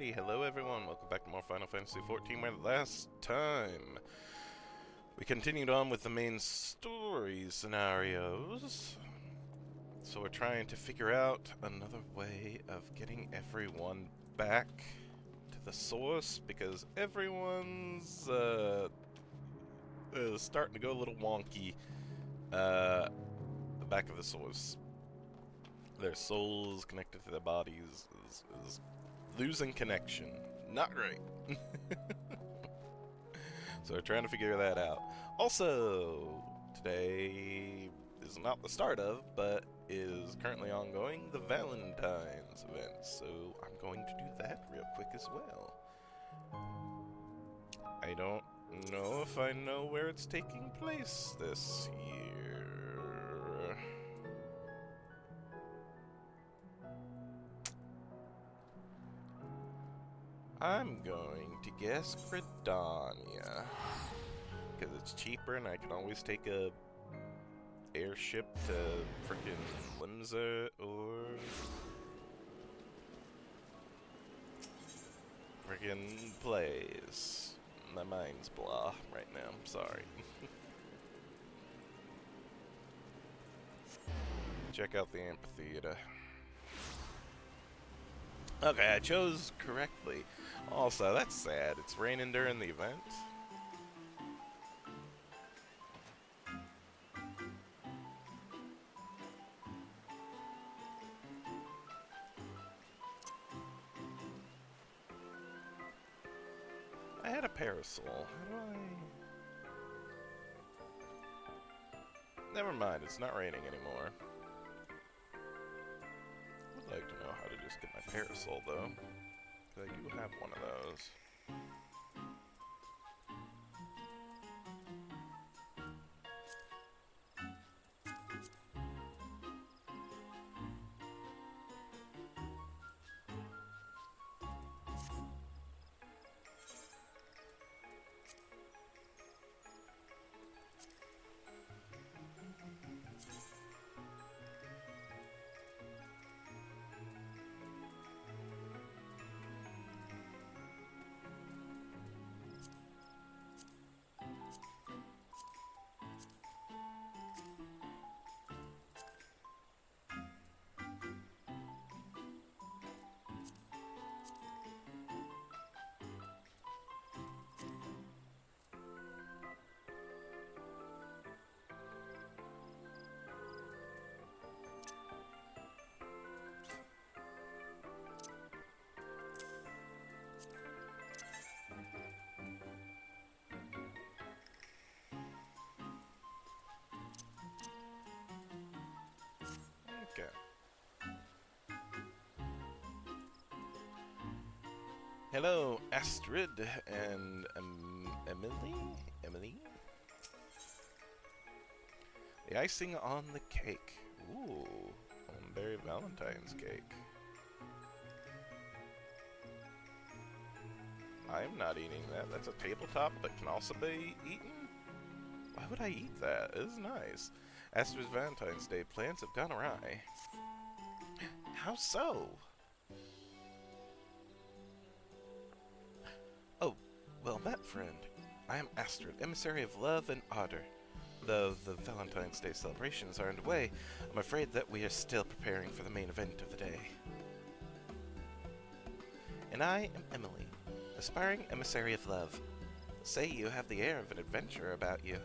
Alrighty, hello everyone, welcome back to more Final Fantasy XIV, where last time we continued on with the main story scenarios. So we're trying to figure out another way of getting everyone back to the source, because everyone's starting to go a little wonky. The back of the source. Their souls connected to their bodies is losing connection. Not great. So we're trying to figure that out. Also, today is not the start of, but is currently ongoing, the Valentines event. So I'm going to do that real quick as well. I don't know if I know where it's taking place this year. I'm going to guess Gridania, because it's cheaper and I can always take a airship to frickin' Limsa or frickin' Place. My mind's blah right now, I'm sorry. Check out the amphitheater. Okay, I chose correctly. Also, that's sad. It's raining during the event. I had a parasol. How do I... Never mind, it's not raining anymore. I'd like to know how to just get my parasol, though. I do have one of those. Okay. Hello, Astrid and Emily? The icing on the cake. Ooh, Berry Valentine's cake. I'm not eating that. That's a tabletop that can also be eaten? Why would I eat that? It is nice. Astrid's Valentine's Day plans have gone awry. How so? Oh, well met, friend. I am Astrid, emissary of love and ardor. Though the Valentine's Day celebrations are underway, I'm afraid that we are still preparing for the main event of the day. And I am Emily, aspiring emissary of love. Say you have the air of an adventurer about you.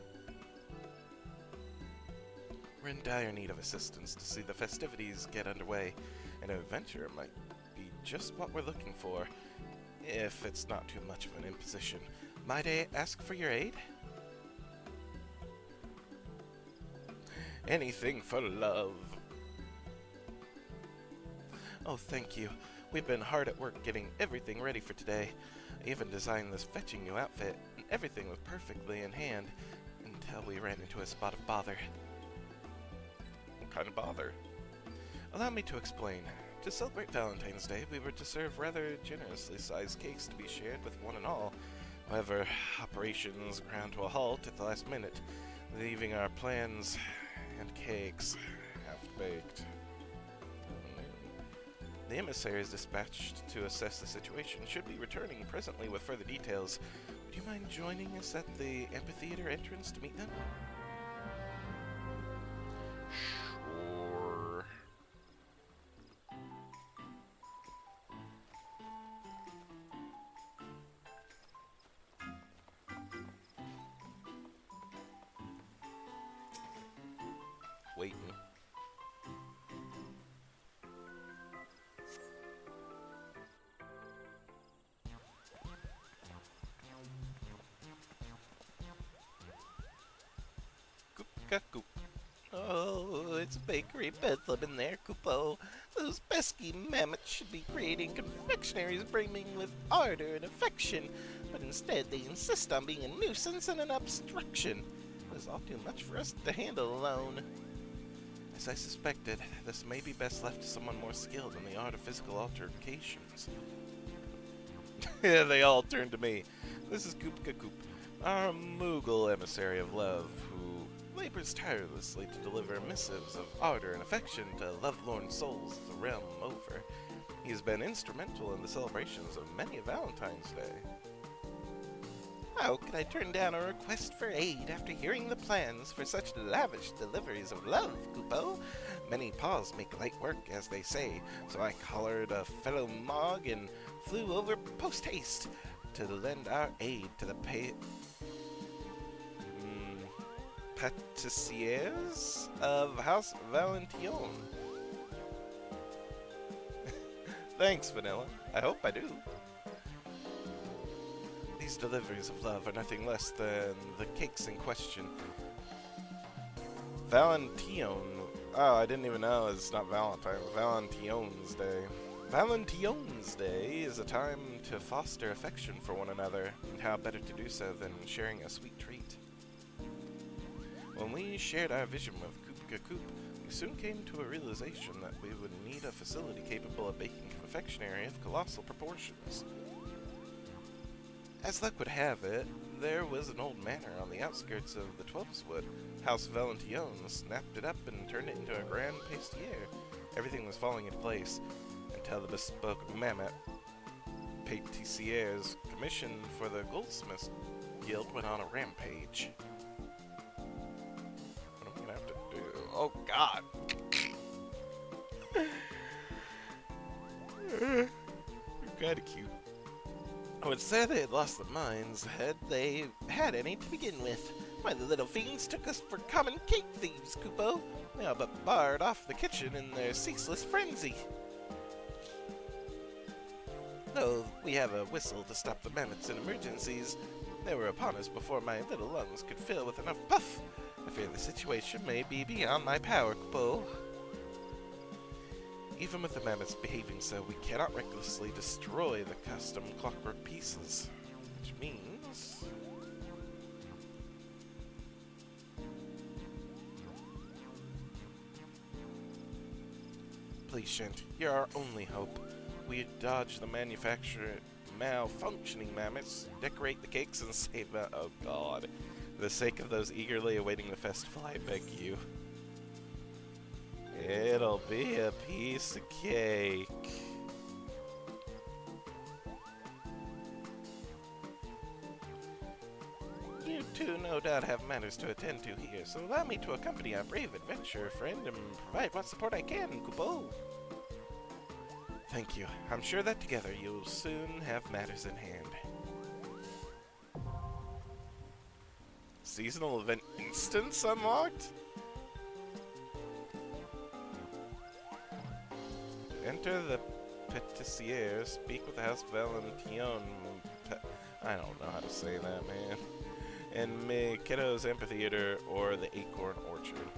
We're in dire need of assistance to see the festivities get underway, and an adventurer might be just what we're looking for, if it's not too much of an imposition. Might I ask for your aid? Anything for love. Oh, thank you. We've been hard at work getting everything ready for today. I even designed this fetching new outfit, and everything was perfectly in hand until we ran into a spot of bother. What kind of bother? Allow me to explain. To celebrate Valentine's Day, we were to serve rather generously sized cakes to be shared with one and all. However, operations ground to a halt at the last minute, leaving our plans and cakes half-baked. The emissaries dispatched to assess the situation should be returning presently with further details. Would you mind joining us at the amphitheater entrance to meet them? Sure. Waiting. Goop. Oh, it's a bakery bedlam in there, Kupo. Those pesky mammoths should be creating confectionaries brimming with ardor and affection, but instead they insist on being a nuisance and an obstruction. It is all too much for us to handle alone. As I suspected, this may be best left to someone more skilled in the art of physical altercations. They all turn to me. This is Koopka Koop, our Moogle emissary of love, who labors tirelessly to deliver missives of ardor and affection to lovelorn souls the realm over. He has been instrumental in the celebrations of many a Valentine's Day. How could I turn down a request for aid after hearing the plans for such lavish deliveries of love, Kupo? Many paws make light work, as they say, so I collared a fellow Mog and flew over post-haste to lend our aid to the patissiers of House Valentines. Thanks, Vanilla. I hope I do. These deliveries of love are nothing less than the cakes in question. Valentine. Oh, I didn't even know it's not Valentine's. Valentine's Day. Valentine's Day is a time to foster affection for one another, and how better to do so than sharing a sweet treat. When we shared our vision of Koopka Koop, we soon came to a realization that we would need a facility capable of baking confectionery of colossal proportions. As luck would have it, there was an old manor on the outskirts of the Twelveswood. House Valentines snapped it up and turned it into a grand pastier. Everything was falling into place until the bespoke mammoth patissiers commissioned for the Goldsmiths Guild went on a rampage. What am I gonna have to do? Oh God! Kinda cute. I would say they had lost their minds, had they had any to begin with. Why, the little fiends took us for common cake thieves, Kupo. They all but barred off the kitchen in their ceaseless frenzy. Though we have a whistle to stop the mammoths in emergencies, they were upon us before my little lungs could fill with enough puff. I fear the situation may be beyond my power, Kupo. Even with the mammoths behaving so, we cannot recklessly destroy the custom clockwork pieces. Which means... Please, Shent, you're our only hope. We dodge the malfunctioning mammoths, decorate the cakes, and save the... Oh God. For the sake of those eagerly awaiting the festival, I beg you. It'll be a piece of cake. You two no doubt have matters to attend to here, so allow me to accompany our brave adventurer friend and provide what support I can, Kupo. Thank you. I'm sure that together you'll soon have matters in hand. Seasonal event instance unlocked? Enter the patissier, speak with the House Valentine. I don't know how to say that, man. And Miketo's Amphitheater or the Acorn Orchard.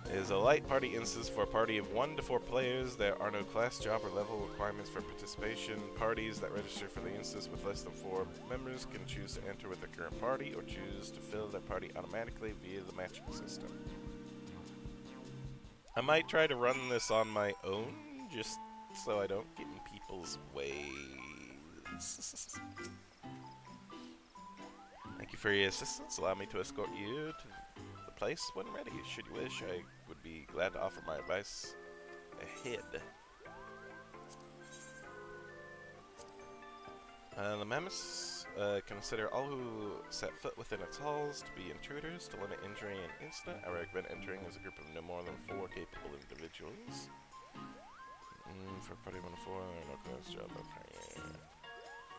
It is a light party instance for a party of 1 to 4 players. There are no class, job, or level requirements for participation. Parties that register for the instance with less than 4 members can choose to enter with their current party or choose to fill their party automatically via the matching system. I might try to run this on my own, just so I don't get in people's ways. Thank you for your assistance. Allow me to escort you to the place when ready. Should you wish, I would be glad to offer my advice ahead. The mammoths consider all who set foot within its halls to be intruders. To limit injury and incident, I recommend entering as a group of no more than 4 capable individuals. For party 1 to 4, no class job. Okay.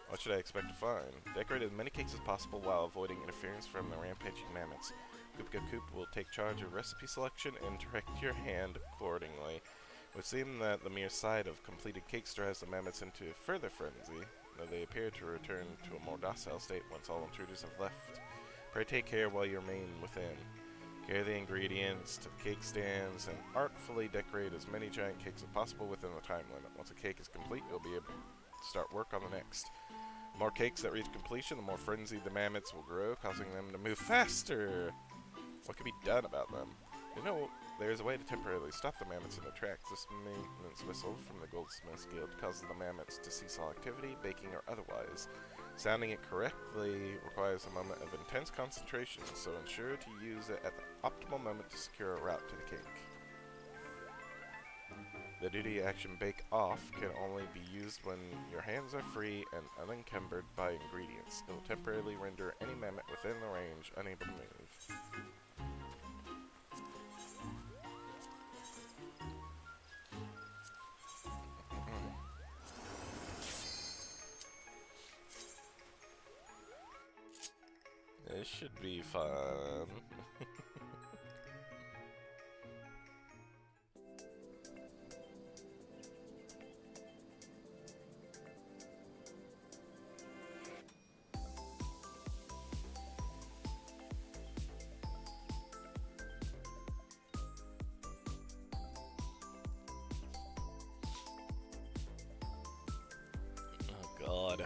What should I expect to find? Decorate as many cakes as possible while avoiding interference from the rampaging mammoths. Koopka Koop will take charge of recipe selection and direct your hand accordingly. It would seem that the mere sight of completed cakes drives the mammoths into further frenzy, though they appear to return to a more docile state once all intruders have left. Pray take care while you remain within. Carry the ingredients to the cake stands and artfully decorate as many giant cakes as possible within the time limit. Once a cake is complete, you'll be able to start work on the next. The more cakes that reach completion, the more frenzied the mammoths will grow, causing them to move faster. What can be done about them? You know, there is a way to temporarily stop the mammoths in their tracks. This maintenance whistle from the Goldsmiths Guild causes the mammoths to cease all activity, baking or otherwise. Sounding it correctly requires a moment of intense concentration, so ensure to use it at the optimal moment to secure a route to the cake. The duty action Bake Off can only be used when your hands are free and unencumbered by ingredients. It will temporarily render any mammoth within the range unable to move. This should be fun. Oh God.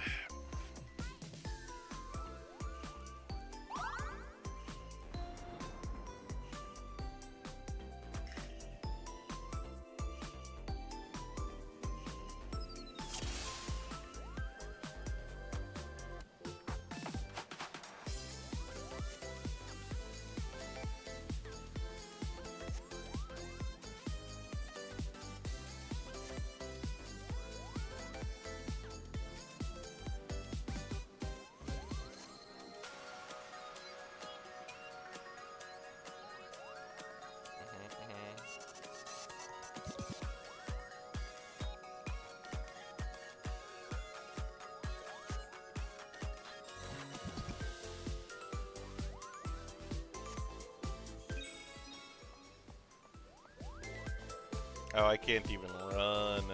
Oh, I can't even run.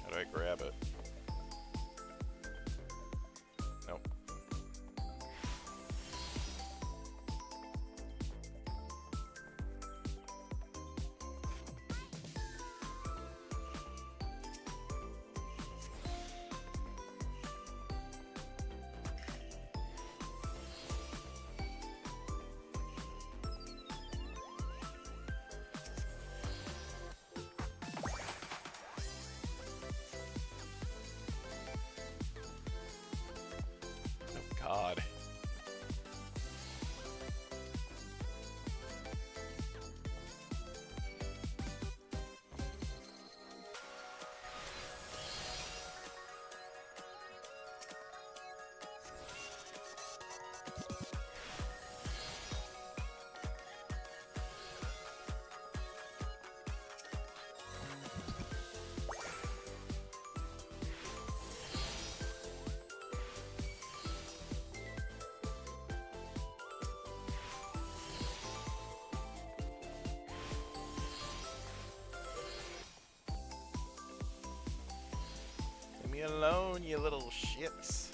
How do I grab it? Nope. God. Leave me alone, you little shits.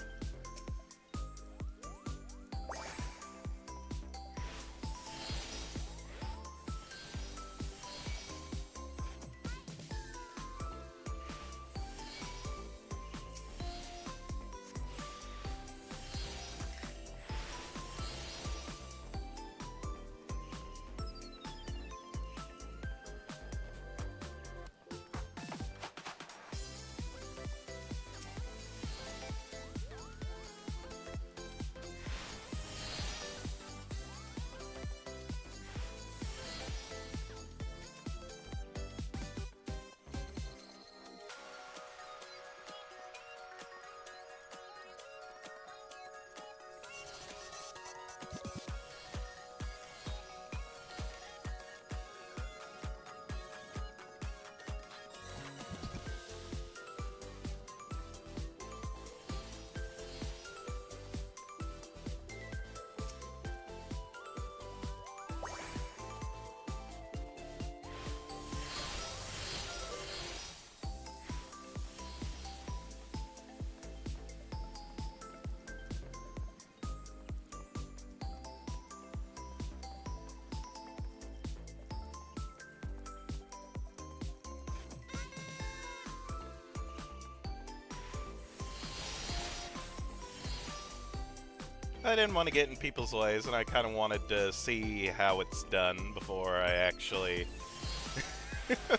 I didn't want to get in people's ways, and I kind of wanted to see how it's done before I actually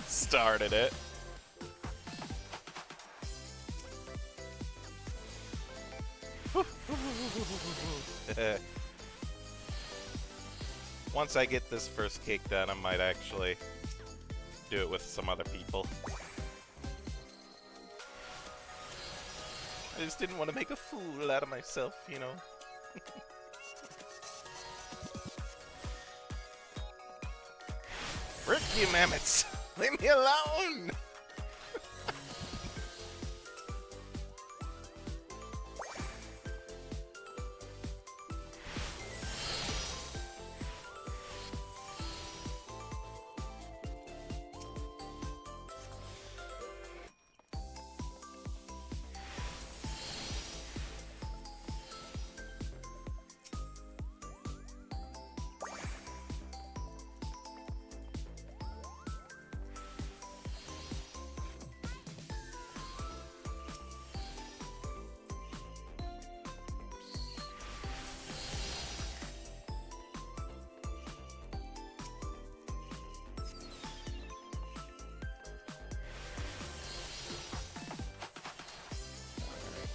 started it. Once I get this first cake done, I might actually do it with some other people. I just didn't want to make a fool out of myself, you know? Frick you, mammoths! Leave me alone!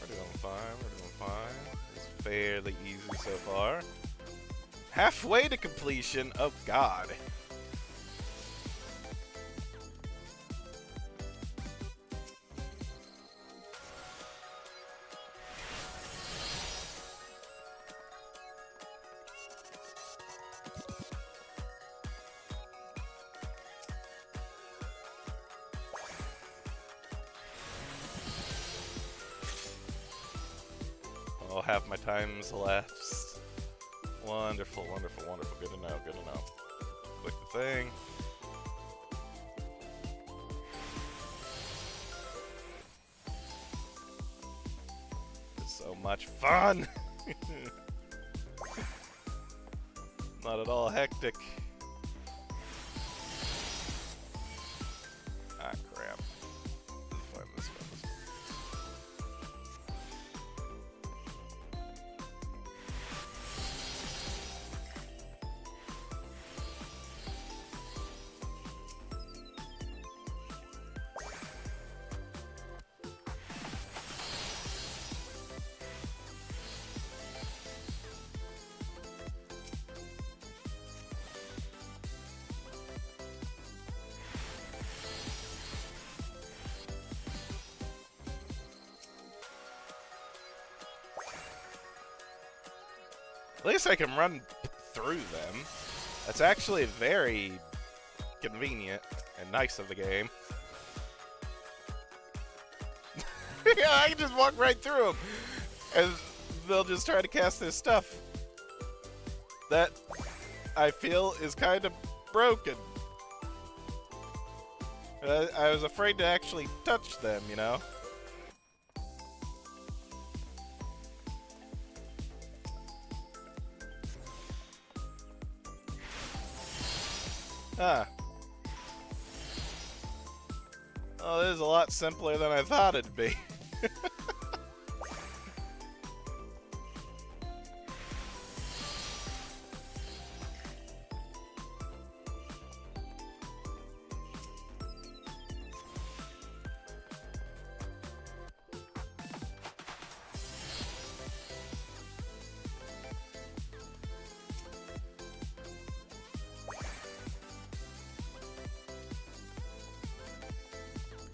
We're doing fine. It's fairly easy so far. Halfway to completion. Oh God. I'll have my times elapsed. Wonderful, wonderful, wonderful. Good to know, good to know. Click the thing. It's so much fun! Not at all hectic. Ah, crap. Let's find this one. At least I can run through them. That's actually very convenient and nice of the game. Yeah, I can just walk right through them. And they'll just try to cast this stuff that I feel is kind of broken. I was afraid to actually touch them, you know? Huh. Oh, this is a lot simpler than I thought it'd be.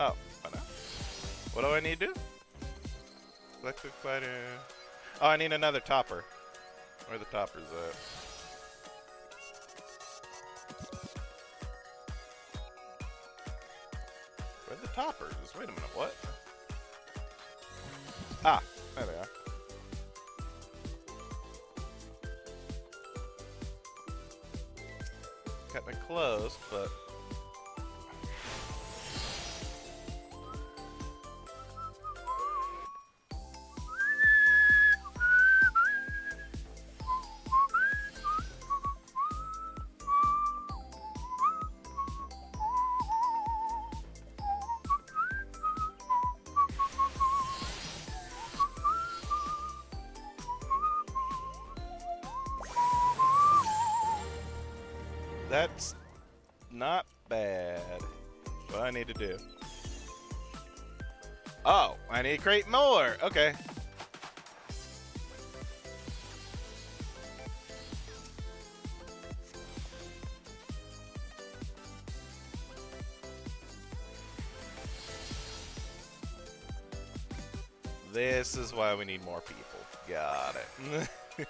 Oh, what do I need to do? Electric fighter. Oh, I need another topper. Where the toppers at? Where are the toppers? Wait a minute, what? Ah, there they are. Cut me close, but... That's not bad. What do I need to do? Oh, I need to create more. Okay. This is why we need more people. Got it.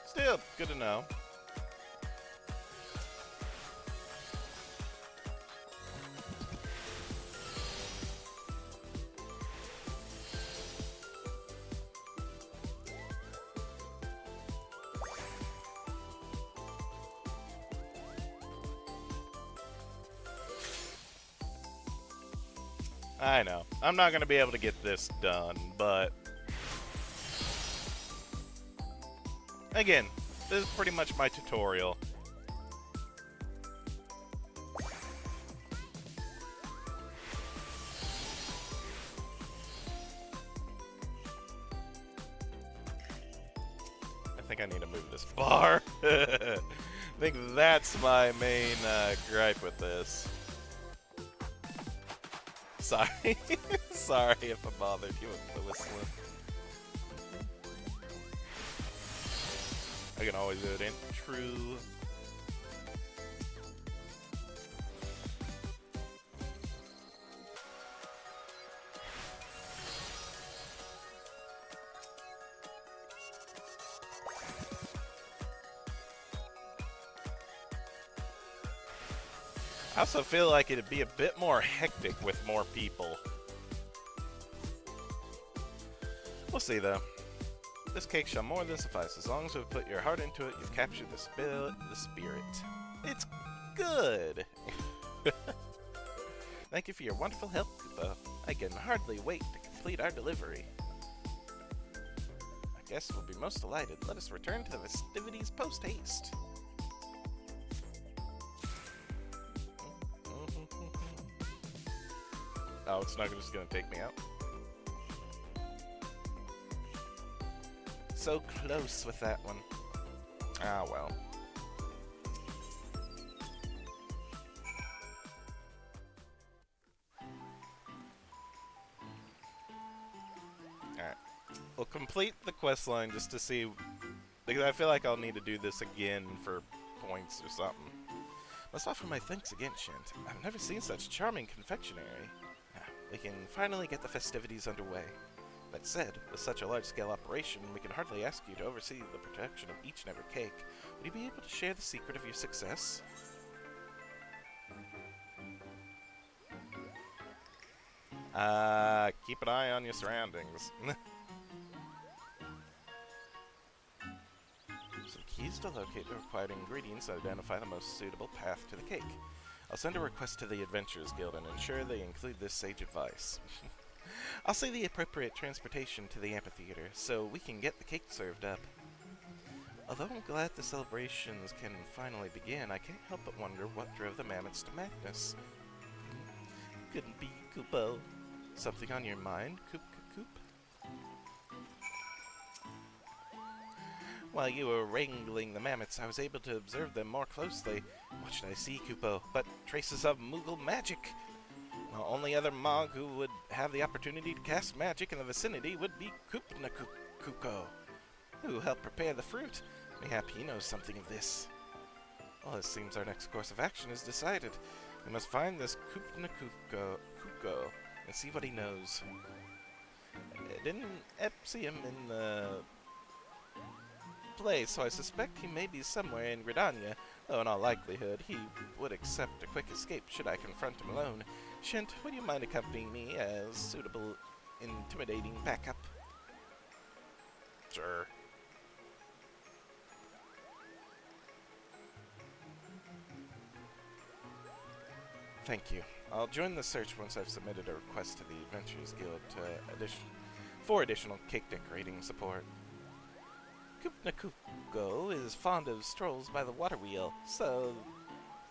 Still, good to know. I know. I'm not going to be able to get this done, but... Again, this is pretty much my tutorial. I think I need to move this bar. I think that's my main gripe with this. Sorry. Sorry if I bothered you with the whistling. I can always do it in true. I also feel like it'd be a bit more hectic with more people. We'll see though. This cake shall more than suffice. As long as you've put your heart into it, you've captured the spirit. It's good! Thank you for your wonderful help, Koopa. I can hardly wait to complete our delivery. I guess we'll be most delighted. Let us return to the festivities post-haste. Oh, it's not just gonna take me out. So close with that one. Ah, well. Alright. We'll complete the quest line just to see, because I feel like I'll need to do this again for points or something. Must offer my thanks again, Shint. I've never seen such charming confectionery. We can finally get the festivities underway. That said, with such a large-scale operation, we can hardly ask you to oversee the production of each and every cake. Would you be able to share the secret of your success? Keep an eye on your surroundings. So the key is to locate the required ingredients and identify the most suitable path to the cake. I'll send a request to the Adventurers Guild and ensure they include this sage advice. I'll see the appropriate transportation to the amphitheater, so we can get the cake served up. Although I'm glad the celebrations can finally begin, I can't help but wonder what drove the mammoths to madness. Couldn't be Koopo. Something on your mind, Koop? While you were wrangling the mammoths, I was able to observe them more closely. What should I see, Koopo, but traces of Moogle magic? The only other Mog who would have the opportunity to cast magic in the vicinity would be Koopnakuko, who helped prepare the fruit. Mayhap he knows something of this. Well, it seems our next course of action is decided. We must find this Koopnakuko and see what he knows. I didn't see him in the place, so I suspect he may be somewhere in Gridania, though in all likelihood he would accept a quick escape should I confront him alone. Shint, would you mind accompanying me as suitable, intimidating backup? Sure. Thank you. I'll join the search once I've submitted a request to the Adventurers Guild for additional cake decorating support. Koopnakuko is fond of strolls by the water wheel, so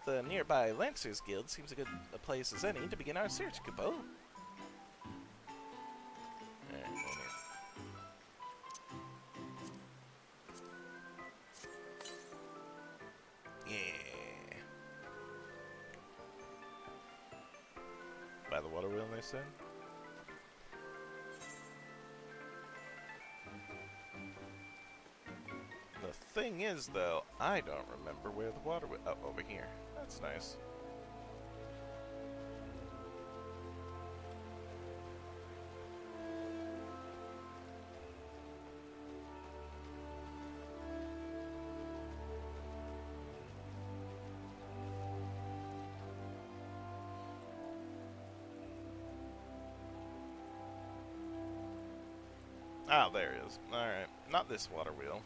the nearby Lancers Guild seems a place as any to begin our search, Koopo. water wheel they said? The thing is, though, I don't remember where the water wheel... Oh, over here. That's nice. Oh, there it is. Alright. Not this water wheel.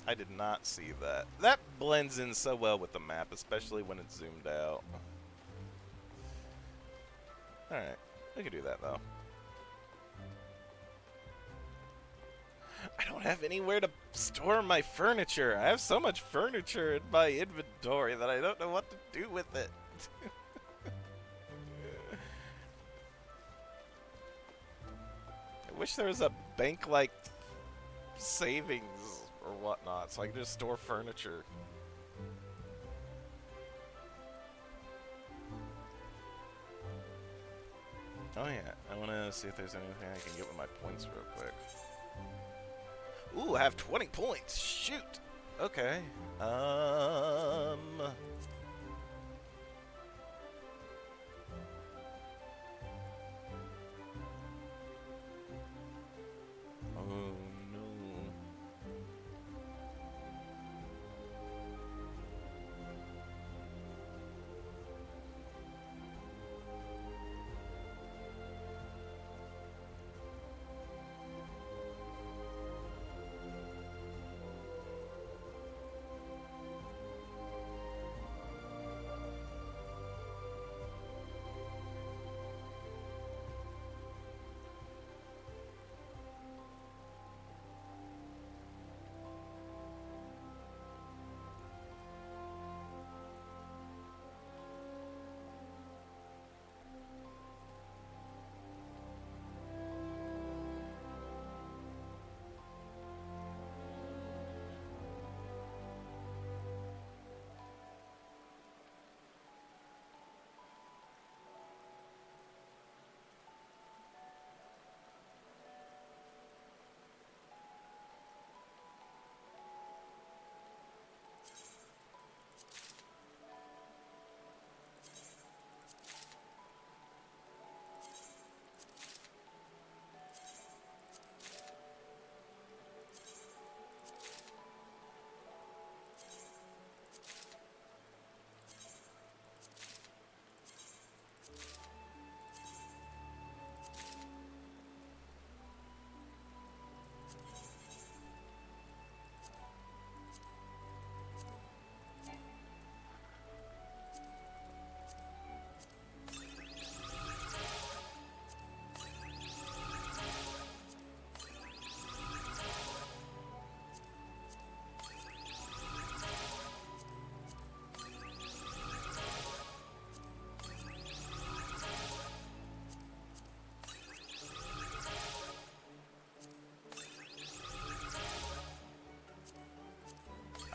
I did not see that. That blends in so well with the map, especially when it's zoomed out. Alright. We can do that, though. I don't have anywhere to store my furniture. I have so much furniture in my inventory that I don't know what to do with it. I wish there was a bank-like savings or whatnot, so I can just store furniture. Oh yeah, I want to see if there's anything I can get with my points real quick. Ooh, I have 20 points. Shoot. Okay. Oh no.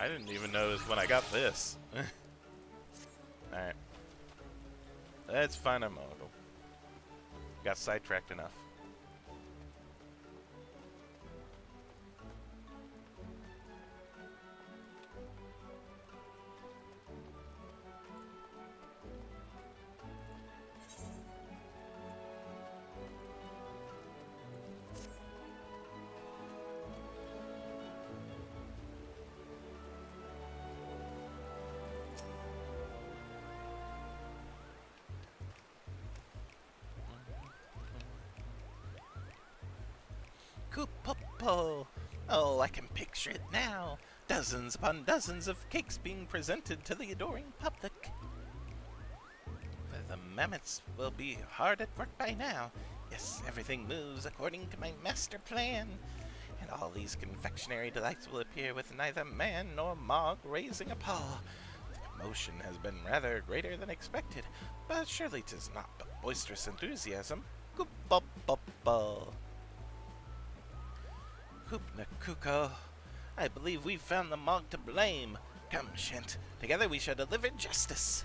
I didn't even notice when I got this. Alright. That's fine, I'm Mogul. Got sidetracked enough. Kupopo! Oh, I can picture it now. Dozens upon dozens of cakes being presented to the adoring public. The mammoths will be hard at work by now. Yes, everything moves according to my master plan. And all these confectionery delights will appear with neither man nor Mog raising a paw. The commotion has been rather greater than expected, but surely 'tis not but boisterous enthusiasm. Kupopo! Hoopnakuko, I believe we've found the Mog to blame. Come, Shent, together we shall deliver justice.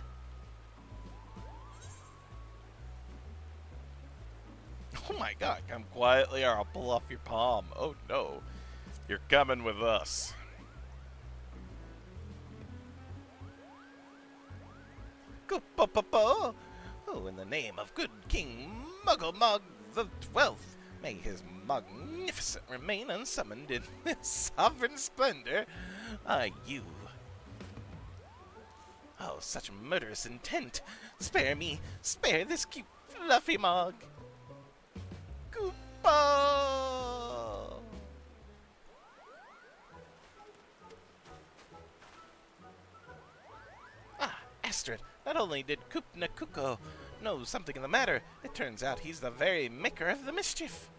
Oh my god, come quietly or I'll pull off your palm. Oh no. You're coming with us. Go-po-po-po! Oh, in the name of good King Muggle-Mug the 12th, may his magnificent remain unsummoned in his sovereign splendor. You. Oh, such murderous intent! Spare me! Spare this cute fluffy mug! Koopa! Ah, Astrid, not only did Kuko know something of the matter, it turns out he's the very maker of the mischief.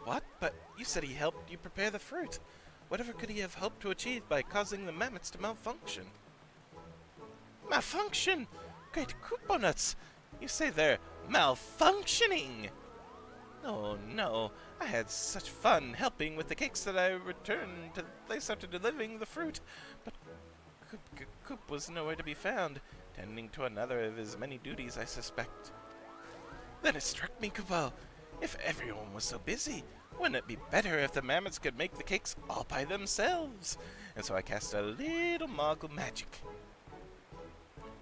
What? But you said he helped you prepare the fruit. Whatever could he have hoped to achieve by causing the mammoths to malfunction? Malfunction? Great Kooponuts! You say they're malfunctioning! Oh no, I had such fun helping with the cakes that I returned to the place after delivering the fruit, but Coop was nowhere to be found, tending to another of his many duties, I suspect. Then it struck me, Kupo, if everyone was so busy, wouldn't it be better if the mammoths could make the cakes all by themselves? And so I cast a little Moggle magic,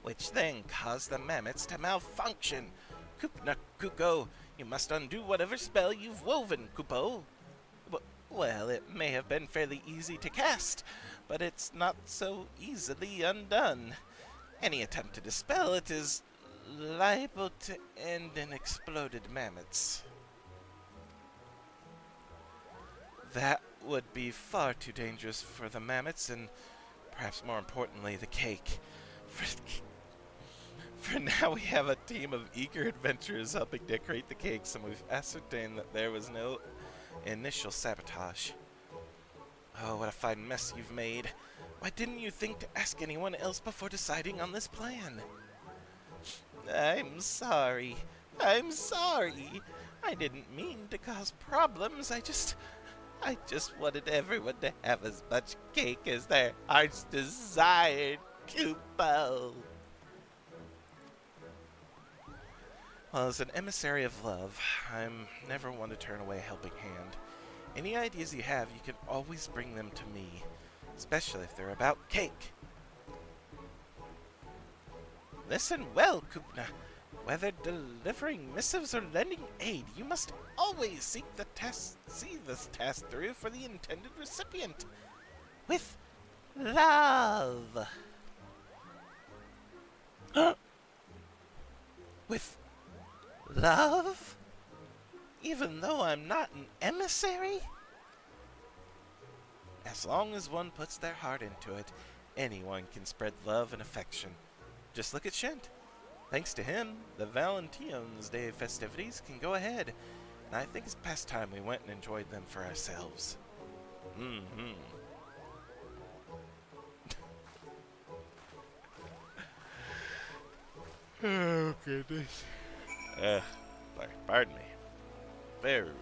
which then caused the mammoths to malfunction. Kuko, you must undo whatever spell you've woven, Kupo. Well, it may have been fairly easy to cast, but it's not so easily undone. Any attempt to dispel it is liable to end in exploded mammoths. That would be far too dangerous for the mammoths and, perhaps more importantly, the cake. For now, we have a team of eager adventurers helping decorate the cakes, and we've ascertained that there was no initial sabotage. Oh, what a fine mess you've made. Why didn't you think to ask anyone else before deciding on this plan? I'm sorry. I'm sorry. I didn't mean to cause problems. I just wanted everyone to have as much cake as their hearts desired, Kupo. Well, as an emissary of love, I'm never one to turn away a helping hand. Any ideas you have, you can always bring them to me, especially if they're about cake. Listen well, Kupna. Whether delivering missives or lending aid, you must always see this task through for the intended recipient. With love. With love? Even though I'm not an emissary? As long as one puts their heart into it, anyone can spread love and affection. Just look at Shent. Thanks to him, the Valentines Day festivities can go ahead, and I think it's past time we went and enjoyed them for ourselves. Oh, goodness. Pardon me. Very rude.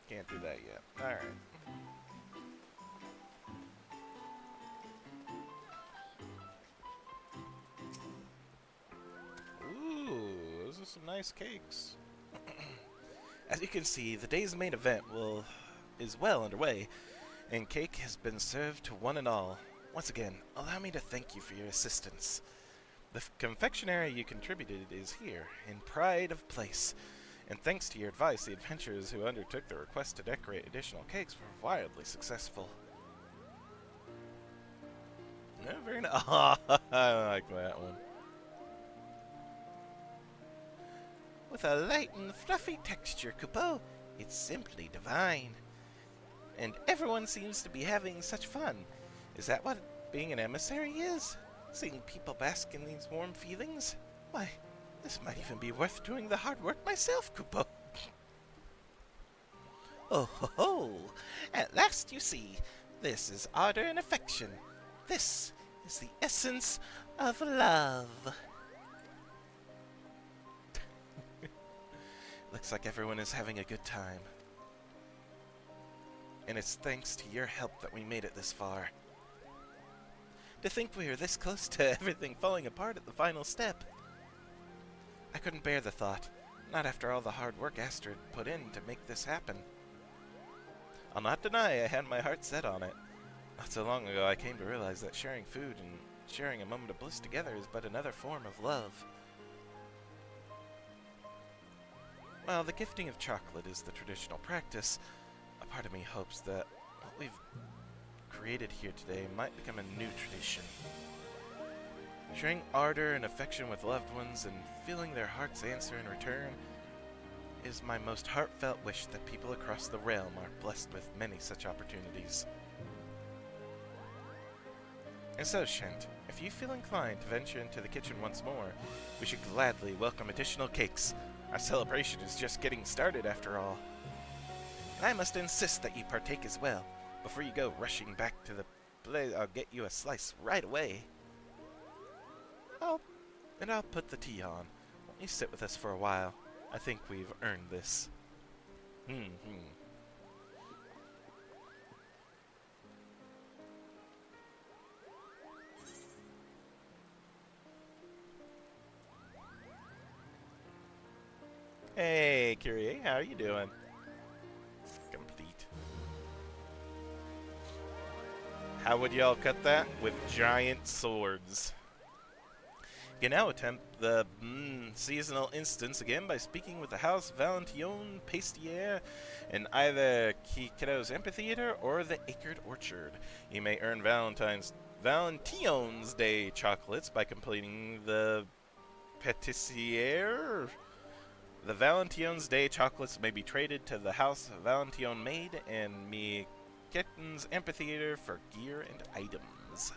Can't do that yet. Alright. Ooh, those are some nice cakes. As you can see, the day's main event is well underway, and cake has been served to one and all. Once again, allow me to thank you for your assistance. The confectionery you contributed is here, in pride of place. And thanks to your advice, the adventurers who undertook the request to decorate additional cakes were wildly successful. Yeah, very nice. Oh, I like that one. With a light and fluffy texture, Kupo, it's simply divine. And everyone seems to be having such fun. Is that what being an emissary is? Seeing people bask in these warm feelings? Why, this might even be worth doing the hard work myself, Kupo. Oh ho ho! At last you see, this is ardor and affection. This is the essence of love. Looks like everyone is having a good time. And it's thanks to your help that we made it this far. To think we were this close to everything falling apart at the final step. I couldn't bear the thought, not after all the hard work Astrid put in to make this happen. I'll not deny I had my heart set on it. Not so long ago I came to realize that sharing food and sharing a moment of bliss together is but another form of love. While the gifting of chocolate is the traditional practice, a part of me hopes that what we've created here today might become a new tradition. Sharing ardor and affection with loved ones and feeling their hearts answer in return is my most heartfelt wish that people across the realm are blessed with many such opportunities. And so, Shent, if you feel inclined to venture into the kitchen once more, we should gladly welcome additional cakes. Our celebration is just getting started after all. And I must insist that you partake as well. Before you go rushing back to the place, I'll get you a slice right away. I'll put the tea on. Won't you sit with us for a while? I think we've earned this. Hey, Kyrie, how are you doing? Complete. How would y'all cut that? With giant swords. You can now attempt the seasonal instance again by speaking with the House Valentines Pastier in either Kiddo's Amphitheater or the Acred Orchard. You may earn Valentine's Day chocolates by completing the Patissiere. The Valentine's Day chocolates may be traded to the House Valentine Maid and Me Ketten's Amphitheater for gear and items.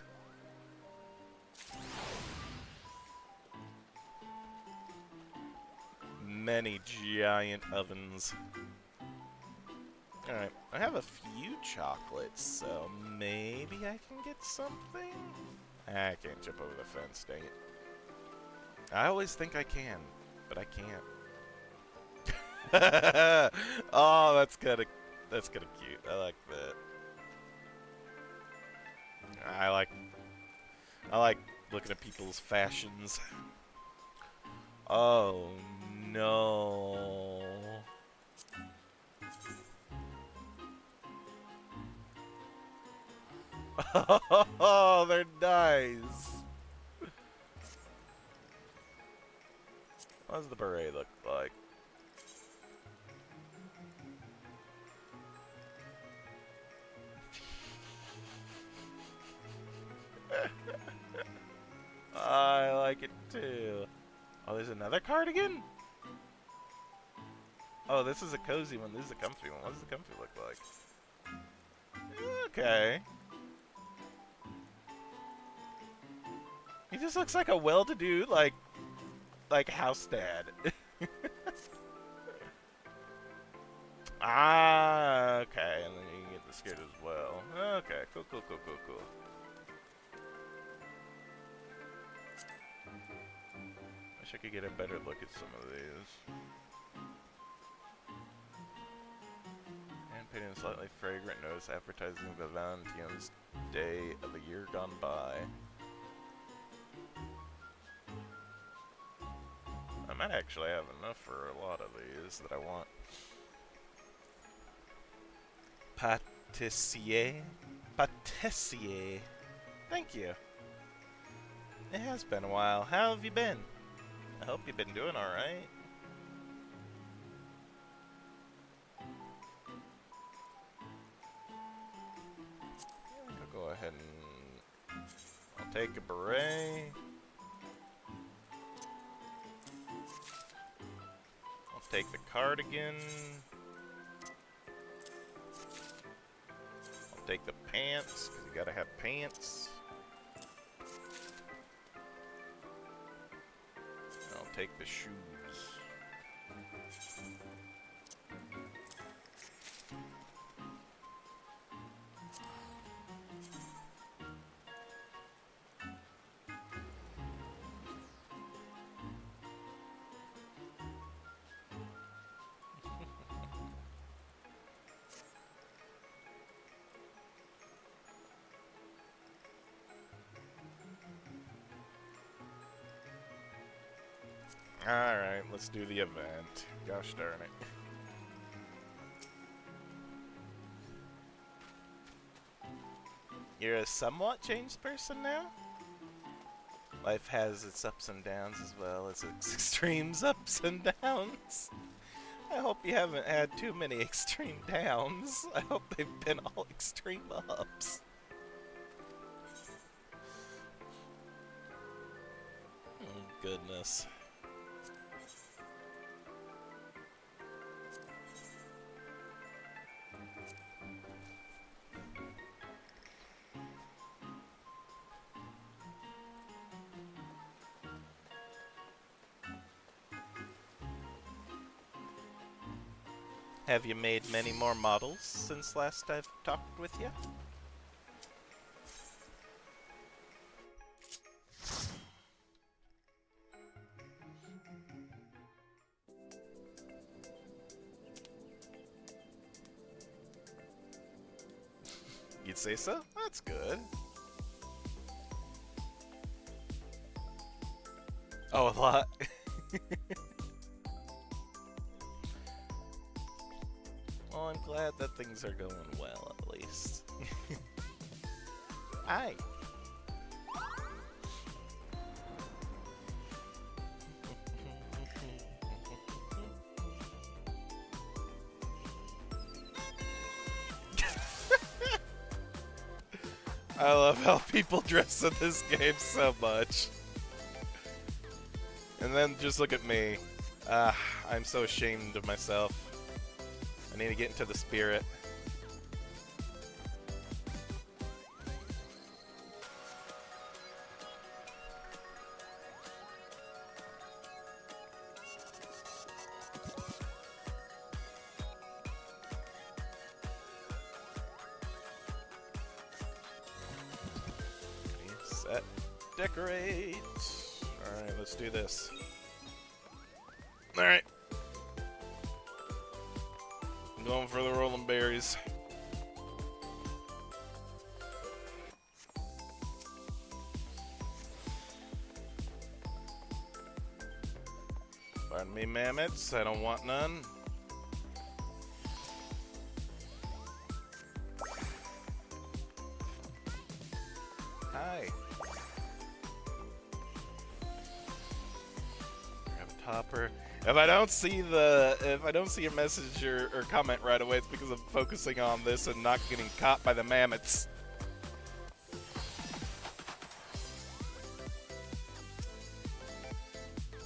Many giant ovens. Alright, I have a few chocolates, so maybe I can get something? I can't jump over the fence, dang it. I always think I can, but I can't. Oh, that's kinda cute. I like that. I like looking at people's fashions. Oh no. Oh, they're nice. What does the beret look like? I like it too. Oh, there's another cardigan? Oh, this is a cozy one. This is a comfy one. What does the comfy look like? Okay. He just looks like a well-to-do, like house dad. Ah, okay. And then you can get the skirt as well. Okay, cool. Wish I could get a better look at some of these. Hand-painted and slightly fragrant notes advertising the Valentine's Day of a year gone by. I might actually have enough for a lot of these that I want. Patissier. Thank you. It has been a while. How have you been? I hope you've been doing alright. I'll go ahead and... I'll take a beret. I'll take the cardigan. I'll take the pants, because you gotta have pants. I'll take the shoes. Alright, let's do the event. Gosh darn it. You're a somewhat changed person now? Life has its ups and downs as well as its extremes ups and downs. I hope you haven't had too many extreme downs. I hope they've been all extreme ups. Oh, goodness. Have you made many more models since last I've talked with you? You'd say so? That's good. Oh, a lot. Well, I'm glad that things are going well, at least. Hi. I love how people dress in this game so much. And then just look at me. I'm so ashamed of myself. I need to get into the spirit. Set. Decorate. Alright, let's do this. Alright. I'm going for the rolling berries. Pardon me, mammoths. I don't want none. Hi. Grab a topper. If I don't see your message or comment right away, it's because I'm focusing on this and not getting caught by the mammoths.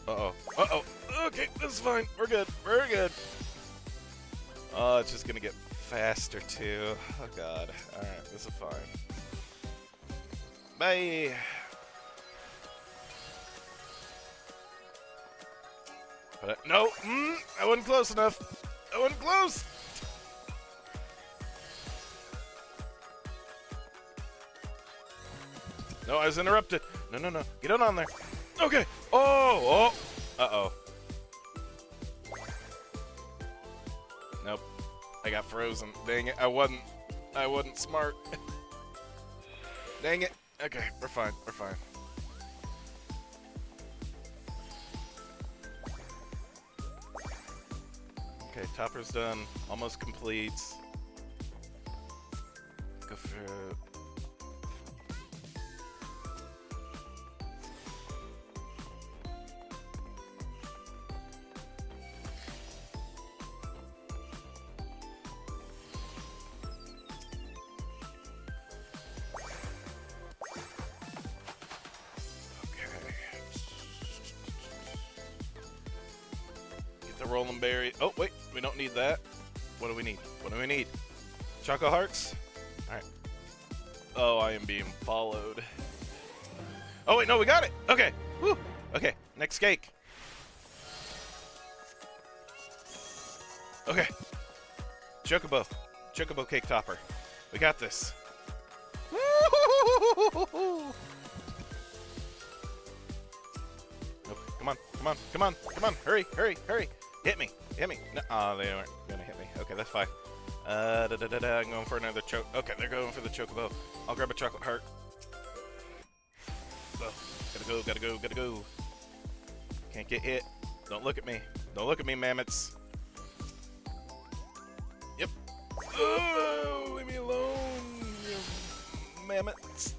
Uh-oh. Uh-oh. Okay, that's fine. We're good. We're good. Oh, it's just gonna get faster, too. Oh, God. Alright, this is fine. Bye! But no! I wasn't close enough! I wasn't close! No, I was interrupted. No, no, no. Get on there. Okay. Oh, oh. Uh-oh. Nope. I got frozen. Dang it. I wasn't smart. Dang it. Okay, we're fine. We're fine. Okay, topper's done. Almost complete. Go for... The rolling berry. Oh, wait. We don't need that. What do we need? What do we need? Choco hearts? Alright. Oh, I am being followed. Oh, wait. No, we got it. Okay. Woo. Okay. Next cake. Okay. Chocobo. Chocobo cake topper. We got this. Nope. Come on. Come on. Come on. Come on. Hurry. Hurry. Hurry. Hit me. Hit me. No. Oh, they aren't going to hit me. Okay, that's fine. I'm going for another choke. Okay, they're going for the chocobo. I'll grab a chocolate heart. Oh, gotta go. Gotta go. Gotta go. Can't get hit. Don't look at me. Don't look at me, mammoths. Yep. Oh, leave me alone, you mammoths.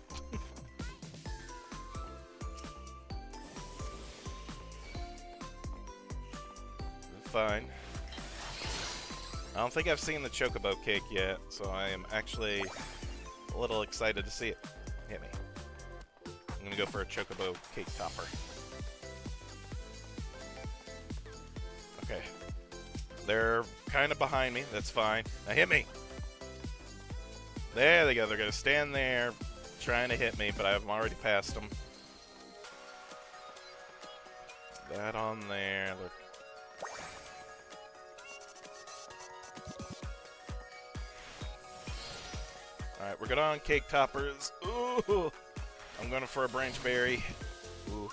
Fine. I don't think I've seen the chocobo cake yet, so I am actually a little excited to see it. Hit me. I'm gonna go for a chocobo cake topper. Okay. They're kind of behind me. That's fine. Now hit me. There they go. They're going to stand there trying to hit me, but I've already passed them. That on there. Alright, we're good on cake toppers. Ooh. I'm going for a branch berry. Ooh.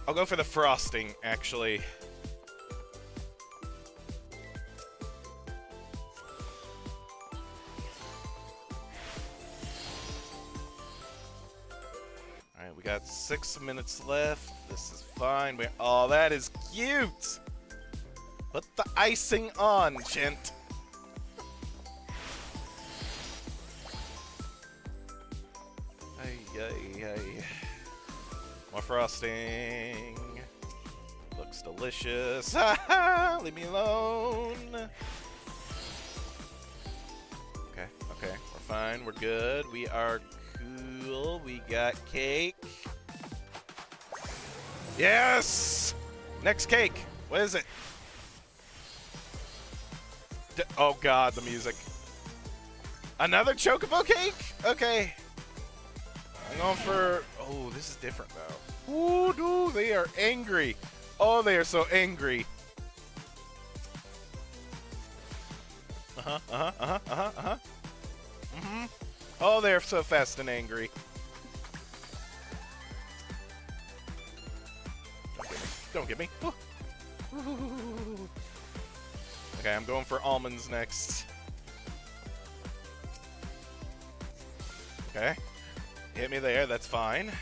I'll go for the frosting, actually. Alright, we got 6 minutes left. This is fine. Oh, that is cute! Put the icing on, gent. Ay. More frosting. Looks delicious. Leave me alone. Okay, we're fine. We're good. We are cool. We got cake. Yes! Next cake. What is it? Oh god, the music. Another chocobo cake? Okay. I'm going for... Oh, this is different, though. Ooh, dude, they are angry. Oh, they are so angry. Oh, they're so fast and angry. Don't get me. Ooh. Okay, I'm going for almonds next. Okay. Hit me there, that's fine.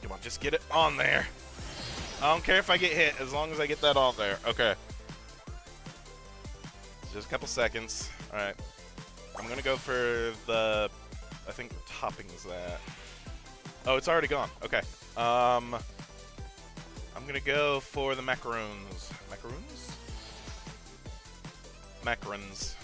Come on, just get it on there. I don't care if I get hit, as long as I get that on there. Okay. Just a couple seconds. Alright. I'm gonna go for the... I think the topping is that. Oh, it's already gone. Okay. I'm gonna go for the macaroons. Macaroons? Macarons.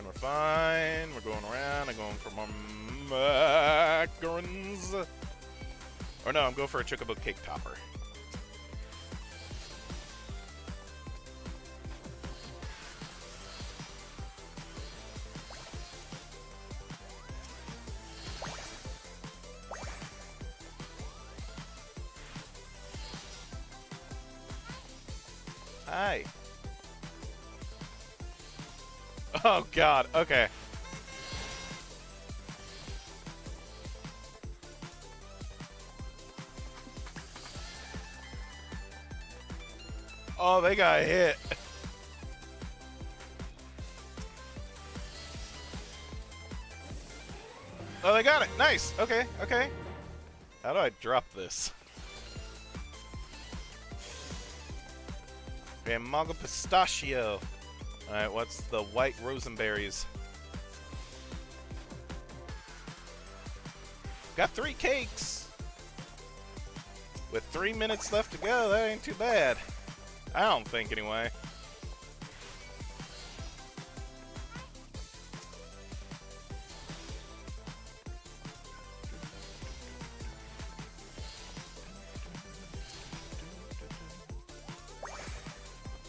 We're fine. We're going around. I'm going for more macarons. Or no, I'm going for a chocobo cake topper. Hi. Oh god, okay. Oh, they got hit. Oh, they got it. Nice. Okay, okay. How do I drop this? Okay, mango pistachio. Alright, what's the white rosenberries? Got 3 cakes. With 3 minutes left to go, that ain't too bad. I don't think, anyway.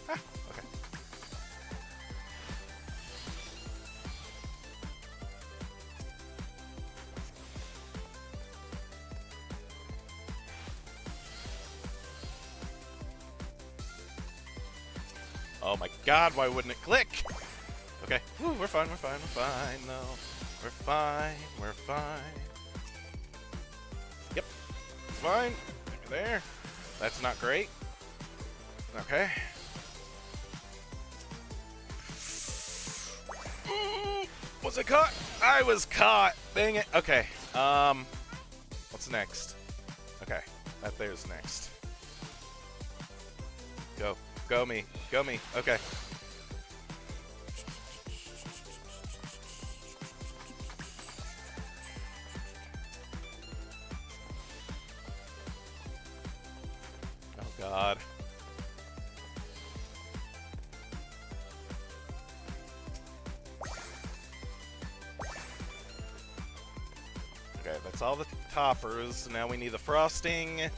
Ah, okay. Oh my god, why wouldn't it click? Okay, woo, we're fine, we're fine, no. We're fine. Yep, fine. There. That's not great. Okay. Was I caught? I was caught! Dang it. Okay, what's next? Okay, that there's next. Go. Go me. Go me. Okay. Oh, God. Okay, that's all the toppers. Now we need the frosting.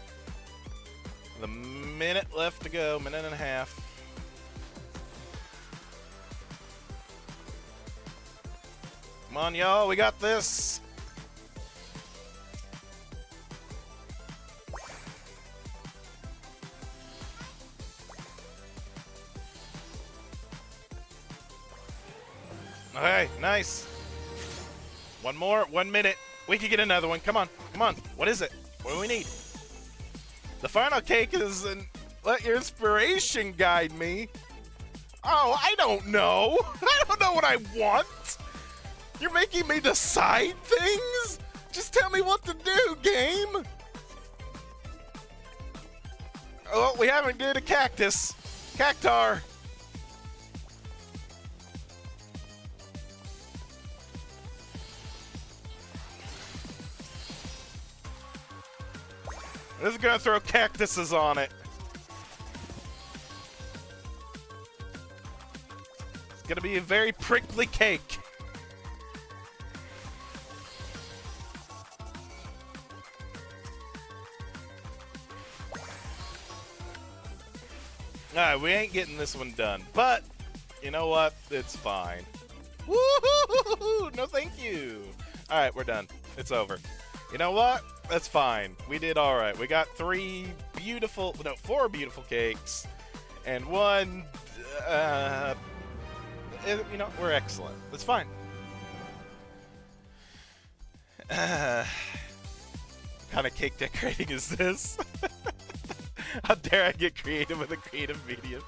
The minute left to go, minute and a half. Come on, y'all, we got this. Okay, nice. One more, 1 minute. We can get another one. Come on, come on. What is it? What do we need? The final cake is let your inspiration guide me. Oh, I don't know. I don't know what I want. You're making me decide things? Just tell me what to do, game. Oh, we haven't did a cactus. Cactar. This is gonna throw cactuses on it. It's gonna be a very prickly cake. Alright, we ain't getting this one done, but you know what? It's fine. Woo-hoo-hoo-hoo-hoo! No thank you. Alright, we're done. It's over. You know what? That's fine. We did alright. We got 4 beautiful cakes, and 1, you know, we're excellent. That's fine. What kind of cake decorating is this? How dare I get creative with a creative medium?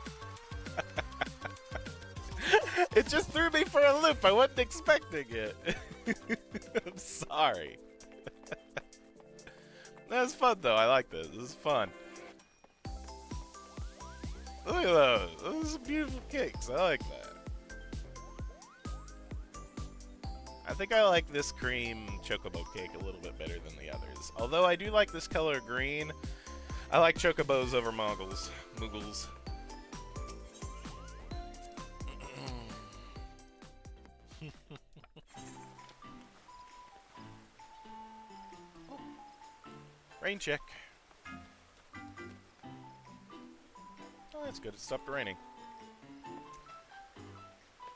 It just threw me for a loop. I wasn't expecting it. I'm sorry. That's fun, though. I like this. This is fun. Look at those. Those are beautiful cakes. I like that. I think I like this cream chocobo cake a little bit better than the others. Although I do like this color green. I like chocobos over moogles. Rain check. Oh, that's good. It stopped raining.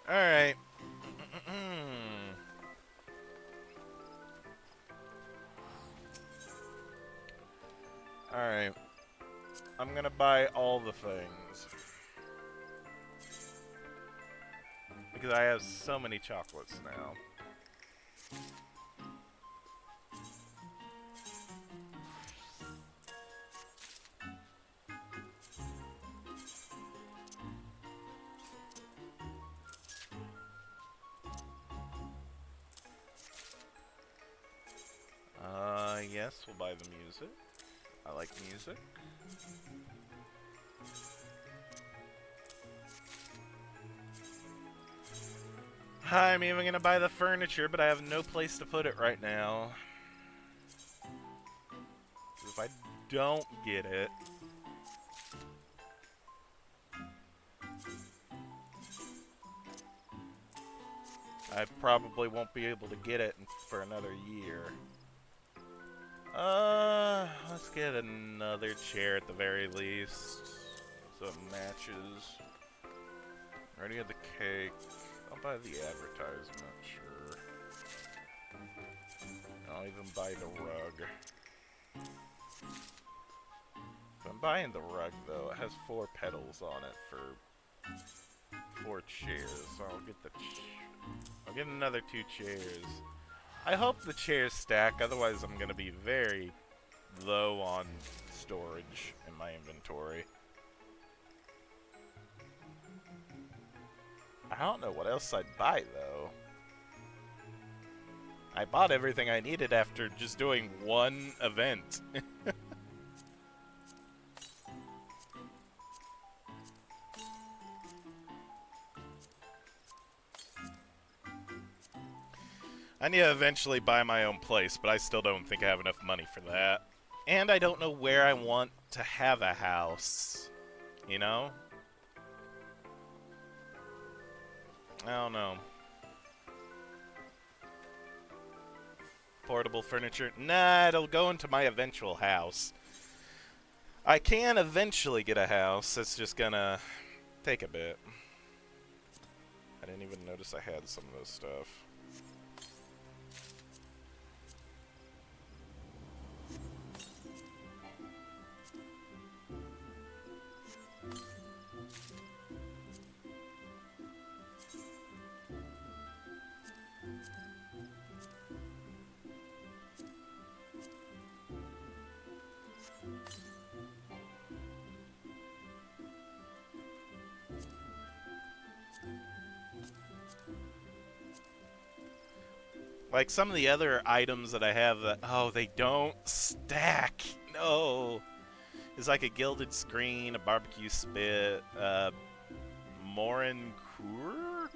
Alright. Alright. I'm gonna buy all the things. Because I have so many chocolates now. Yes, we'll buy the music. I like music. I'm even gonna buy the furniture, but I have no place to put it right now. I don't get it, I probably won't be able to get it for another year. Let's get another chair at the very least, so it matches. I already had the cake. I'll buy the advertisement, sure. I'll even buy the rug. If I'm buying the rug, though, it has 4 pedals on it for 4 chairs, so I'll get another 2 chairs. I hope the chairs stack, otherwise I'm gonna be very low on storage in my inventory. I don't know what else I'd buy, though. I bought everything I needed after just doing one event. I need to eventually buy my own place, but I still don't think I have enough money for that. And I don't know where I want to have a house. You know? I don't know. Portable furniture? Nah, it'll go into my eventual house. I can eventually get a house. It's just gonna take a bit. I didn't even notice I had some of this stuff. Like some of the other items that I have that, oh, they don't stack. No. It's like a gilded screen, a barbecue spit, Morin Kur?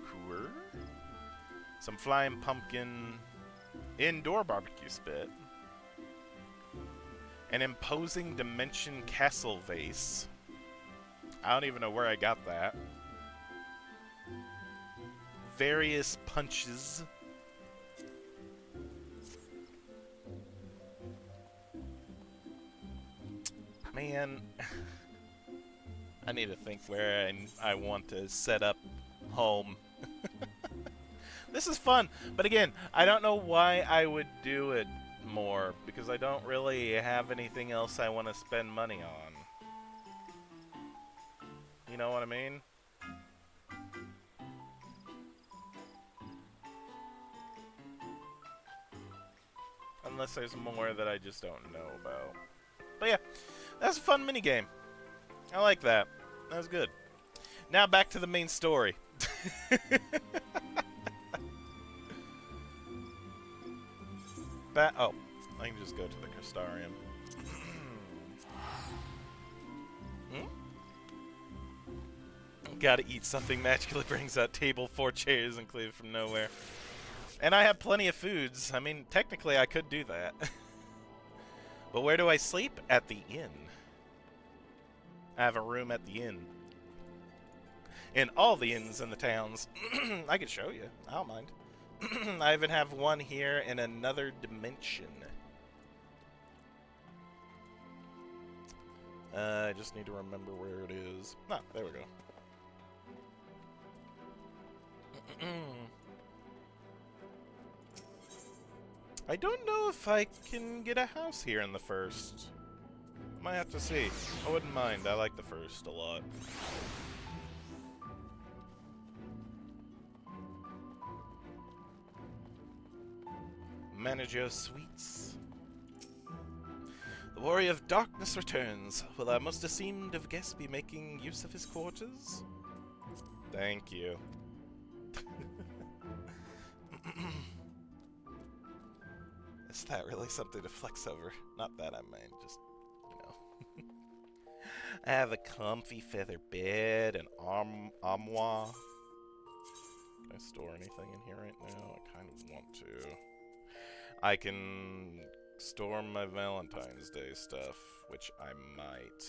Some flying pumpkin, indoor barbecue spit, an imposing dimension castle vase. I don't even know where I got that. Various punches. Man, I need to think where I want to set up home. This is fun, but again, I don't know why I would do it more, because I don't really have anything else I want to spend money on. You know what I mean? Unless there's more that I just don't know about. But yeah, that's a fun minigame. I like that. That was good. Now back to the main story. Oh, I can just go to the Crystarium. Gotta eat something magically brings out table, 4 chairs, and clear from nowhere. And I have plenty of foods. I mean, technically I could do that. But where do I sleep? At the inn. I have a room at the inn. In all the inns in the towns. I could show you. I don't mind. I even have one here in another dimension. I just need to remember where it is. Ah, there we go. I don't know if I can get a house here in the first. Might have to see. I wouldn't mind. I like the first a lot. Manager Suites. The Warrior of Darkness returns. Will our most esteemed of guests be making use of his quarters? Thank you. Is that really something to flex over? Not that I mean, just, you know. I have a comfy feather bed, an armoire. Can I store anything in here right now? I kind of want to. I can Store my Valentine's Day stuff, which I might.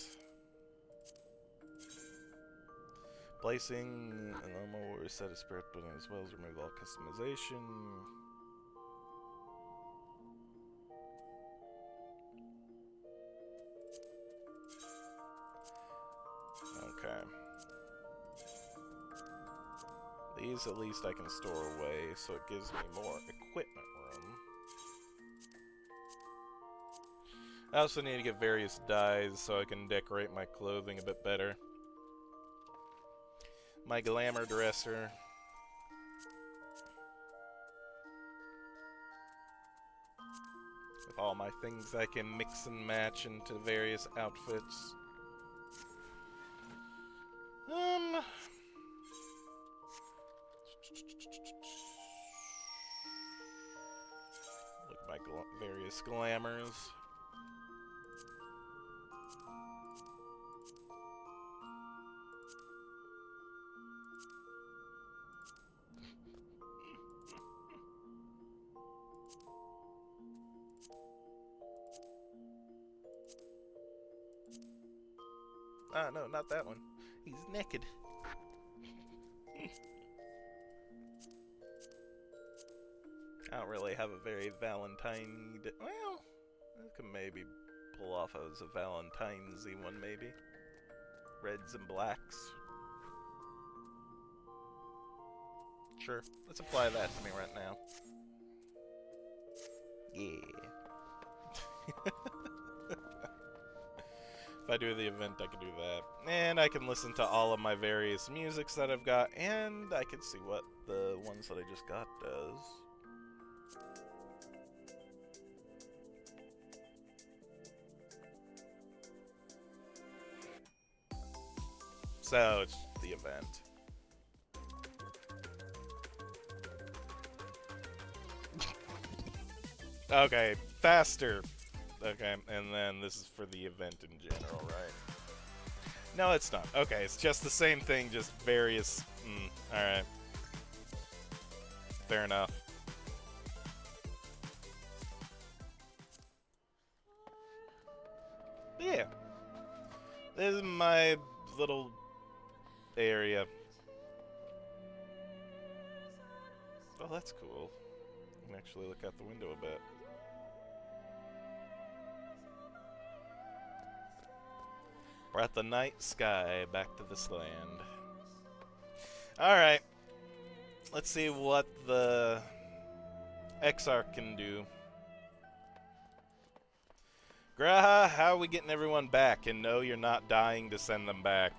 Placing an normal will reset a spirit building as well as remove all customization. Okay. These at least I can store away, so it gives me more equipment room. I also need to get various dyes so I can decorate my clothing a bit better. My glamour dresser. With all my things I can mix and match into various outfits. Look at my various glamours. Ah, no, not that one. He's naked. I don't really have a very Valentine. Well, I could maybe pull off as a Valentine's-y one, maybe. Reds and blacks. Sure, let's apply that to me right now. Yeah. If I do the event, I can do that. And I can listen to all of my various musics that I've got, and I can see what the ones that I just got does. So, it's the event. Okay, faster. Okay, and then this is for the event in general, right? No, it's not. Okay, it's just the same thing, just various... alright. Fair enough. But yeah. This is my little area. Oh, that's cool. I can actually look out the window a bit. We're at the night sky, back to this land. Alright. Let's see what the Exarch can do. Graha, how are we getting everyone back? And no, you're not dying to send them back.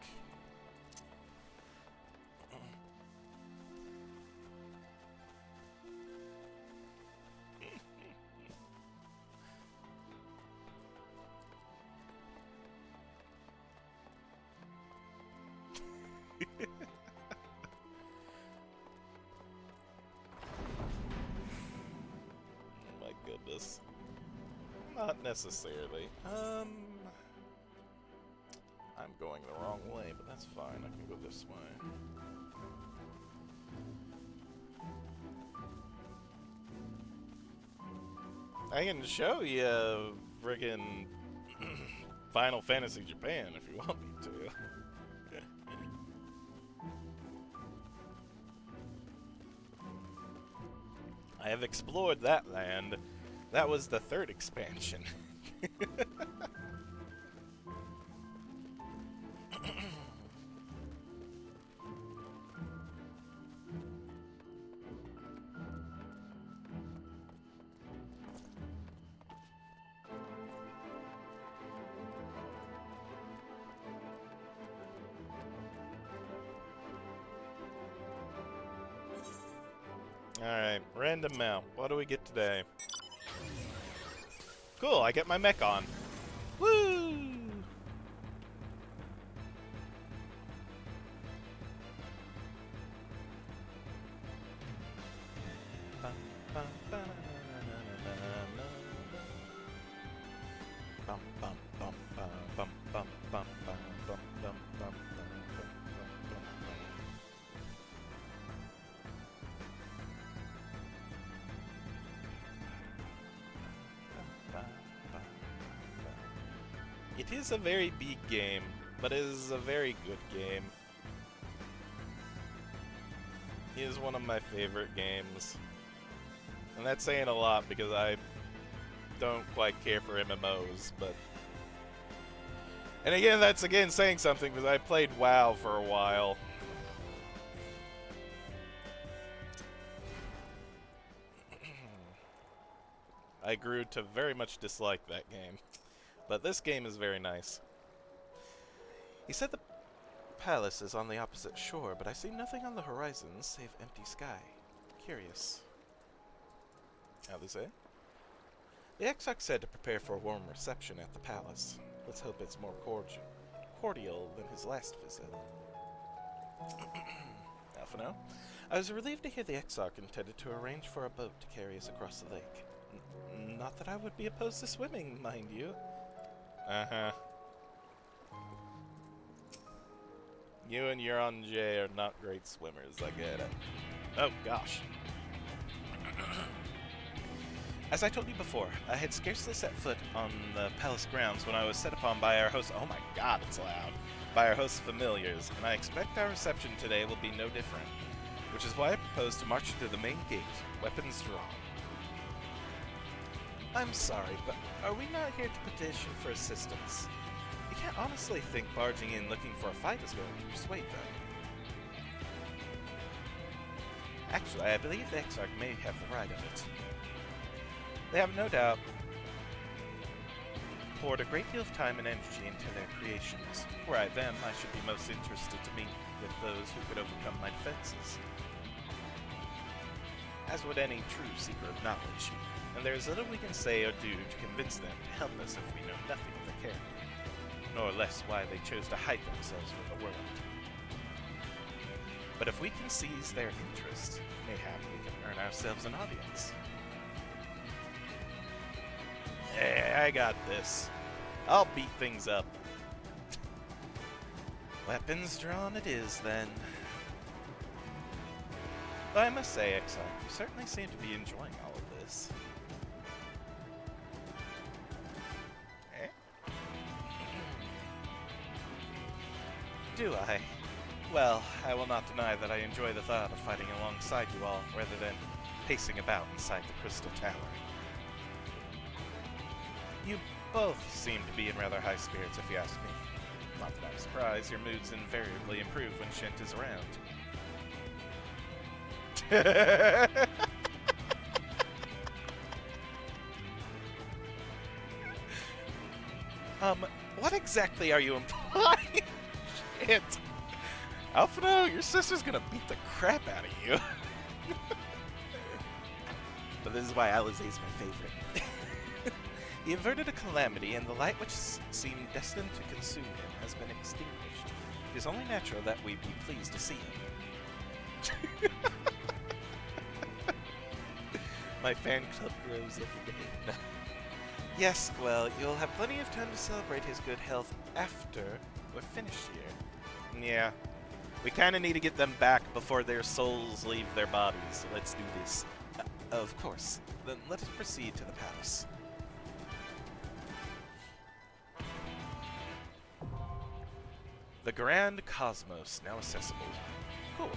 My goodness. Not necessarily. I'm going the wrong way, but that's fine. I can go this way. I can show you friggin' Final Fantasy Japan if you want me to. I have explored that land. That was the third expansion. Alright, random mount. What do we get today? Cool, I get my mech on. Woo! It is a very big game, but it is a very good game. It is one of my favorite games. And that's saying a lot because I don't quite care for MMOs, but... And again, that's again saying something because I played WoW for a while. I grew to very much dislike that game. But this game is very nice. He said the palace is on the opposite shore, but I see nothing on the horizon save empty sky. Curious. How'd they say? The XIV said to prepare for a warm reception at the palace. Let's hope it's more cordial than his last visit. Alphino, I was relieved to hear the XIV intended to arrange for a boat to carry us across the lake. Not that I would be opposed to swimming, mind you. Uh-huh. You and Euron J are not great swimmers, I get it. Oh, gosh. As I told you before, I had scarcely set foot on the palace grounds when I was set upon by our host— oh my god, it's loud— by our host's familiars, and I expect our reception today will be no different, which is why I propose to march to the main gate, weapons drawn. I'm sorry, but are we not here to petition for assistance? You can't honestly think barging in looking for a fight is going to persuade them. Actually, I believe the XIV may have the right of it. They have no doubt poured a great deal of time and energy into their creations. Were I them, I should be most interested to meet with those who could overcome my defenses. As would any true seeker of knowledge, and there is little we can say or do to convince them to help us if we know nothing of their character, nor less why they chose to hide themselves from the world. But if we can seize their interest, mayhap we can earn ourselves an audience. Hey, I got this. I'll beat things up. Weapons drawn it is, then. Though I must say, XIV, you certainly seem to be enjoying all of this. Eh? Do I? Well, I will not deny that I enjoy the thought of fighting alongside you all, rather than pacing about inside the Crystal Tower. You both seem to be in rather high spirits, if you ask me. Not that I'm surprised, your moods invariably improve when Shent is around. What exactly are you implying? Shit. Alphino, your sister's gonna beat the crap out of you. But this is why Alizé is my favorite. He averted a calamity, and the light which seemed destined to consume him has been extinguished. It is only natural that we be pleased to see him. My fan club grows every day. No. Yes, well, you'll have plenty of time to celebrate his good health after we're finished here. Yeah. We kind of need to get them back before their souls leave their bodies, so let's do this. Of course. Then let us proceed to the palace. The Grand Cosmos, now accessible. Cool.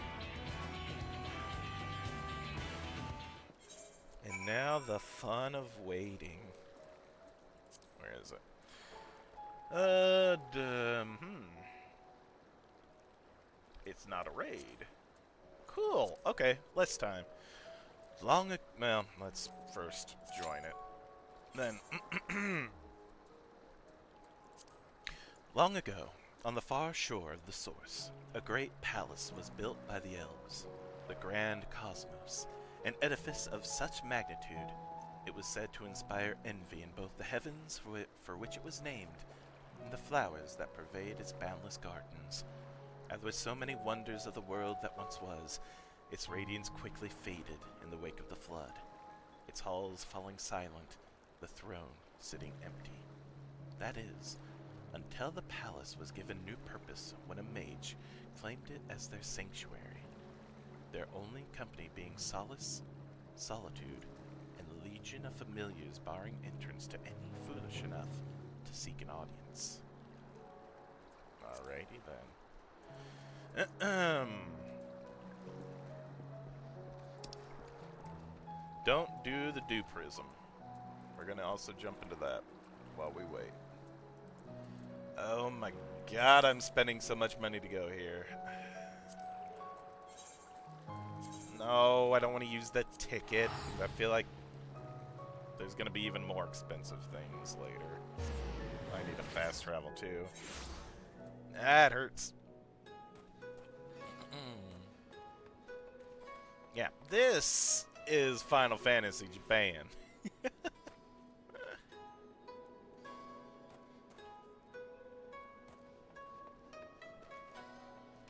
And now the fun of waiting. Where is it? It's not a raid. Cool. Okay, less time. Well, let's first join it. Then, long ago, on the far shore of the Source, a great palace was built by the elves, the Grand Cosmos, an edifice of such magnitude, it was said to inspire envy in both the heavens for which it was named, and the flowers that pervade its boundless gardens. As with so many wonders of the world that once was, its radiance quickly faded in the wake of the flood, its halls falling silent, the throne sitting empty. That is, until the palace was given new purpose when a mage claimed it as their sanctuary, their only company being solace, solitude, and a legion of familiars barring entrance to any foolish enough to seek an audience. Alrighty then. Don't do the dew prism. We're gonna also jump into that while we wait. Oh my god, I'm spending so much money to go here. No, I don't want to use that ticket. I feel like there's gonna be even more expensive things later. I need to fast travel too. That hurts. Yeah, this is Final Fantasy Japan.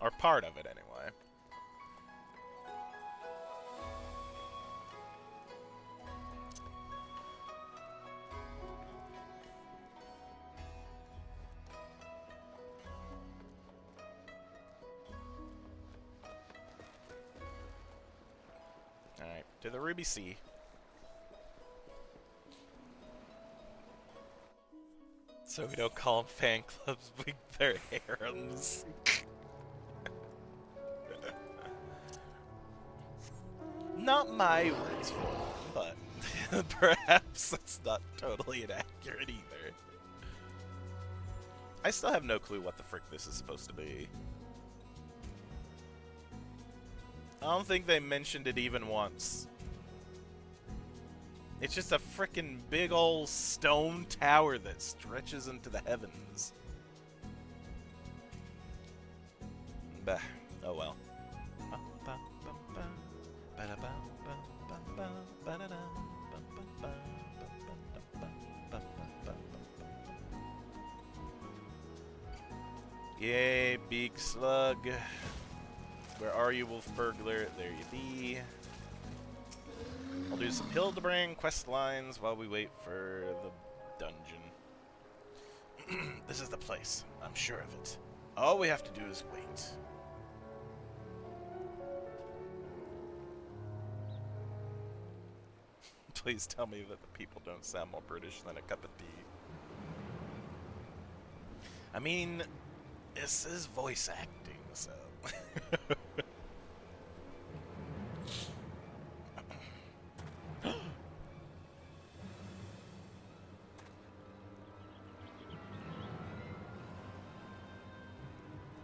Or part of it, anyway. Alright, to the Ruby Sea. So we don't call them fan clubs, they're harems. Not my words for it, but perhaps that's not totally inaccurate either. I still have no clue what the frick this is supposed to be. I don't think they mentioned it even once. It's just a frickin' big ol' stone tower that stretches into the heavens. Bah. Oh well. Yay, big slug. Where are you, Wolf Burglar? There you be. I'll do some Hildebrand quest lines while we wait for the dungeon. This is the place. I'm sure of it. All we have to do is wait. Please tell me that the people don't sound more British than a cup of tea. I mean, this is voice acting, so...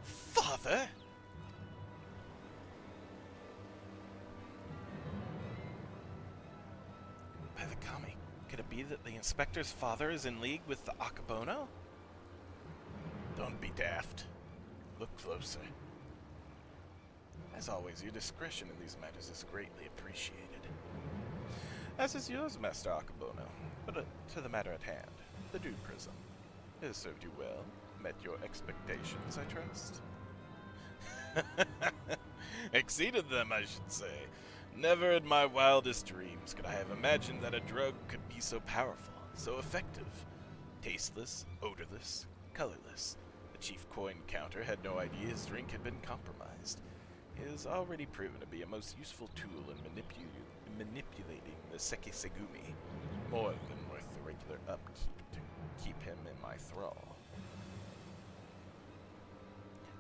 Father? By the Kami, could it be that the inspector's father is in league with the Akabono? Don't be daft. Look closer. As always, your discretion in these matters is greatly appreciated. As is yours, Master Akabono. But to the matter at hand, the Dew Prism. It has served you well, met your expectations, I trust. Exceeded them, I should say. Never in my wildest dreams could I have imagined that a drug could be so powerful, so effective. Tasteless, odorless, colorless. The chief coin counter had no idea his drink had been compromised. It has already proven to be a most useful tool in manipulating the Sekisegumi, more than worth the regular upkeep to keep him in my thrall.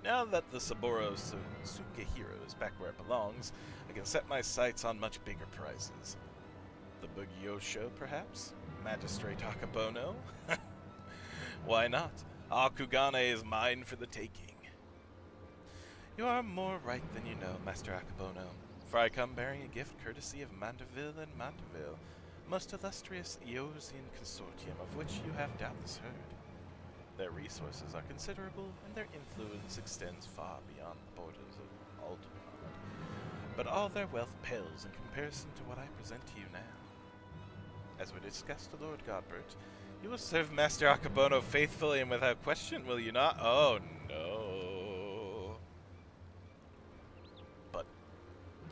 Now that the Saburo Sukehiro is back where it belongs, I can set my sights on much bigger prizes. The Bugyo-sho, perhaps? Magistrate Akabono? Why not? Akugane is mine for the taking. You are more right than you know, Master Akabono, for I come bearing a gift courtesy of Mandeville and Mandeville, most illustrious Eosian consortium of which you have doubtless heard. Their resources are considerable, and their influence extends far beyond the borders of Alderaan. But all their wealth pales in comparison to what I present to you now. As we discussed, Lord Godbert, you will serve Master Akabono faithfully and without question, will you not? Oh, no. But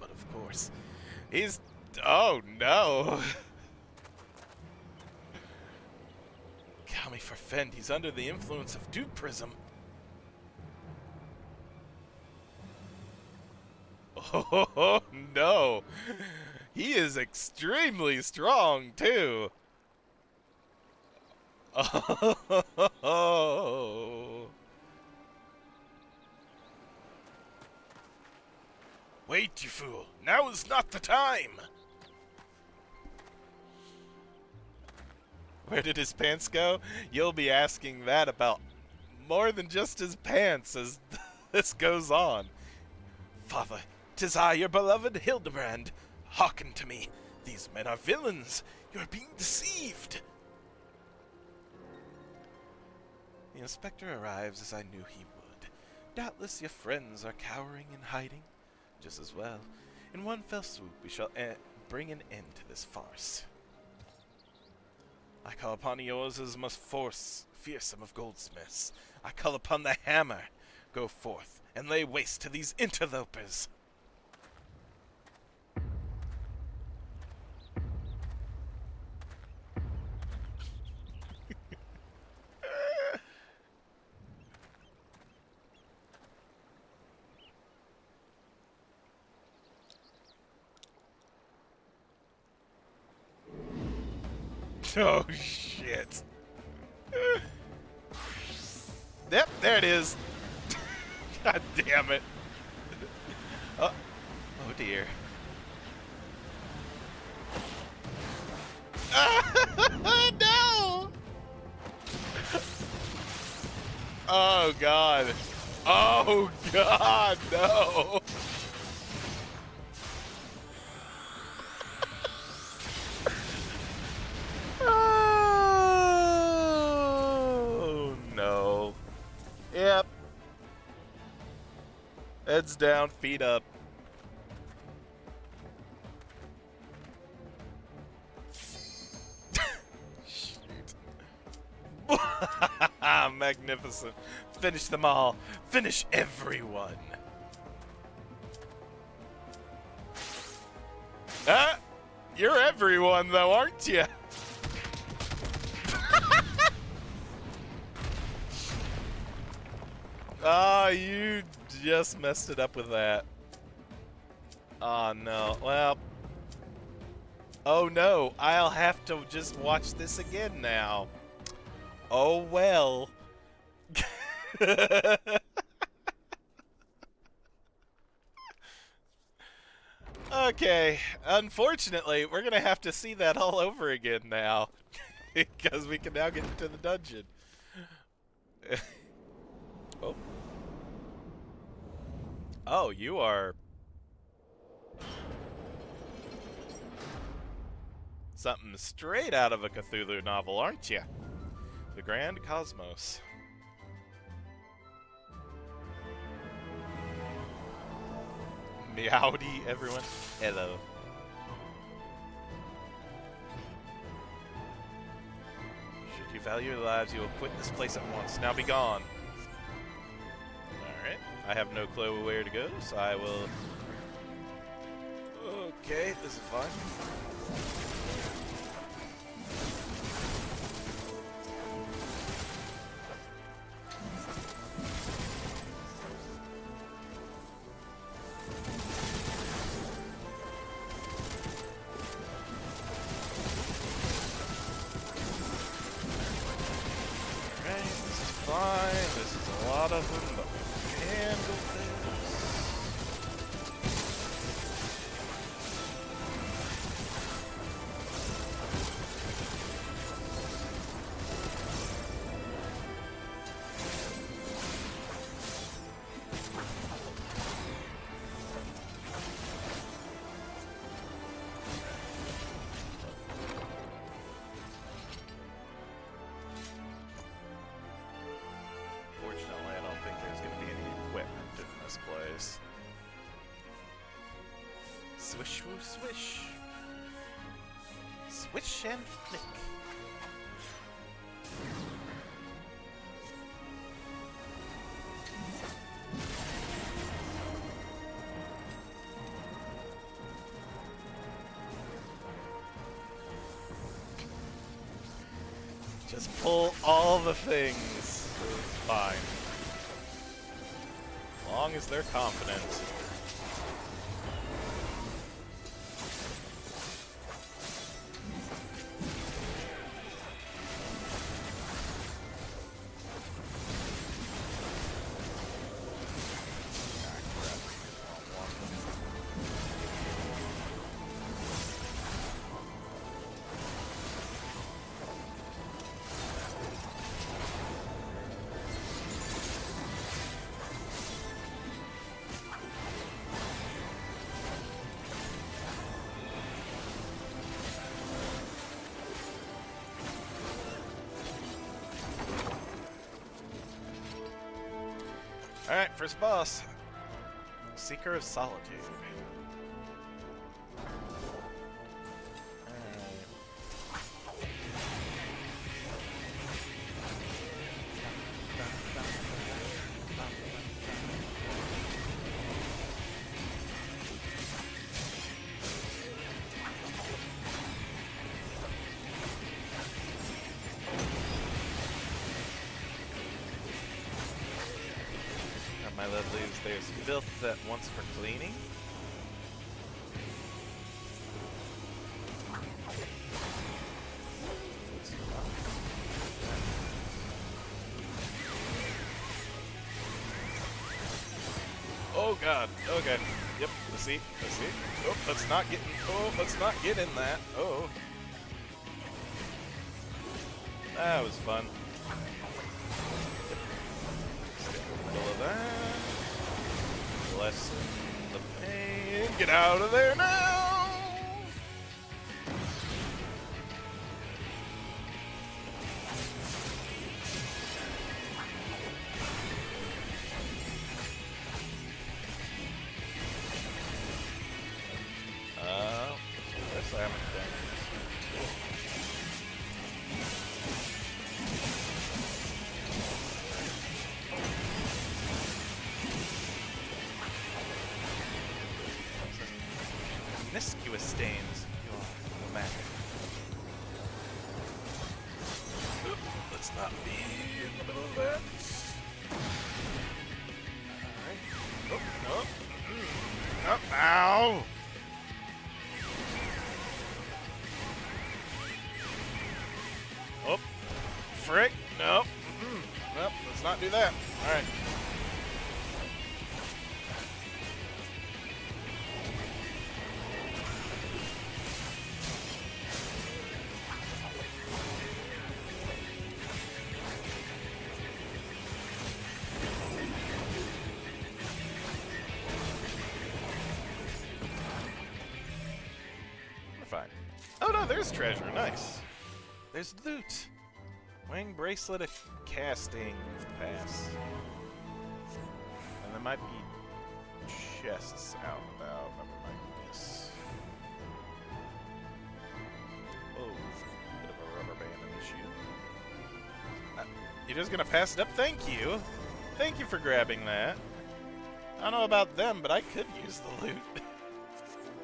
of course, he's... Oh, no. Kami forfend, he's under the influence of Dew Prism. Oh, no. He is extremely strong, too. Oh. Wait, you fool! Now is not the time! Where did his pants go? You'll be asking that about more than just his pants as this goes on. Father, 'tis I, your beloved Hildebrand. Hearken to me. These men are villains. You are being deceived. The inspector arrives as I knew he would. Doubtless your friends are cowering and hiding. Just as well. In one fell swoop, we shall bring an end to this farce. I call upon yours as most fearsome of goldsmiths. I call upon the hammer. Go forth and lay waste to these interlopers. Oh, shit. Yep, there it is. God damn it. Oh, oh dear. No! Oh, God. Oh, God, no. Oh, no. Yep. Heads down, feet up. Shoot. Magnificent. Finish them all. Finish everyone. Ah! You're everyone, though, aren't you? Oh, you just messed it up with that. Oh, no. Well. Oh, no. I'll have to just watch this again now. Oh, well. Okay. Unfortunately, we're going to have to see that all over again now. Because we can now get into the dungeon. Oh. Oh, you are something straight out of a Cthulhu novel, aren't you? The Grand Cosmos. Meowdy, everyone. Hello. Should you value your lives, you will quit this place at once. Now be gone. Alright. I have no clue where to go, so I will... Okay, this is fine. Fine, this is a lot of them, but we can handle this. Fortunately, I don't think there's going to be any equipment in this place. Swish, woo, swish. Swish and flick. Just pull all the things. It's fine. As long as they're confident. Alright, first boss. Seeker of Solitude. My lovelies, there's filth that wants for cleaning. Oh god, okay. Yep, let's see. Oh, let's not get in that. Oh. That was fun. Middle of that. Lessen the pain. Get out of there now! Guess I haven't done promiscuous stains. You are romantic. Let's not be in the middle of that. Alright. Oh, no. Oh, ow! Oh, frick. Nope. Nope, let's not do that. Alright. Fine. Oh no, there's treasure. Nice. There's loot. Wing bracelet of casting pass. And there might be chests out and about. Never mind this. Oh, bit of a rubber band in the shoe. You're just gonna pass it up? Thank you. Thank you for grabbing that. I don't know about them, but I could use the loot.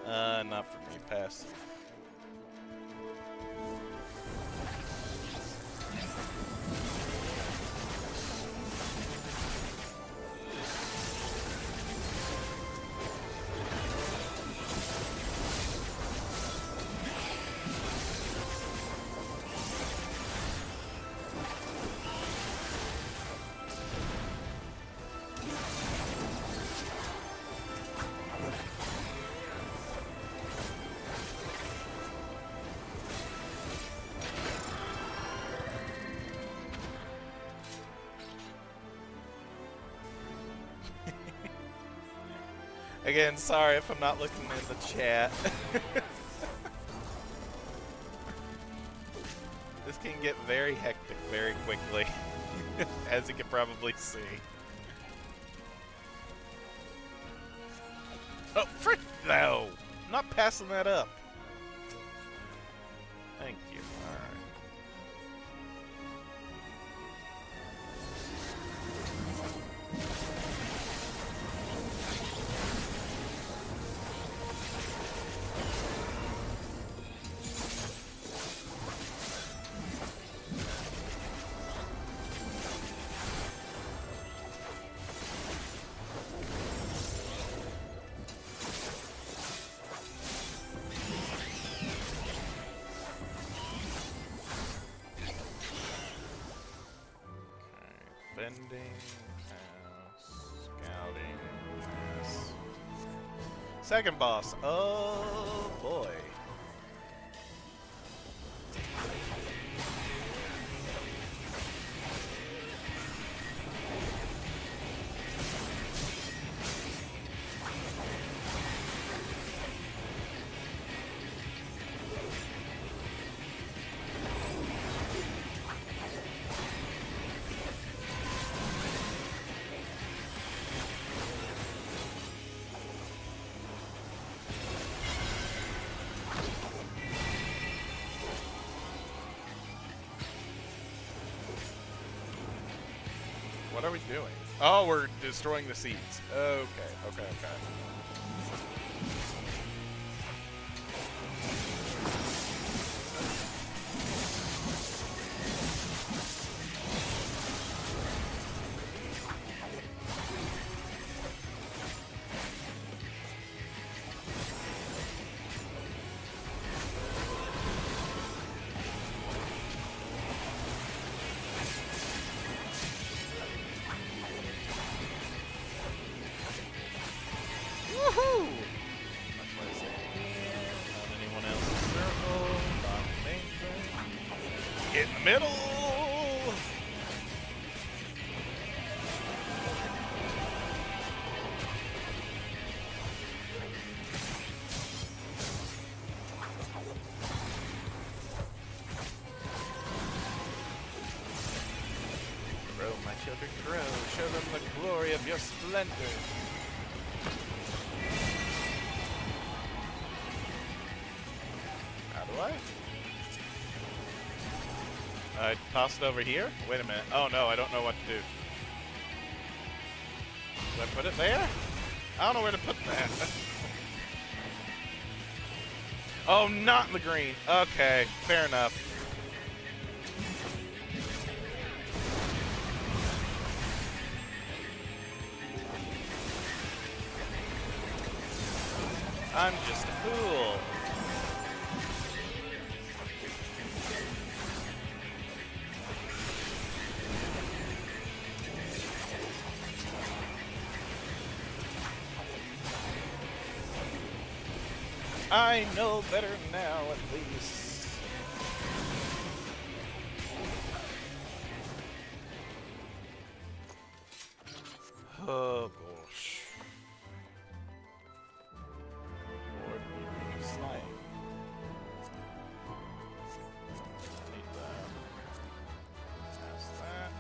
Not for me. Pass. Again, sorry if I'm not looking in the chat. This can get very hectic very quickly, as you can probably see. Oh, frick! No! I'm not passing that up. Thank you. Alright. Vending, scouting, pass. Second boss. Oh boy. What are we doing? Oh, we're destroying the seeds. Okay. Woohoo! That's what I said. Not anyone else in the circle. Not main thing. Get in the middle! Grow, my children, grow. Show them the glory of your splendor. How do I? I toss it over here? Wait a minute. Oh no, I don't know what to do. Do I put it there? I don't know where to put that. Oh, not in the green. Okay, fair enough. I'm just a fool. I know better now, at least. Oh, gosh. Lord, slime. Need that. Pass that.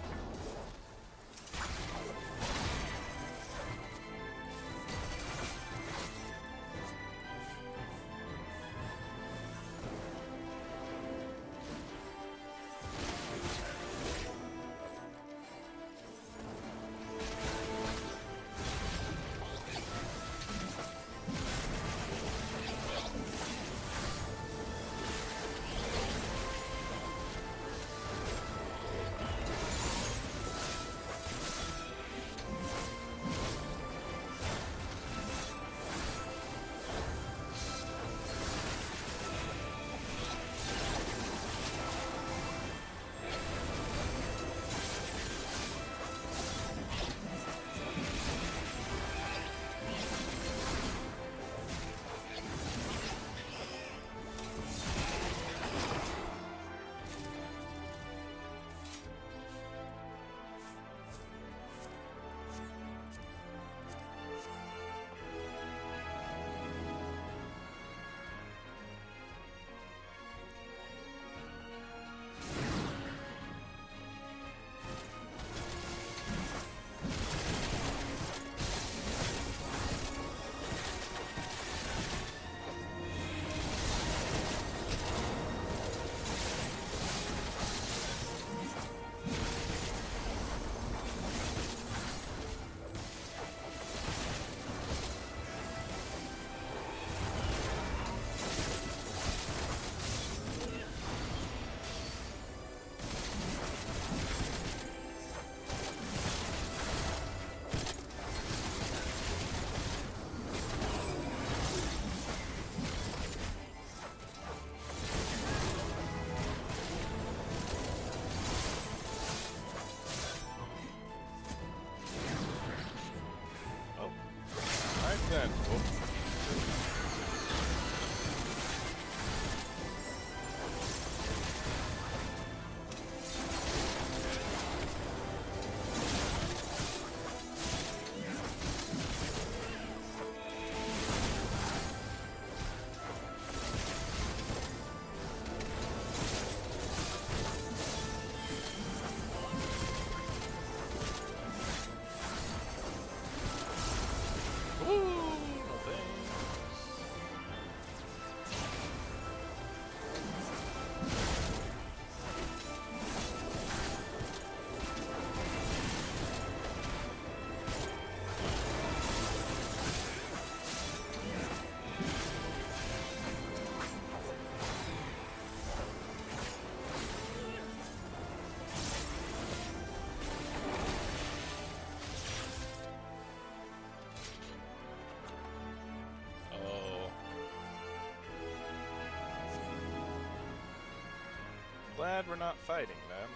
glad we're not fighting them.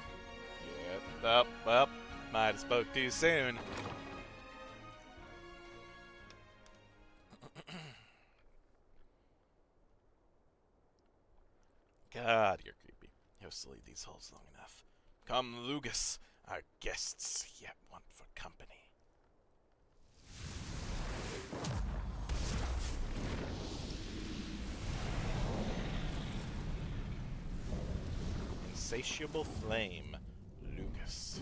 Yeah. Well, might have spoke too soon. God, you're creepy. You'll leave these holes long enough. Come, Lugus. Our guests yet want for company. Insatiable flame, Lugus.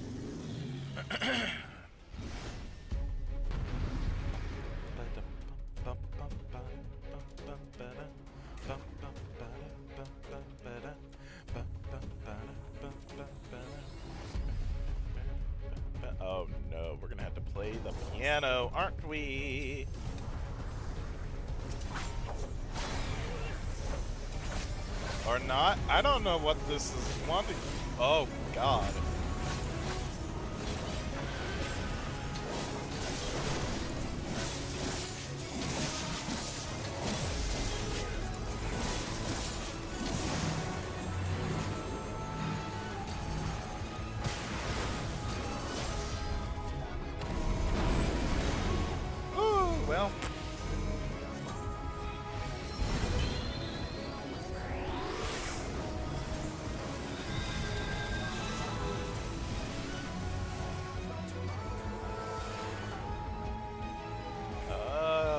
Oh no, we're gonna have to play the piano, aren't we? Or not? I don't know what this is wanting. Oh god. Ooh, well.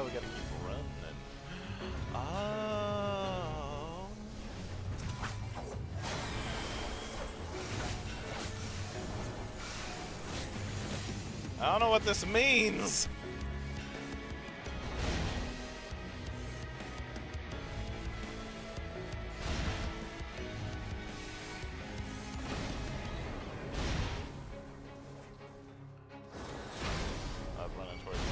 We gotta keep running. Oh. I don't know what this means. Running towards me.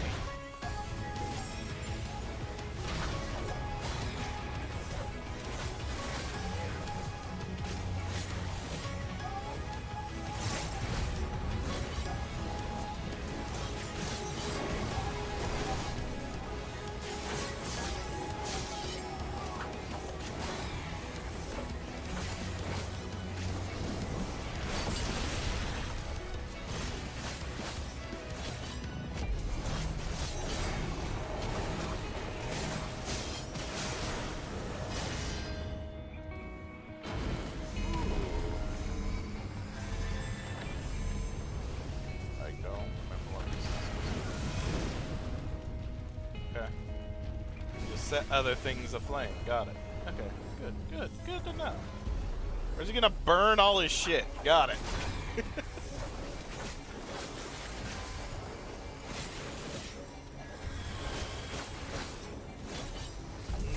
I don't remember what this is. Okay. Just set other things aflame. Got it. Okay. Good to know. Or is he gonna burn all his shit? Got it.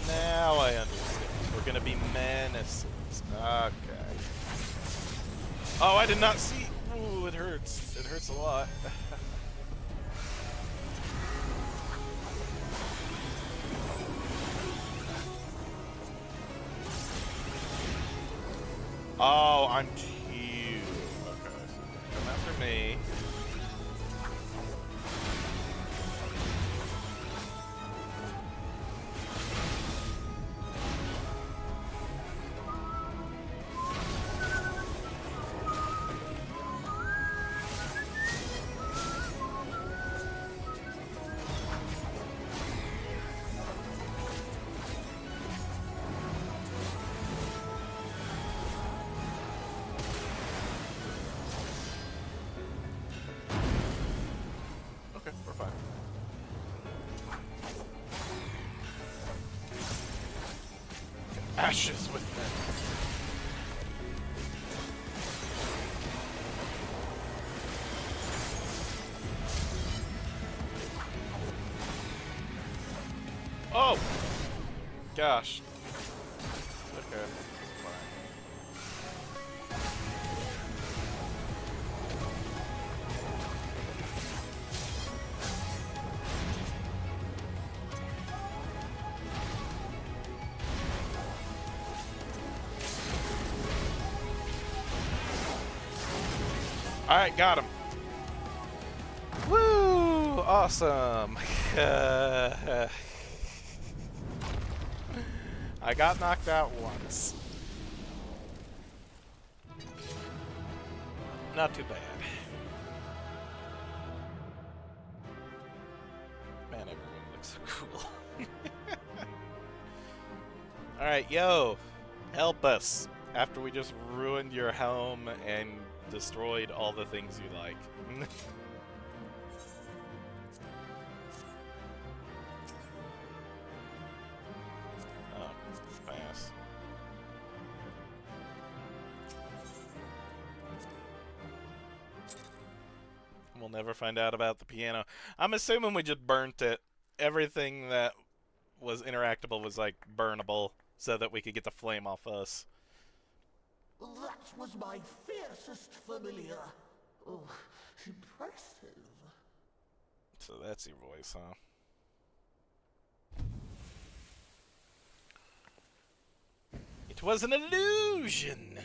Now I understand. We're gonna be menaces. Okay. Oh, I did not see. Ooh, it hurts. It hurts a lot. Oh, I'm cute. Okay, so come after me. Okay, we're fine. Ashes with them. Oh! Gosh. Okay. Alright, got him. Woo! Awesome. I got knocked out once. Not too bad. Man, everyone looks so cool. Alright, yo, help us. After we just ruined your home and destroyed all the things you like. Oh, pass. We'll never find out about the piano. I'm assuming we just burnt it. Everything that was interactable was like burnable so that we could get the flame off us. That was my fiercest familiar. Oh, impressive. So that's your voice, huh? It was an illusion!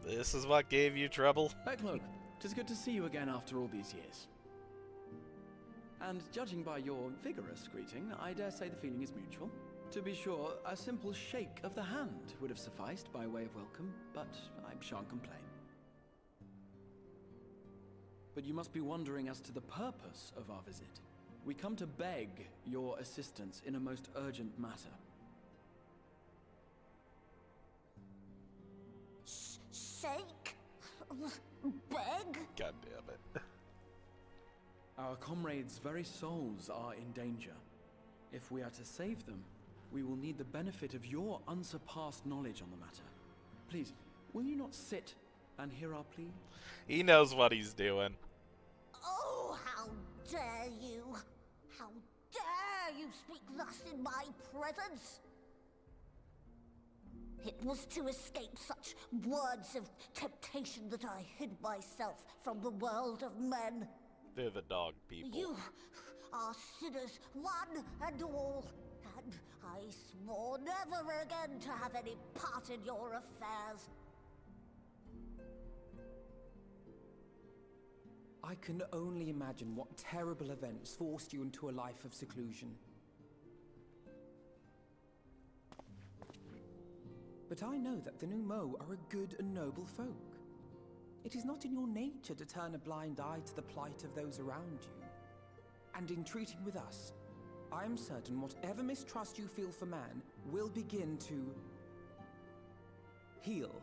This is what gave you trouble? Look, tis good to see you again after all these years. And judging by your vigorous greeting, I dare say the feeling is mutual. To be sure, a simple shake of the hand would have sufficed by way of welcome, but I shan't complain. But you must be wondering as to the purpose of our visit. We come to beg your assistance in a most urgent matter. Shake? Beg? God damn it. Our comrades' very souls are in danger. If we are to save them, we will need the benefit of your unsurpassed knowledge on the matter. Please, will you not sit and hear our plea? He knows what he's doing. Oh, how dare you! How dare you speak thus in my presence! It was to escape such words of temptation that I hid myself from the world of men. They're the dog people. You are sinners, one and all, and I swore never again to have any part in your affairs. I can only imagine what terrible events forced you into a life of seclusion. But I know that the Numo are a good and noble folk. It is not in your nature to turn a blind eye to the plight of those around you. And in treating with us, I am certain whatever mistrust you feel for man will begin to heal.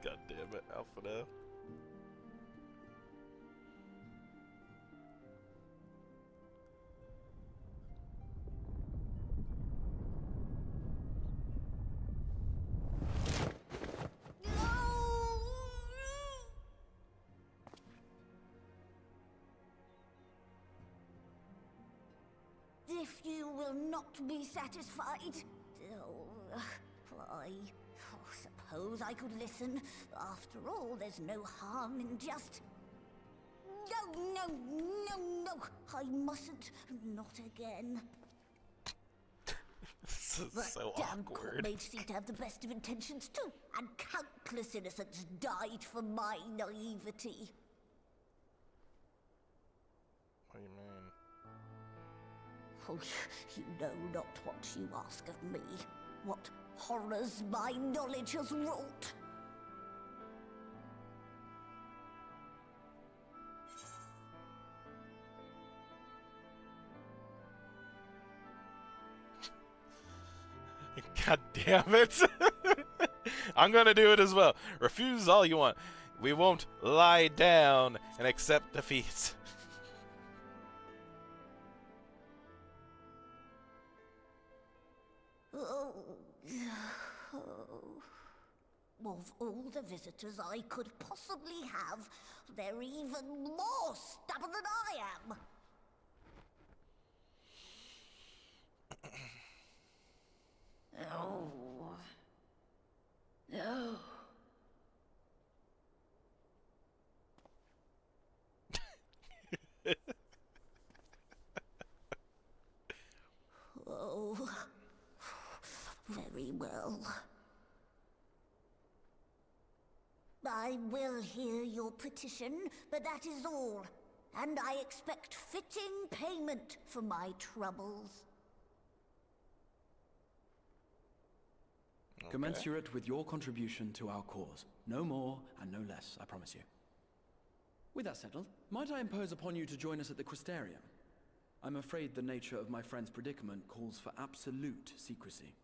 God damn it, Alpha. If you will not be satisfied, I suppose I could listen. After all, there's no harm in just... No, I mustn't. Not again. This is That so damn awkward. courtmaid seemed to have the best of intentions too, and countless innocents died for my naivety. What do you mean? Oh, you know not what you ask of me. What horrors my knowledge has wrought. God damn it. I'm gonna do it as well. Refuse all you want. We won't lie down and accept defeat. Of all the visitors I could possibly have, they're even more stubborn than I am. Oh. No. Oh. Very well. I will your petition, but that is all. And I expect fitting payment for my troubles. Okay. Commensurate with your contribution to our cause. No more and no less, I promise you. With that settled, might I impose upon you to join us at the Crystarium? I'm afraid the nature of my friend's predicament calls for absolute secrecy.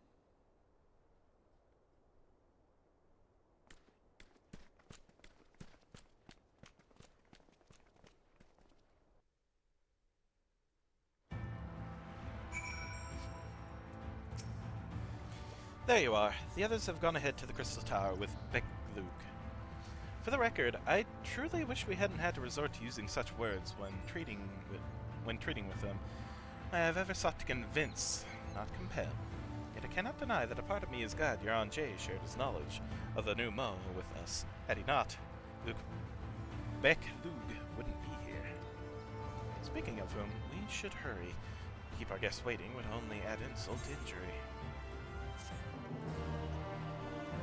There you are. The others have gone ahead to the Crystal Tower with Beck-Luke. For the record, I truly wish we hadn't had to resort to using such words when treating with them. I have ever sought to convince, not compel. Yet I cannot deny that a part of me is glad Yaron J shared his knowledge of the new Mo with us. Had he not, Beck-Luke wouldn't be here. Speaking of whom, we should hurry. Keep our guests waiting would only add insult to injury.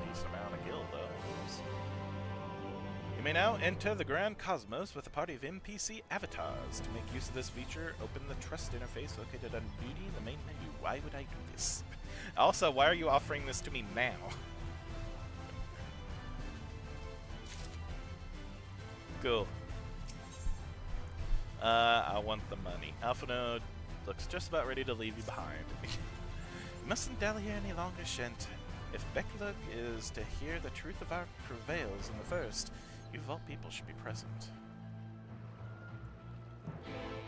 Decent amount of guild, though. You may now enter the Grand Cosmos with a party of NPC avatars. To make use of this feature, open the Trust interface located on Duty in the main menu. Why would I do this? Also, why are you offering this to me now? Cool. I want the money. Alphano looks just about ready to leave you behind. You mustn't dally here any longer, Shent. If Beck-Luke is to hear the truth of our travails in the first, you of all people should be present.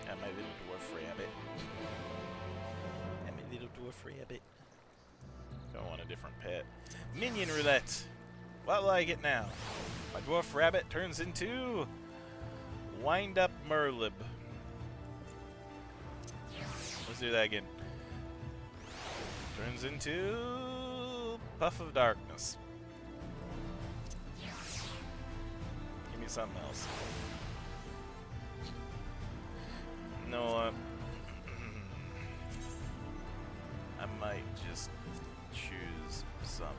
And my little dwarf rabbit. And my little dwarf rabbit. Go on a different pet. Minion roulette! What will I get now? My dwarf rabbit turns into Wind-Up Merlib. Let's do that again. Turns into Puff of Darkness. Give me something else. No, I might just choose something.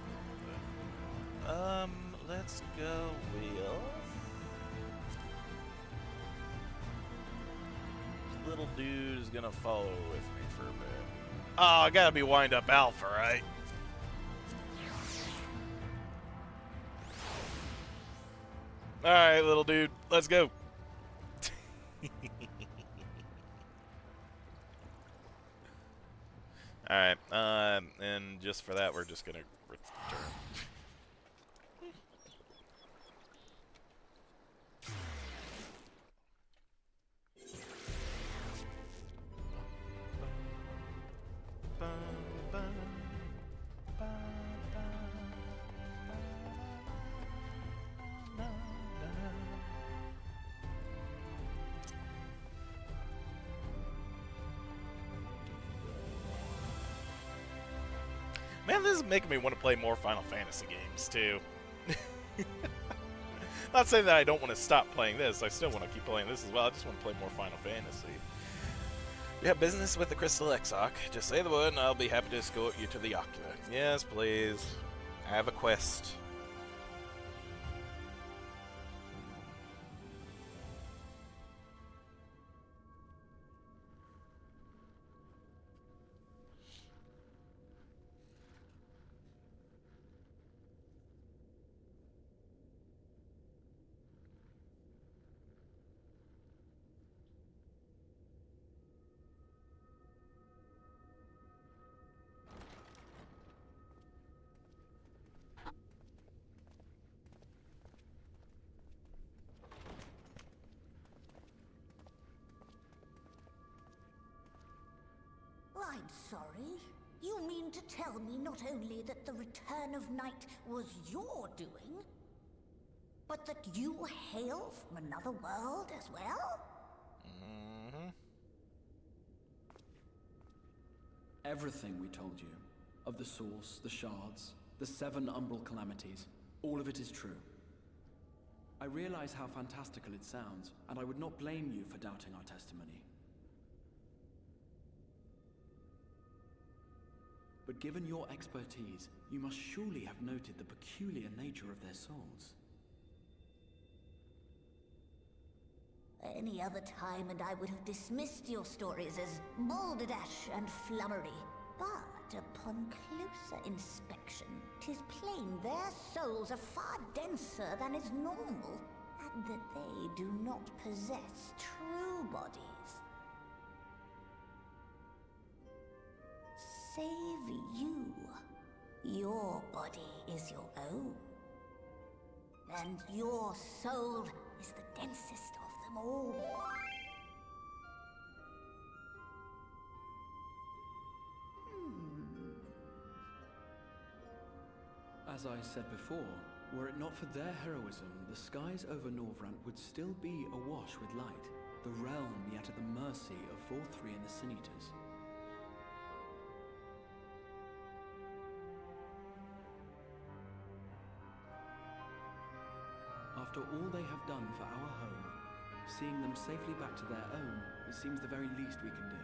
Let's go with little dude is gonna follow with me for a bit. Oh, I gotta be Wind Up Alpha, right? Alright, little dude, let's go. Alright, and just for that, we're just gonna return. Man, this is making me want to play more Final Fantasy games, too. Not saying that I don't want to stop playing this. I still want to keep playing this as well. I just want to play more Final Fantasy. You have business with the Crystal Exarch. Just say the word and I'll be happy to escort you to the Ocular. Yes, please. I have a quest. I'm sorry. You mean to tell me not only that the return of night was your doing, but that you hail from another world as well? Mm-hmm. Everything we told you, of the source, the shards, the 7 umbral calamities, all of it is true. I realize how fantastical it sounds, and I would not blame you for doubting our testimony. But given your expertise, you must surely have noted the peculiar nature of their souls. Any other time and I would have dismissed your stories as balderdash and flummery. But upon closer inspection, 'tis plain their souls are far denser than is normal, and that they do not possess true bodies. Save you. Your body is your own. And your soul is the densest of them all. As I said before, were it not for their heroism, the skies over Norvrant would still be awash with light, the realm yet at the mercy of Vorthri and the Sin Eaters. After all they have done for our home, seeing them safely back to their own, it seems the very least we can do.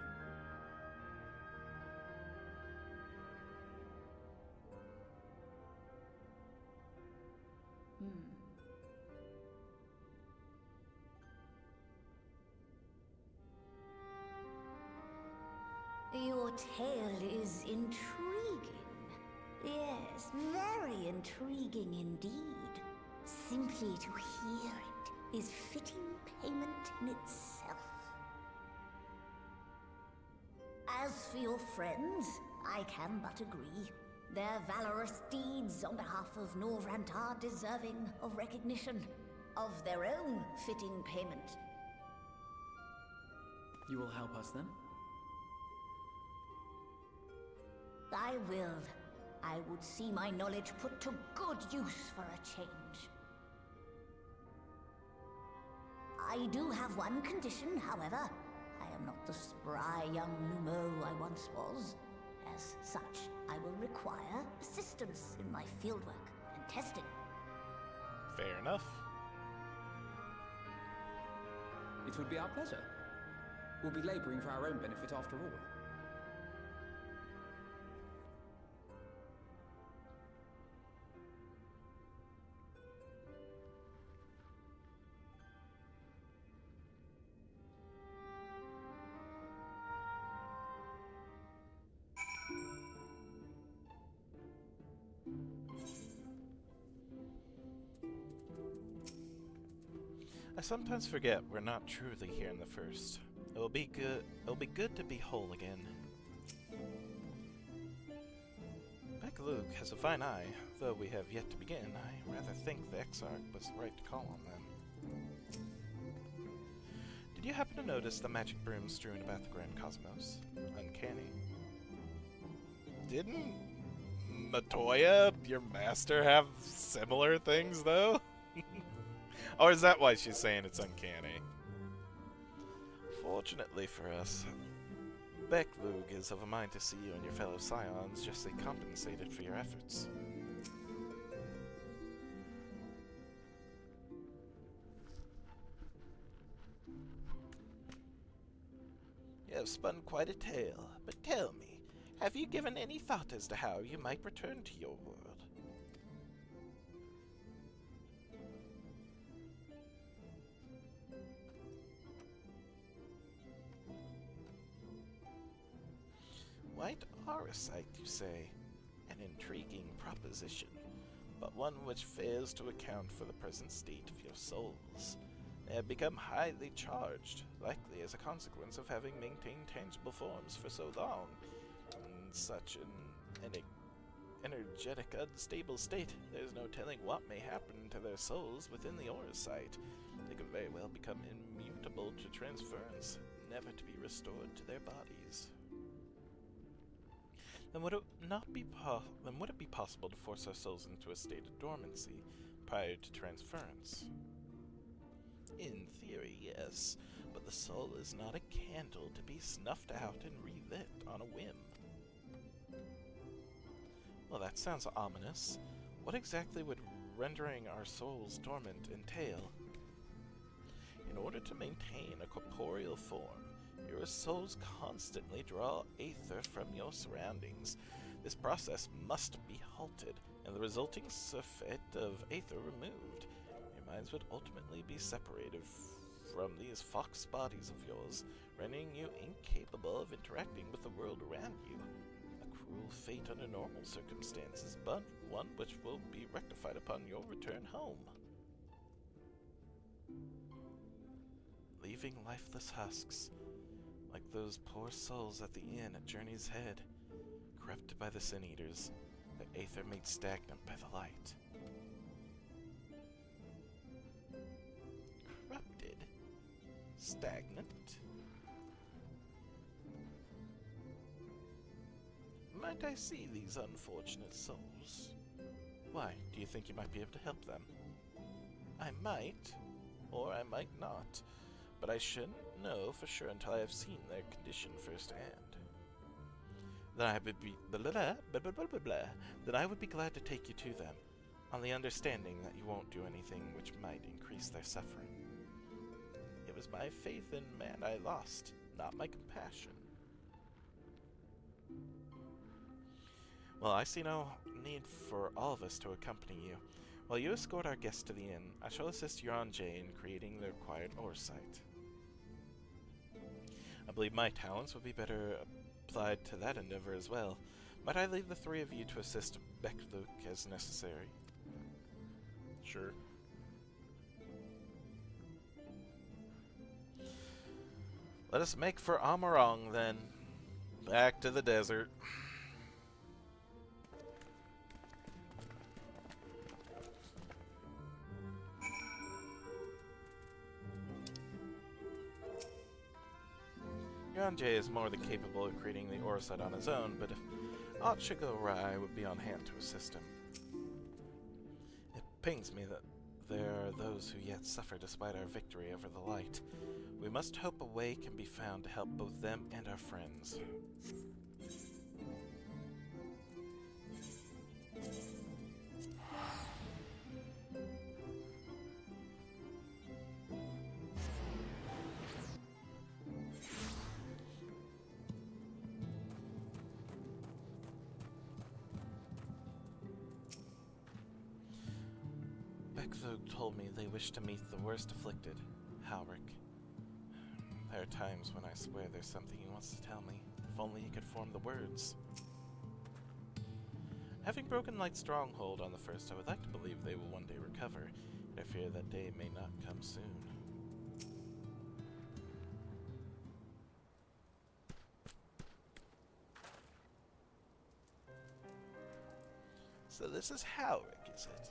Your tale is intriguing. Yes, very intriguing indeed. Simply to hear it is fitting payment in itself. As for your friends, I can but agree. Their valorous deeds on behalf of Norvrant are deserving of recognition, of their own fitting payment. You will help us then? I will. I would see my knowledge put to good use for a change. I do have one condition, however. I am not the spry young Numo I once was. As such, I will require assistance in my fieldwork and testing. Fair enough. It would be our pleasure. We'll be laboring for our own benefit after all. I sometimes forget we're not truly here in the first. It'll be good to be whole again. Beck Luke has a fine eye, though we have yet to begin. I rather think the XIV was right to call on them. Did you happen to notice the magic brooms strewn about the Grand Cosmos? Uncanny. Didn't Matoya, your master, have similar things, though? Or is that why she's saying it's uncanny? Fortunately for us, Becklug is of a mind to see you and your fellow scions justly compensated for your efforts. You have spun quite a tale, but tell me, have you given any thought as to how you might return to your world? White Auracite, you say? An intriguing proposition, but one which fails to account for the present state of your souls. They have become highly charged, likely as a consequence of having maintained tangible forms for so long. In such an energetic, unstable state, there's no telling what may happen to their souls within the Auracite. They could very well become immutable to transference, never to be restored to their bodies. Then would it be possible to force our souls into a state of dormancy prior to transference? In theory, yes, but the soul is not a candle to be snuffed out and relit on a whim. Well, that sounds ominous. What exactly would rendering our souls dormant entail? In order to maintain a corporeal form, your souls constantly draw aether from your surroundings. This process must be halted, and the resulting surfeit of aether removed. Your minds would ultimately be separated from these fox bodies of yours, rendering you incapable of interacting with the world around you. A cruel fate under normal circumstances, but one which will be rectified upon your return home. Leaving lifeless husks, like those poor souls at the inn at Journey's Head, corrupted by the Sin Eaters, the aether made stagnant by the light. Corrupted? Stagnant? Might I see these unfortunate souls? Why, do you think you might be able to help them? I might, or I might not, but I shouldn't know for sure until I have seen their condition firsthand. Then I would be Then I would be glad to take you to them, on the understanding that you won't do anything which might increase their suffering. It was my faith in man I lost, not my compassion. Well, I see no need for all of us to accompany you. While you escort our guests to the inn, I shall assist Yonjay in creating the required oversight. I believe my talents would be better applied to that endeavor as well. Might I leave the three of you to assist Beckluk as necessary? Sure. Let us make for Amarong, then. Back to the desert. Yonjay is more than capable of creating the oversight on his own, but if aught should go awry, I would be on hand to assist him. It pains me that there are those who yet suffer despite our victory over the light. We must hope a way can be found to help both them and our friends. Beckluk told me they wish to meet the worst afflicted, Halric. There are times when I swear there's something he wants to tell me, if only he could form the words. Having broken Light's stronghold on the First, I would like to believe they will one day recover, yet I fear that day may not come soon. So this is Halric, is it?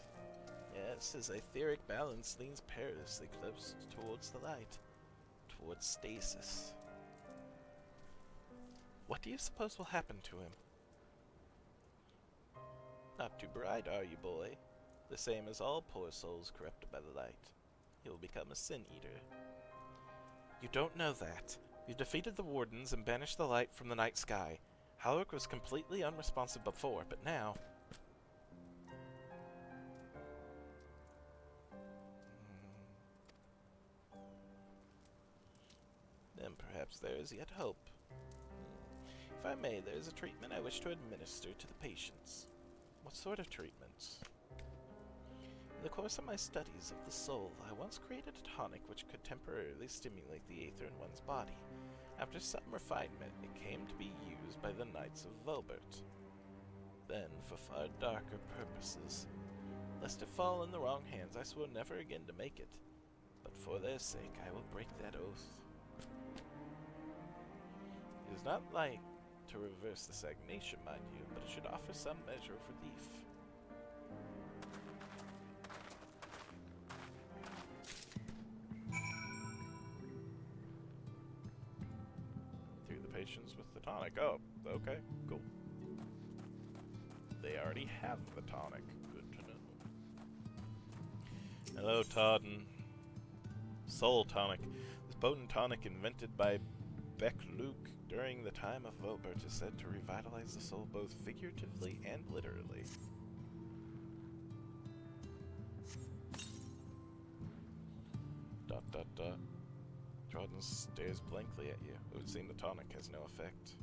Yes, his etheric balance leans perilously close towards the light, towards stasis. What do you suppose will happen to him? Not too bright, are you, boy? The same as all poor souls corrupted by the light. He will become a sin eater. You don't know that. You defeated the wardens and banished the light from the night sky. Halric was completely unresponsive before, but now... Then perhaps there is yet hope. If I may, there is a treatment I wish to administer to the patients. What sort of treatment? In the course of my studies of the soul, I once created a tonic which could temporarily stimulate the aether in one's body. After some refinement, it came to be used by the Knights of Volbert. Then, for far darker purposes. Lest it fall in the wrong hands, I swore never again to make it. But for their sake, I will break that oath. It is not like to reverse the stagnation, mind you, but it should offer some measure of relief. Through the patients with the tonic. Oh, okay, cool. They already have the tonic. Good to know. Hello, Toddin. Soul tonic. This potent tonic invented by Beckluk during the time of Volbert is said to revitalize the soul both figuratively and literally. Dot dot dot. Jordan stares blankly at you. It would seem the tonic has no effect.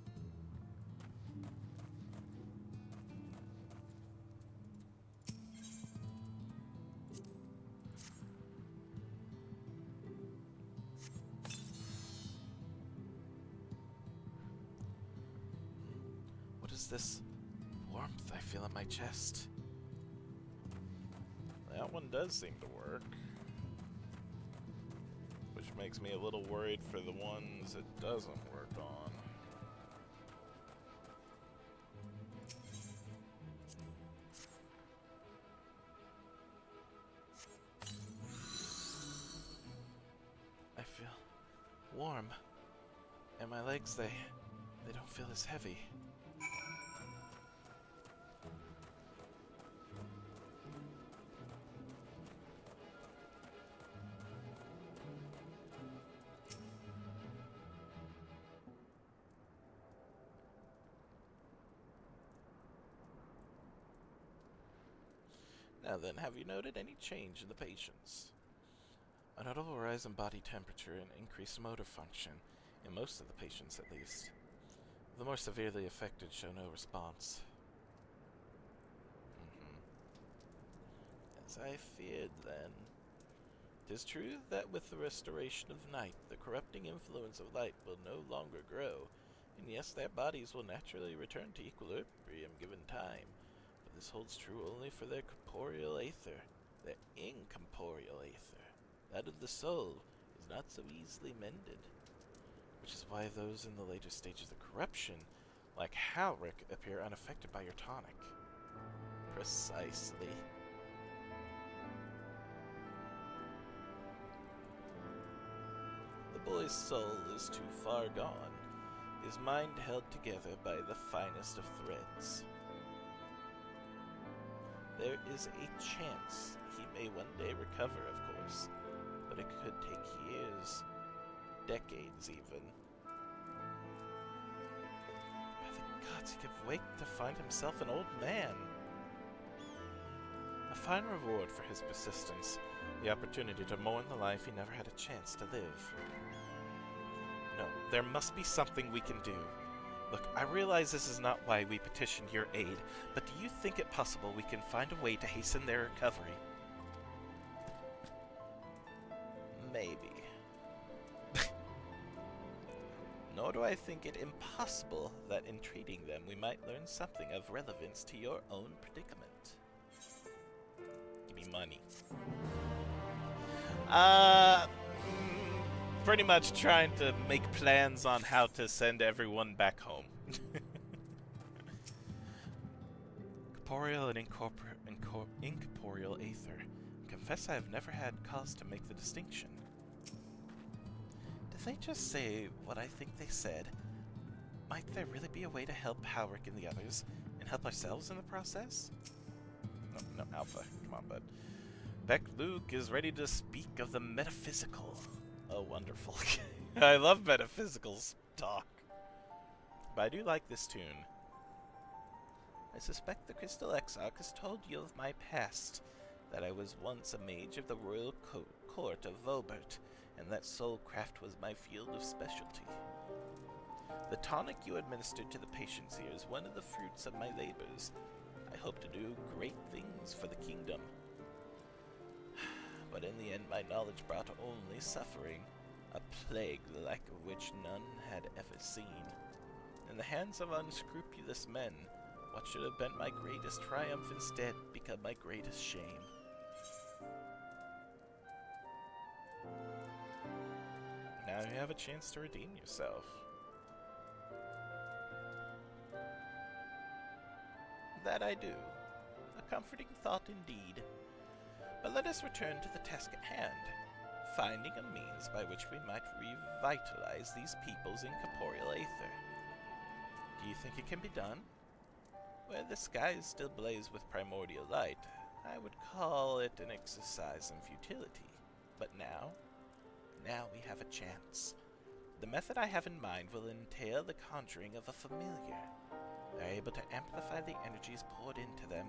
is this warmth I feel in my chest? That one does seem to work. Which makes me a little worried for the ones it doesn't work on. I feel warm. And my legs, they don't feel as heavy. Now then, have you noted any change in the patients? A notable rise in body temperature and increased motor function, in most of the patients at least. The more severely affected show no response. As I feared then. 'Tis true that with the restoration of night, the corrupting influence of light will no longer grow, and yes, their bodies will naturally return to equilibrium given time. But this holds true only for their corporeal aether, their incorporeal aether. That of the soul is not so easily mended. Which is why those in the later stages of corruption, like Halric, appear unaffected by your tonic. Precisely. The boy's soul is too far gone, his mind held together by the finest of threads. There is a chance he may one day recover, of course, but it could take years, decades even. By the gods, he could wake to find himself an old man. A fine reward for his persistence, the opportunity to mourn the life he never had a chance to live. No, there must be something we can do. Look, I realize this is not why we petitioned your aid, but do you think it possible we can find a way to hasten their recovery? Maybe. Nor do I think it impossible that in treating them we might learn something of relevance to your own predicament. Give me money. Pretty much trying to make plans on how to send everyone back home. Corporeal and incorporeal aether. Confess I have never had cause to make the distinction. Did they just say what I think they said? Might there really be a way to help Halric and the others, and help ourselves in the process? No, Alpha, come on, bud. Beck Luke is ready to speak of the metaphysical. Oh, wonderful. I love metaphysical talk. But I do like this tune. I suspect the Crystal Exarch has told you of my past, that I was once a mage of the royal court of Vobert, and that soulcraft was my field of specialty. The tonic you administered to the patients here is one of the fruits of my labors. I hope to do great things for the kingdom. But in the end my knowledge brought only suffering, a plague the like of which none had ever seen. In the hands of unscrupulous men, what should have been my greatest triumph instead become my greatest shame. Now you have a chance to redeem yourself. That I do. A comforting thought indeed. But let us return to the task at hand, finding a means by which we might revitalize these people's incorporeal aether. Do you think it can be done? Where the skies still blaze with primordial light, I would call it an exercise in futility. But now we have a chance. The method I have in mind will entail the conjuring of a familiar. They're able to amplify the energies poured into them,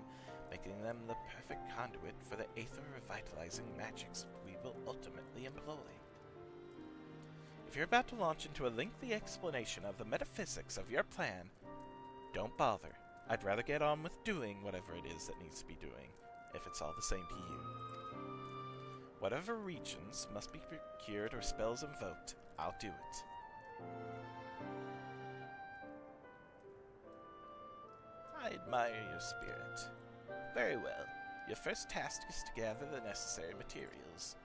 making them the perfect conduit for the aether-revitalizing magics we will ultimately employ. If you're about to launch into a lengthy explanation of the metaphysics of your plan, don't bother. I'd rather get on with doing whatever it is that needs to be doing, if it's all the same to you. Whatever regions must be procured or spells invoked, I'll do it. I admire your spirit. Very well. Your first task is to gather the necessary materials.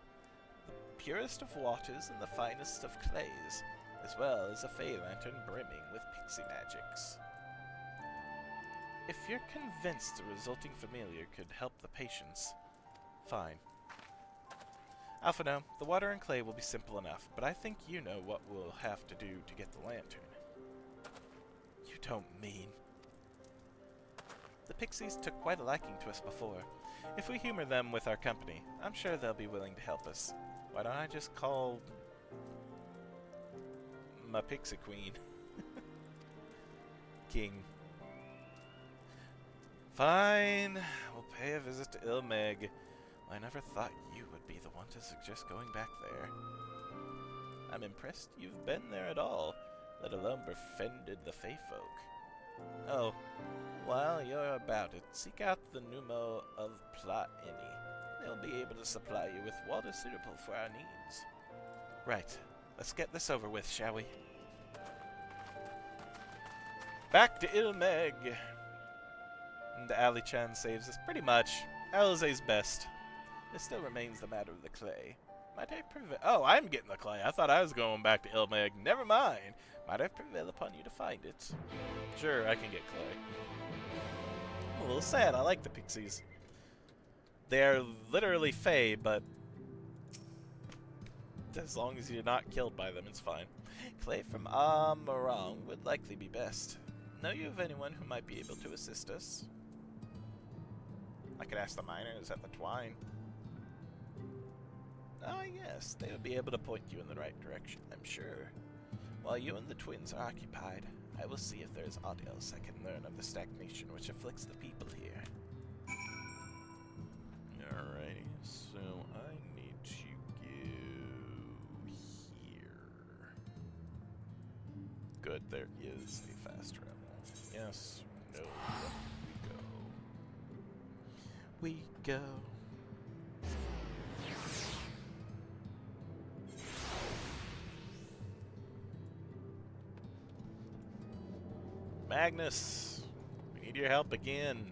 The purest of waters and the finest of clays, as well as a fey lantern brimming with pixie magics. If you're convinced the resulting familiar could help the patients, fine. Alphino, the water and clay will be simple enough, but I think you know what we'll have to do to get the lantern. You don't mean... The pixies took quite a liking to us before. If we humor them with our company, I'm sure they'll be willing to help us. Why don't I just call... my pixie queen? King. Fine. We'll pay a visit to Ilmeg. I never thought you would be the one to suggest going back there. I'm impressed you've been there at all, let alone befriended the Fey folk. Oh, while you're about it, seek out the Numo of Pla'ini. They'll be able to supply you with water suitable for our needs. Right. Let's get this over with, shall we? Back to Ilmeg! And Ali-chan saves us pretty much. Alize's best. There still remains the matter of the clay. Might I prevail? Oh, I'm getting the clay. I thought I was going back to Ilmeg. Never mind. Might I prevail upon you to find it? Sure, I can get clay. I'm a little sad. I like the pixies. They're literally fey, but as long as you're not killed by them, it's fine. Clay from Amarong would likely be best. Know you of anyone who might be able to assist us? I could ask the miners at the Twine. Ah, yes, they would be able to point you in the right direction, I'm sure. While you and the twins are occupied, I will see if there is aught else I can learn of the stagnation which afflicts the people here. Alrighty, so I need to go here. Good, there is a fast travel. Yes, no, we go. Magnus, we need your help again.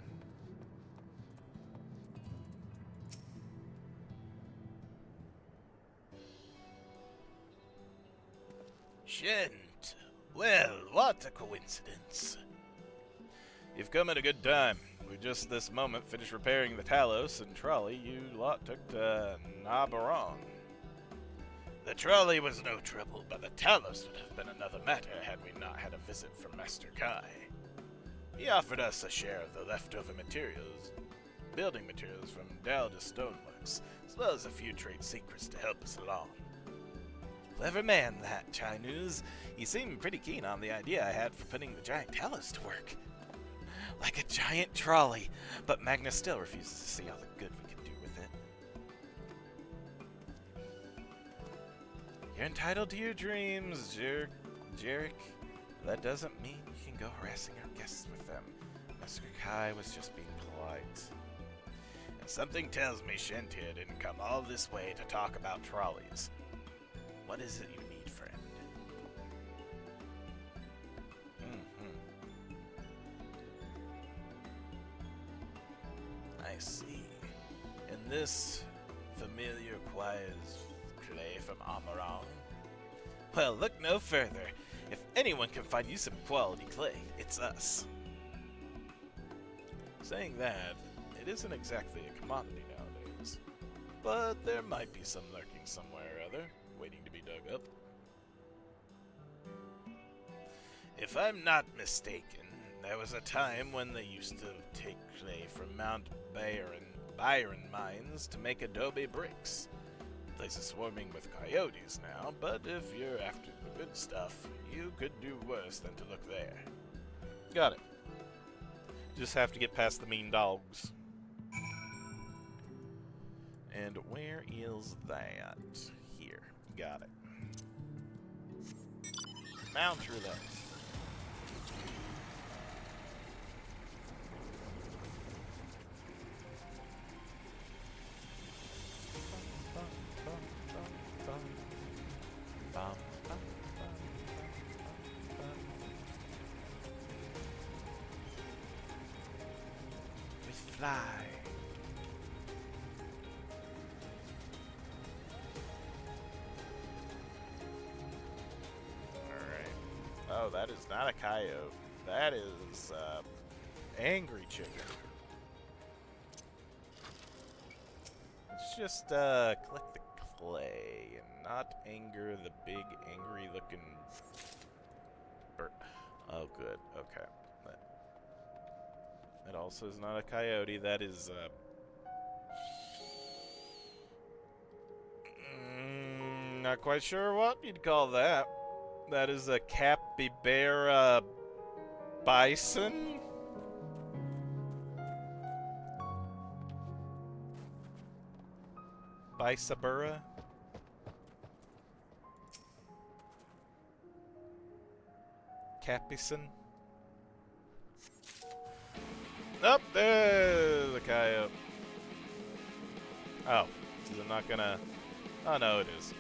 Shent, well, what a coincidence. You've come at a good time. We just this moment finished repairing the Talos and trolley you lot took to Nabarong. The trolley was no trouble, but the Talos would have been another matter had we not had a visit from Master Kai. He offered us a share of the leftover materials, building materials from Dalda Stoneworks, as well as a few trade secrets to help us along. Clever man, that Chinese. He seemed pretty keen on the idea I had for putting the giant Talos to work. Like a giant trolley, but Magnus still refuses to see all the good we can do with it. You're entitled to your dreams, Jarek. That doesn't mean you can go harassing our guests with them. Master Kai was just being polite. And something tells me Shent here didn't come all this way to talk about trolleys. What is it you need, friend? I see. And this familiar requires clay from Amarong? Well, look no further. If anyone can find you some quality clay, it's us. Saying that, it isn't exactly a commodity nowadays. But there might be some lurking somewhere or other, waiting to be dug up. If I'm not mistaken, there was a time when they used to take clay from Mount Byron mines to make adobe bricks. The place is swarming with coyotes now, but if you're after the good stuff, you could do worse than to look there. Got it. Just have to get past the mean dogs. And where is that? Here. Got it. Mount roulette. fly. Alright. Oh, that is not a coyote. That is, angry chicken. Let's just, collect the clay and not anger the big, angry-looking bird. Oh, good. Okay. That also is not a coyote. That is, not quite sure what you'd call that. That is a capybara bison? Bisabura? Capison? Up there's the coyote. Oh, is it not gonna? Oh no, it is.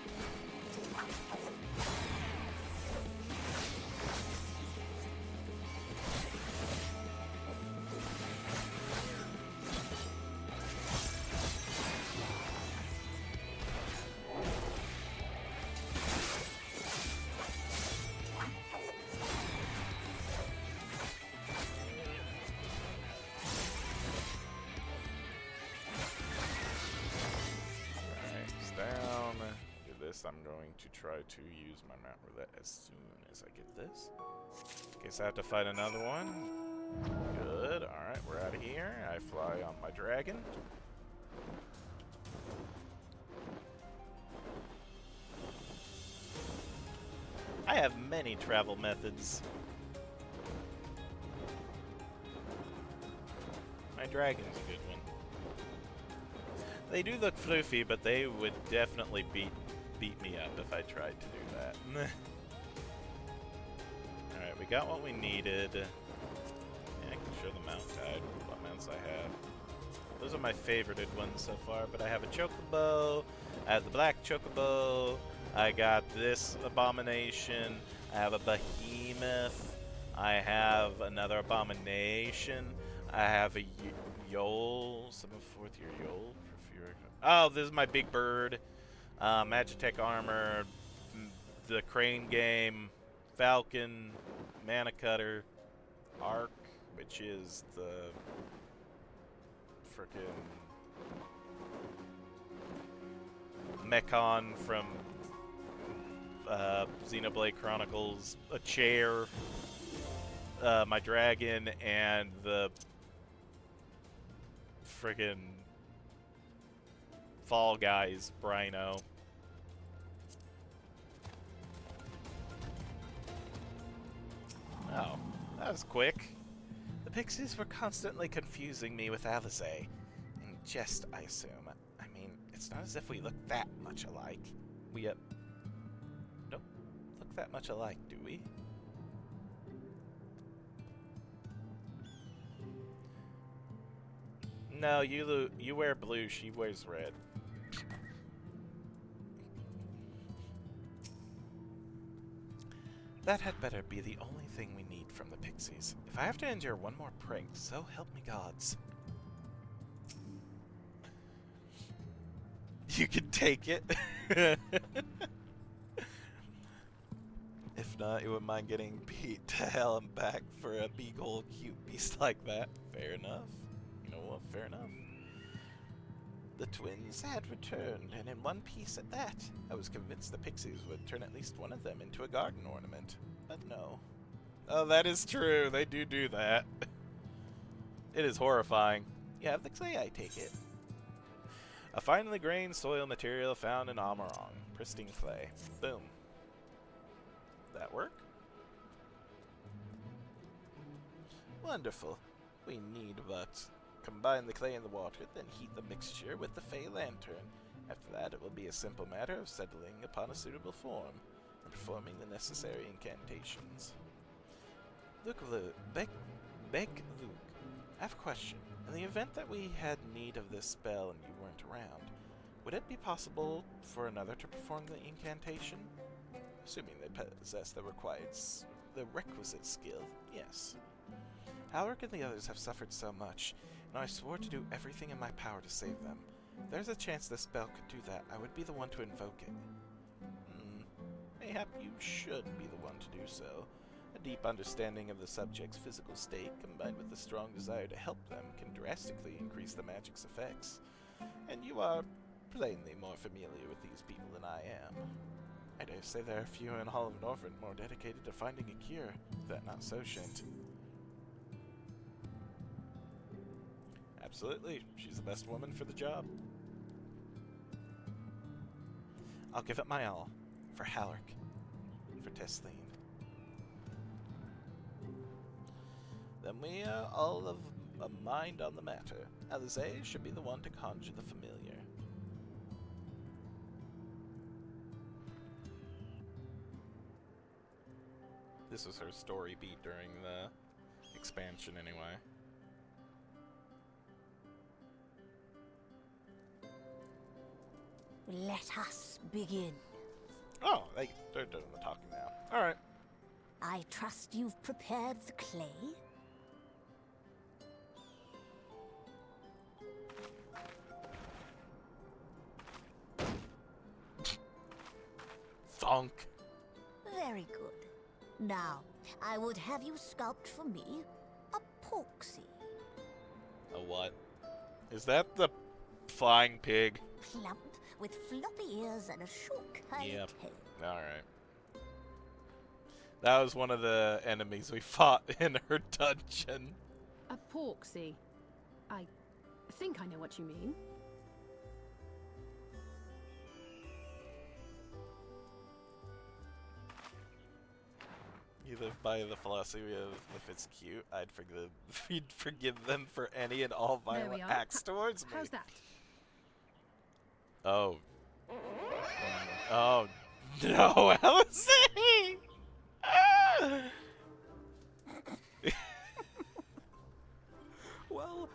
I'm going to try to use my mount roulette as soon as I get this. Guess I have to fight another one. Good. Alright, we're out of here. I fly on my dragon. I have many travel methods. My dragon's a good one. They do look floofy, but they would definitely beat me up if I tried to do that. Alright, we got what we needed. Yeah, I can show the mount guide, what mounts I have. Those are my favorited ones so far, but I have a chocobo, I have the black chocobo, I got this abomination, I have a behemoth, I have another abomination, I have a Yole, 7/4 year Yole. Oh, this is my big bird. Magitech armor, the crane game, Falcon, Mana Cutter, Arc, which is the frickin' Mechon from Xenoblade Chronicles, a chair, my dragon, and the frickin' Fall Guys, Brino. Oh, that was quick. The pixies were constantly confusing me with Alisaie. In jest, I assume. I mean, it's not as if we look that much alike. We, don't look that much alike, do we? No, you wear blue, she wears red. That had better be the only thing we need from the pixies. If I have to endure one more prank, so help me gods. You can take it. If not, you wouldn't mind getting beat to hell and back for a big old cute beast like that. Fair enough. You know what? Fair enough. The twins had returned, and in one piece at that. I was convinced the pixies would turn at least one of them into a garden ornament. But no. Oh, that is true. They do that. It is horrifying. You have the clay, I take it. A finely grained soil material found in Amarong. Pristine clay. Boom. That work? Wonderful. We need but combine the clay and the water, then heat the mixture with the Fey Lantern. After that, it will be a simple matter of settling upon a suitable form and performing the necessary incantations. Luke, Luke, I have a question. In the event that we had need of this spell and you weren't around, would it be possible for another to perform the incantation? Assuming they possess the requisite skill, yes. Alric and the others have suffered so much, and I swore to do everything in my power to save them. If there's a chance this spell could do that, I would be the one to invoke it. Mayhap you should be the one to do so. A deep understanding of the subject's physical state, combined with a strong desire to help them, can drastically increase the magic's effects. And you are plainly more familiar with these people than I am. I dare say there are few in Hall of Norford more dedicated to finding a cure. Is that not so, Shint? Absolutely. She's the best woman for the job. I'll give it my all. For Halleck. For Tesleen. Then we are all of a mind on the matter. Alize should be the one to conjure the familiar. This was her story beat during the expansion anyway. Let us begin. Oh, they're doing the talking now. Alright. I trust you've prepared the clay? Thonk. Very good. Now, I would have you sculpt for me a porksy. A what? Is that the flying pig? Plump, with floppy ears and a short curly tail. Alright. That was one of the enemies we fought in her dungeon. A porksy. I think I know what you mean. You live by the philosophy of if it's cute, we'd forgive them for any and all There we violent are. acts towards me. How's that? Oh. Oh no, Alice! Well,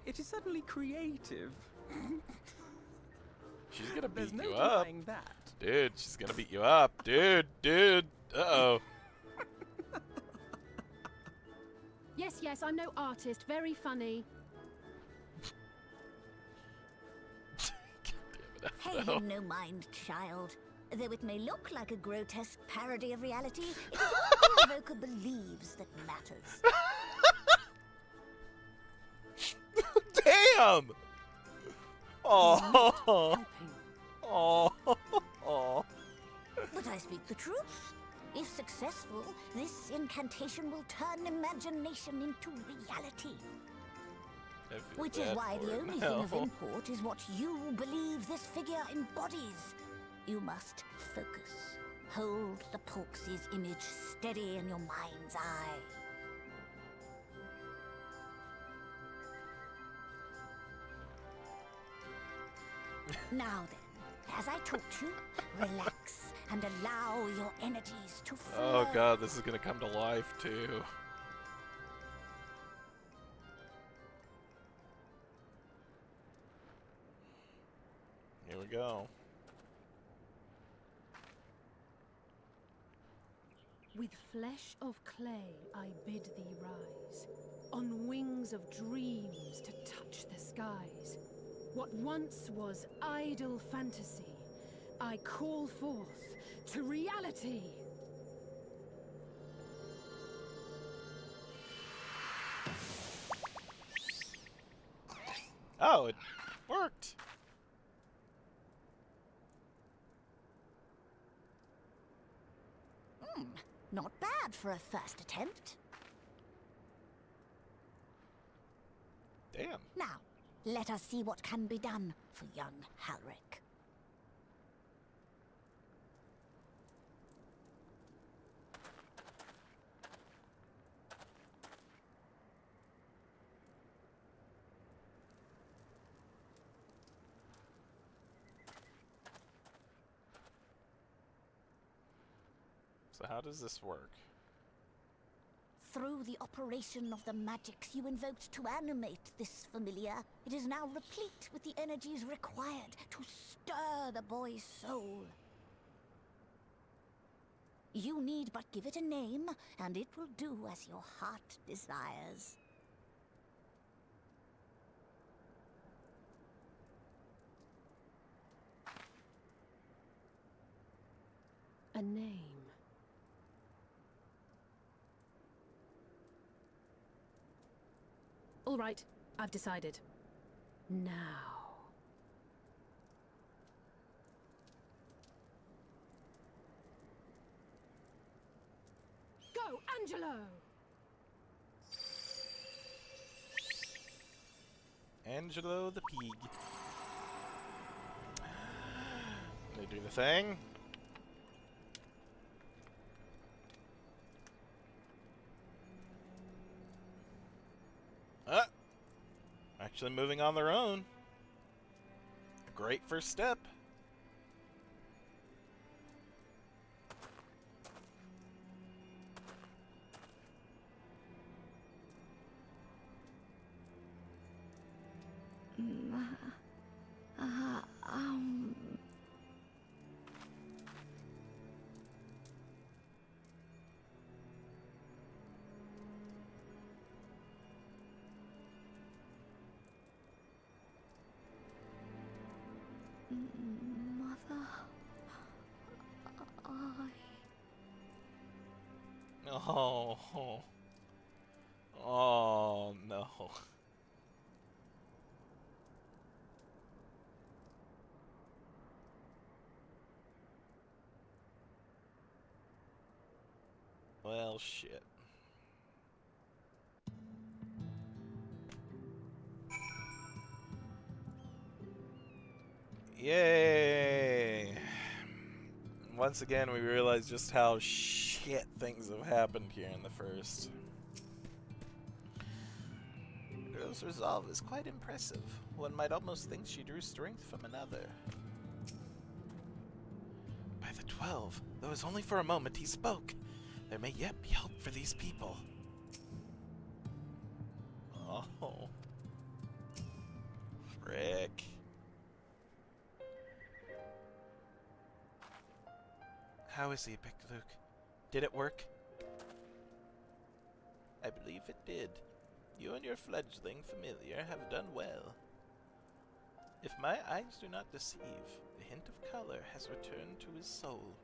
it is certainly creative. She's gonna There's beat no you up. denying that. Dude, she's gonna beat you up. Dude. Uh-oh. Yes, I'm no artist. Very funny. Pay him no mind, child. Though it may look like a grotesque parody of reality, it is what the evoker believes that matters. Damn! Oh. Helping. Oh. But I speak the truth. If successful, this incantation will turn imagination into reality. Which is why the only thing of import is what you believe this figure embodies. You must focus. Hold the Porksy's image steady in your mind's eye. Now then, as I taught you, relax and allow your energies to flow. Oh god, this is gonna come to life too. Here we go. With flesh of clay I bid thee rise, on wings of dreams to touch the skies. What once was idle fantasy, I call forth to reality. Oh, it worked. Not bad for a first attempt. Damn. Now, let us see what can be done for young Halric. So how does this work? Through the operation of the magics you invoked to animate this familiar, it is now replete with the energies required to stir the boy's soul. You need but give it a name, and it will do as your heart desires. a name. All right, I've decided. Now. Go, Angelo! Angelo the pig. They do the thing. Actually moving on their own. Great first step. Mother, Oh. Oh no. Well, shit. Yay! Once again, we realize just how shit things have happened here in the first. The girl's resolve is quite impressive. One might almost think she drew strength from another. By the 12, though it was only for a moment, he spoke. There may yet be hope for these people. Oh. Frick. How is he, Big Luke? Did it work? I believe it did. You and your fledgling familiar have done well. If my eyes do not deceive, the hint of color has returned to his soul.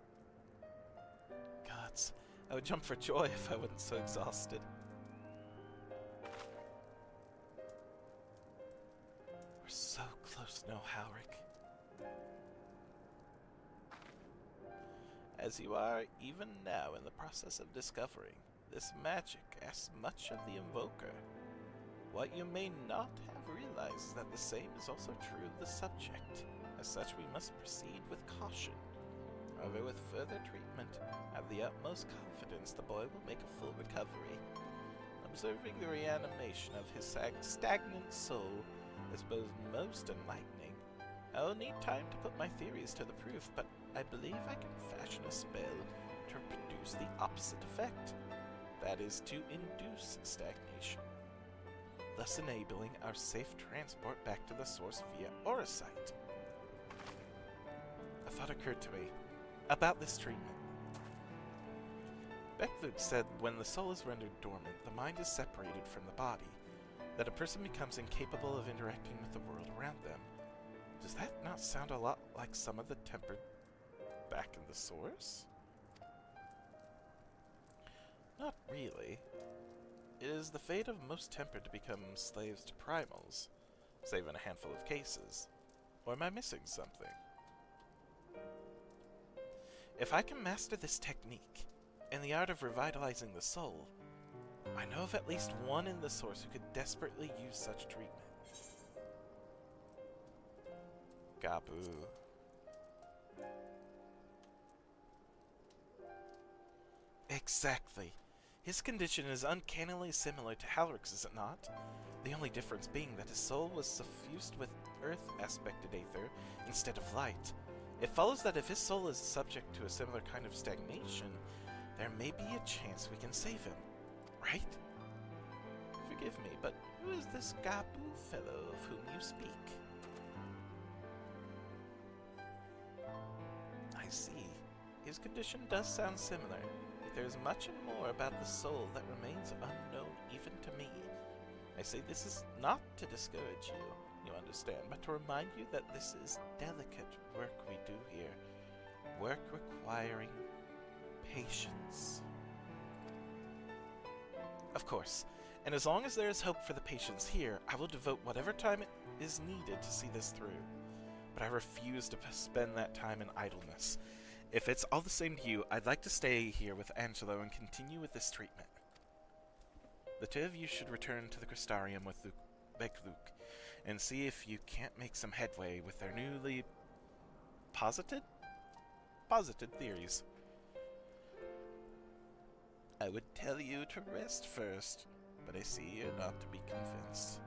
Gods, I would jump for joy if I wasn't so exhausted. We're so close now, Halric. As you are even now in the process of discovering, this magic asks much of the invoker. What you may not have realized is that the same is also true of the subject. As such, we must proceed with caution. However, with further treatment, I have the utmost confidence the boy will make a full recovery. Observing the reanimation of his stagnant soul is both most enlightening. I will need time to put my theories to the proof, but I believe I can fashion a spell to produce the opposite effect. That is, to induce stagnation, thus enabling our safe transport back to the source via Aurosite. A thought occurred to me about this treatment. Becklude said when the soul is rendered dormant, the mind is separated from the body, that a person becomes incapable of interacting with the world around them. Does that not sound a lot like some of the tempered back in the source? Not really. It is the fate of most tempered to become slaves to primals, save in a handful of cases. Or am I missing something? If I can master this technique, and the art of revitalizing the soul, I know of at least one in the source who could desperately use such treatment. Gabu. Exactly. His condition is uncannily similar to Halric's, is it not? The only difference being that his soul was suffused with earth-aspected aether instead of light. It follows that if his soul is subject to a similar kind of stagnation, there may be a chance we can save him, right? Forgive me, but who is this Gabu fellow of whom you speak? I see. His condition does sound similar, yet there is much and more about the soul that remains unknown even to me. I say this is not to discourage you, you understand, but to remind you that this is delicate work we do here. Work requiring patience. Of course, and as long as there is hope for the patients here, I will devote whatever time it is needed to see this through. But I refuse to spend that time in idleness. If it's all the same to you, I'd like to stay here with Angelo and continue with this treatment. The two of you should return to the Crystarium with Luke and see if you can't make some headway with their newly posited theories. I would tell you to rest first, but I see you're not to be convinced.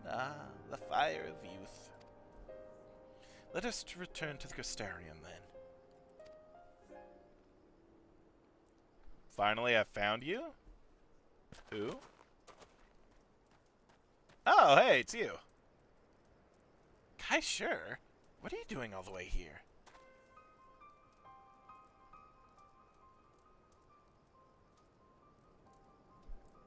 Ah, the fire of youth. Let us return to the Crystarium, then. Finally, I found you? Who? Oh, hey, it's you. Kai, sure. What are you doing all the way here?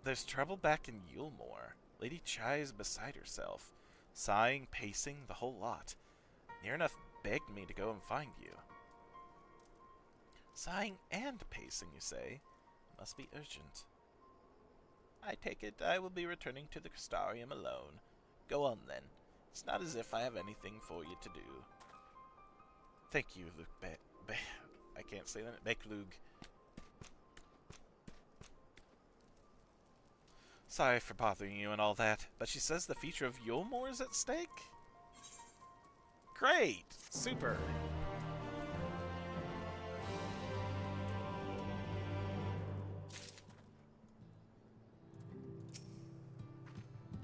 There's trouble back in Yulmore. Lady Chai is beside herself. Sighing, pacing, the whole lot. Near enough begged me to go and find you. Sighing and pacing, you say? Must be urgent. I take it I will be returning to the Crystarium alone. Go on, then. It's not as if I have anything for you to do. Thank you, Luke I can't say that. Beklug. Sorry for bothering you and all that, but she says the future of Yulmore is at stake? Great! Super!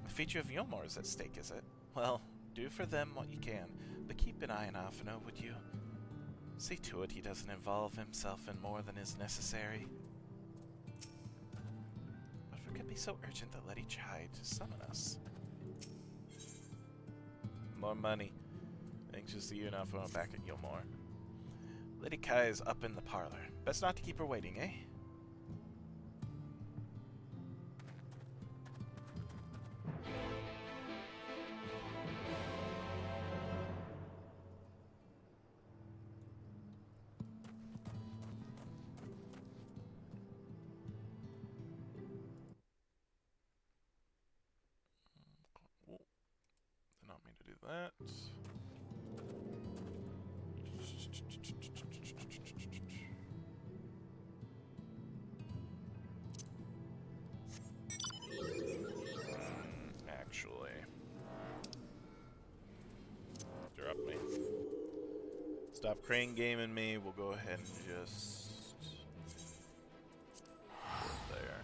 The future of Yulmore is at stake, is it? Well, do for them what you can, but keep an eye on Alphino, would you? See to it he doesn't involve himself in more than is necessary. But if it could be so urgent that Lady Chai to summon us. More money. Anxious to see you and Alphino back at Yulmore. Lady Kai is up in the parlor. Best not to keep her waiting, eh? Did not mean to do that. Actually, drop me. Stop crane gaming me. We'll go ahead and just put there.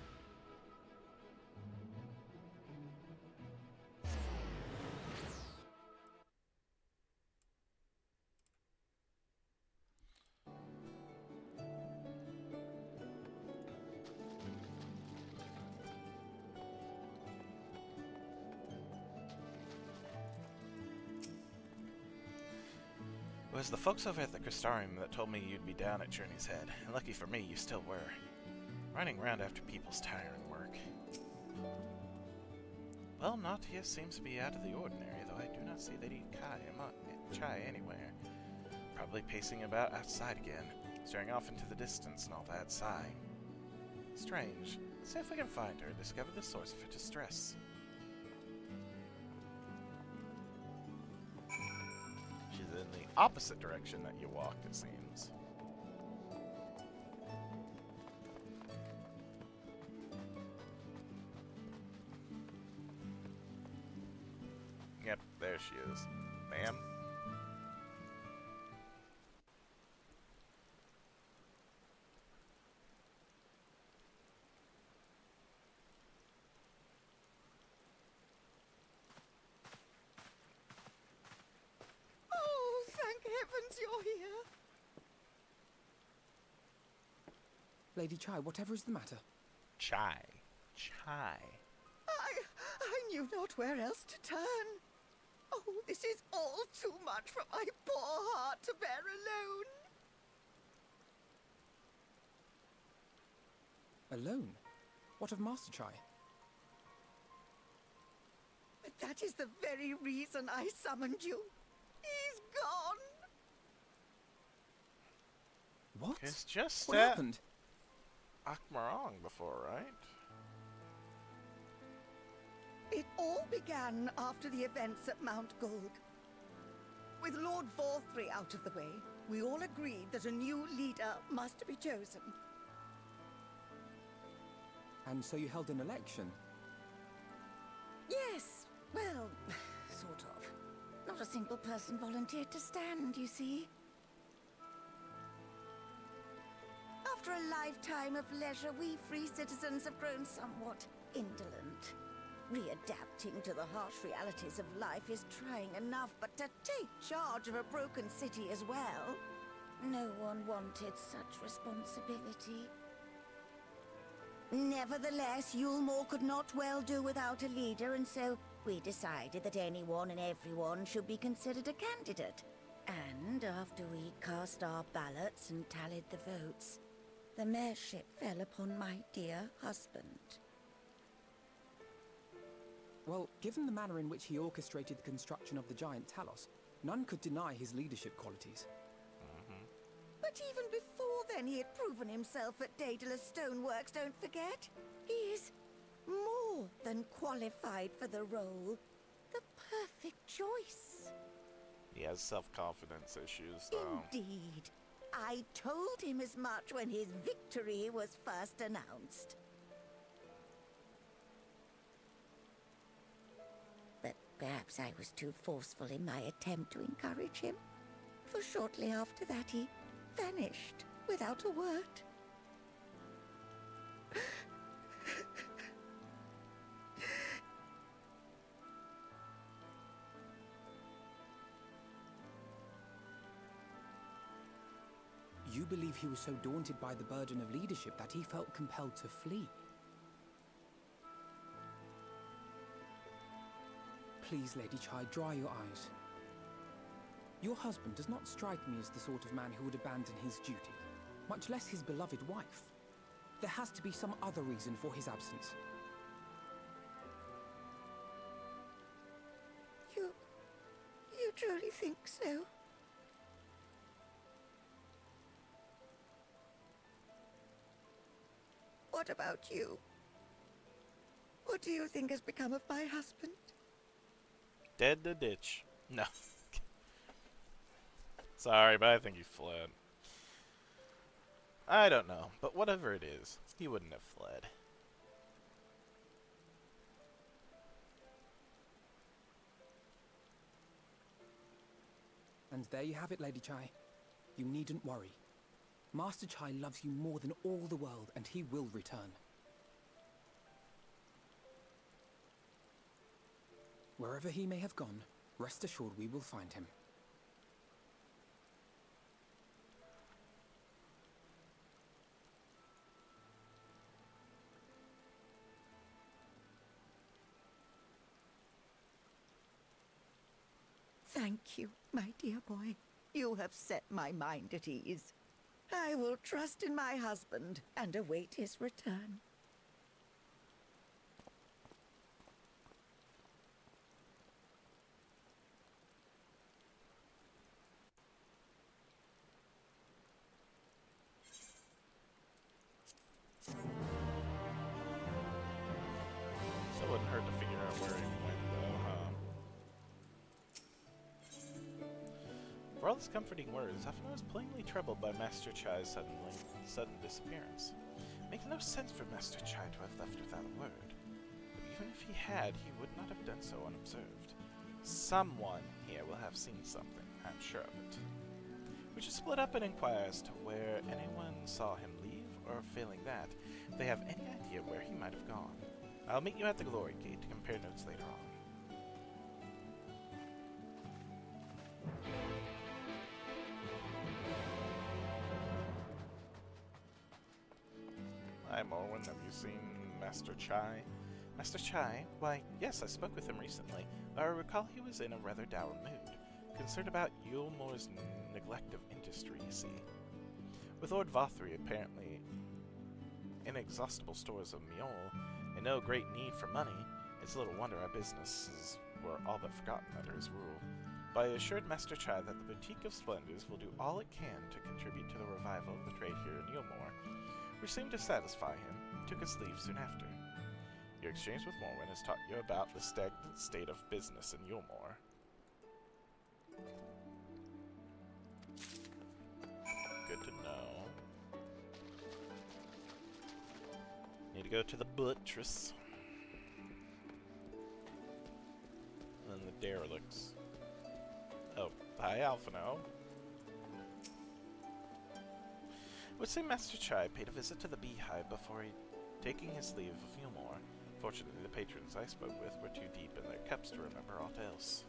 It was the folks over at the Crystarium that told me you'd be down at Journey's Head, and lucky for me, you still were. Running around after people's tiring work. Well, Natia seems to be out of the ordinary, though I do not see Lady Chai anywhere. Probably pacing about outside again, staring off into the distance and all that, sighing. Strange. Let's see if we can find her and discover the source of her distress. She's in the opposite direction that you walked, it seems. Yep, there she is. Ma'am? Oh, thank heavens you're here. Lady Chai, whatever is the matter? Chai. I knew not where else to turn. Oh, this is all too much for my poor heart to bear alone. Alone? What of Master Chai? But that is the very reason I summoned you. He's gone. What? It's just What that. happened? Akmarong before, right? It all began after the events at Mount Gulg. With Lord Vorthry out of the way, we all agreed that a new leader must be chosen. And so you held an election? Yes, well, sort of. Not a single person volunteered to stand, you see. After a lifetime of leisure, we free citizens have grown somewhat indolent. Readapting to the harsh realities of life is trying enough, but to take charge of a broken city as well? No one wanted such responsibility. Nevertheless, Yulmore could not well do without a leader, and so we decided that anyone and everyone should be considered a candidate. And after we cast our ballots and tallied the votes, the mayorship fell upon my dear husband. Well, given the manner in which he orchestrated the construction of the giant Talos, none could deny his leadership qualities. But even before then, he had proven himself at Daedalus Stoneworks, don't forget. He is more than qualified for the role. The perfect choice. He has self-confidence issues, though. Indeed. I told him as much when his victory was first announced. But perhaps I was too forceful in my attempt to encourage him. For shortly after that, he vanished without a word. You believe he was so daunted by the burden of leadership that he felt compelled to flee? Please, Lady Chai, dry your eyes. Your husband does not strike me as the sort of man who would abandon his duty, much less his beloved wife. There has to be some other reason for his absence. You truly think so? What about you? What do you think has become of my husband? Dead in the ditch. No. Sorry, but I think he fled. I don't know, but whatever it is, he wouldn't have fled. And there you have it, Lady Chai. You needn't worry. Master Chai loves you more than all the world, and he will return. Wherever he may have gone, rest assured we will find him. Thank you, my dear boy. You have set my mind at ease. I will trust in my husband and await his return. So it wouldn't hurt to figure out where he went, though, huh? For all his comforting words, Zafna was plainly troubled by Master Chai's sudden disappearance. It makes no sense for Master Chai to have left without a word. But even if he had, he would not have done so unobserved. Someone here will have seen something, I'm sure of it. We should split up and inquire as to where anyone saw him leave, or failing that, if they have any idea where he might have gone. I'll meet you at the Glory Gate to compare notes later on. Hi, Morwen. Have you seen Master Chai? Master Chai? Why, yes, I spoke with him recently. I recall he was in a rather dour mood, concerned about Yulmore's neglect of industry, you see. With Lord Vothry apparently inexhaustible stores of mule, and no great need for money, it's little wonder our businesses were all but forgotten under his rule. But I assured Master Chai that the Boutique of Splendors will do all it can to contribute to the revival of the trade here in Yulmore. which seemed to satisfy him. He took his leave soon after. Your exchange with Morwen has taught you about the stagnant state of business in Yulmore. Good to know. Need to go to the buttress. And then the derelicts. Oh, hi, Alphino. Would say Master Chai paid a visit to the Beehive before taking his leave of Yulmore. Fortunately, the patrons I spoke with were too deep in their cups to remember aught else.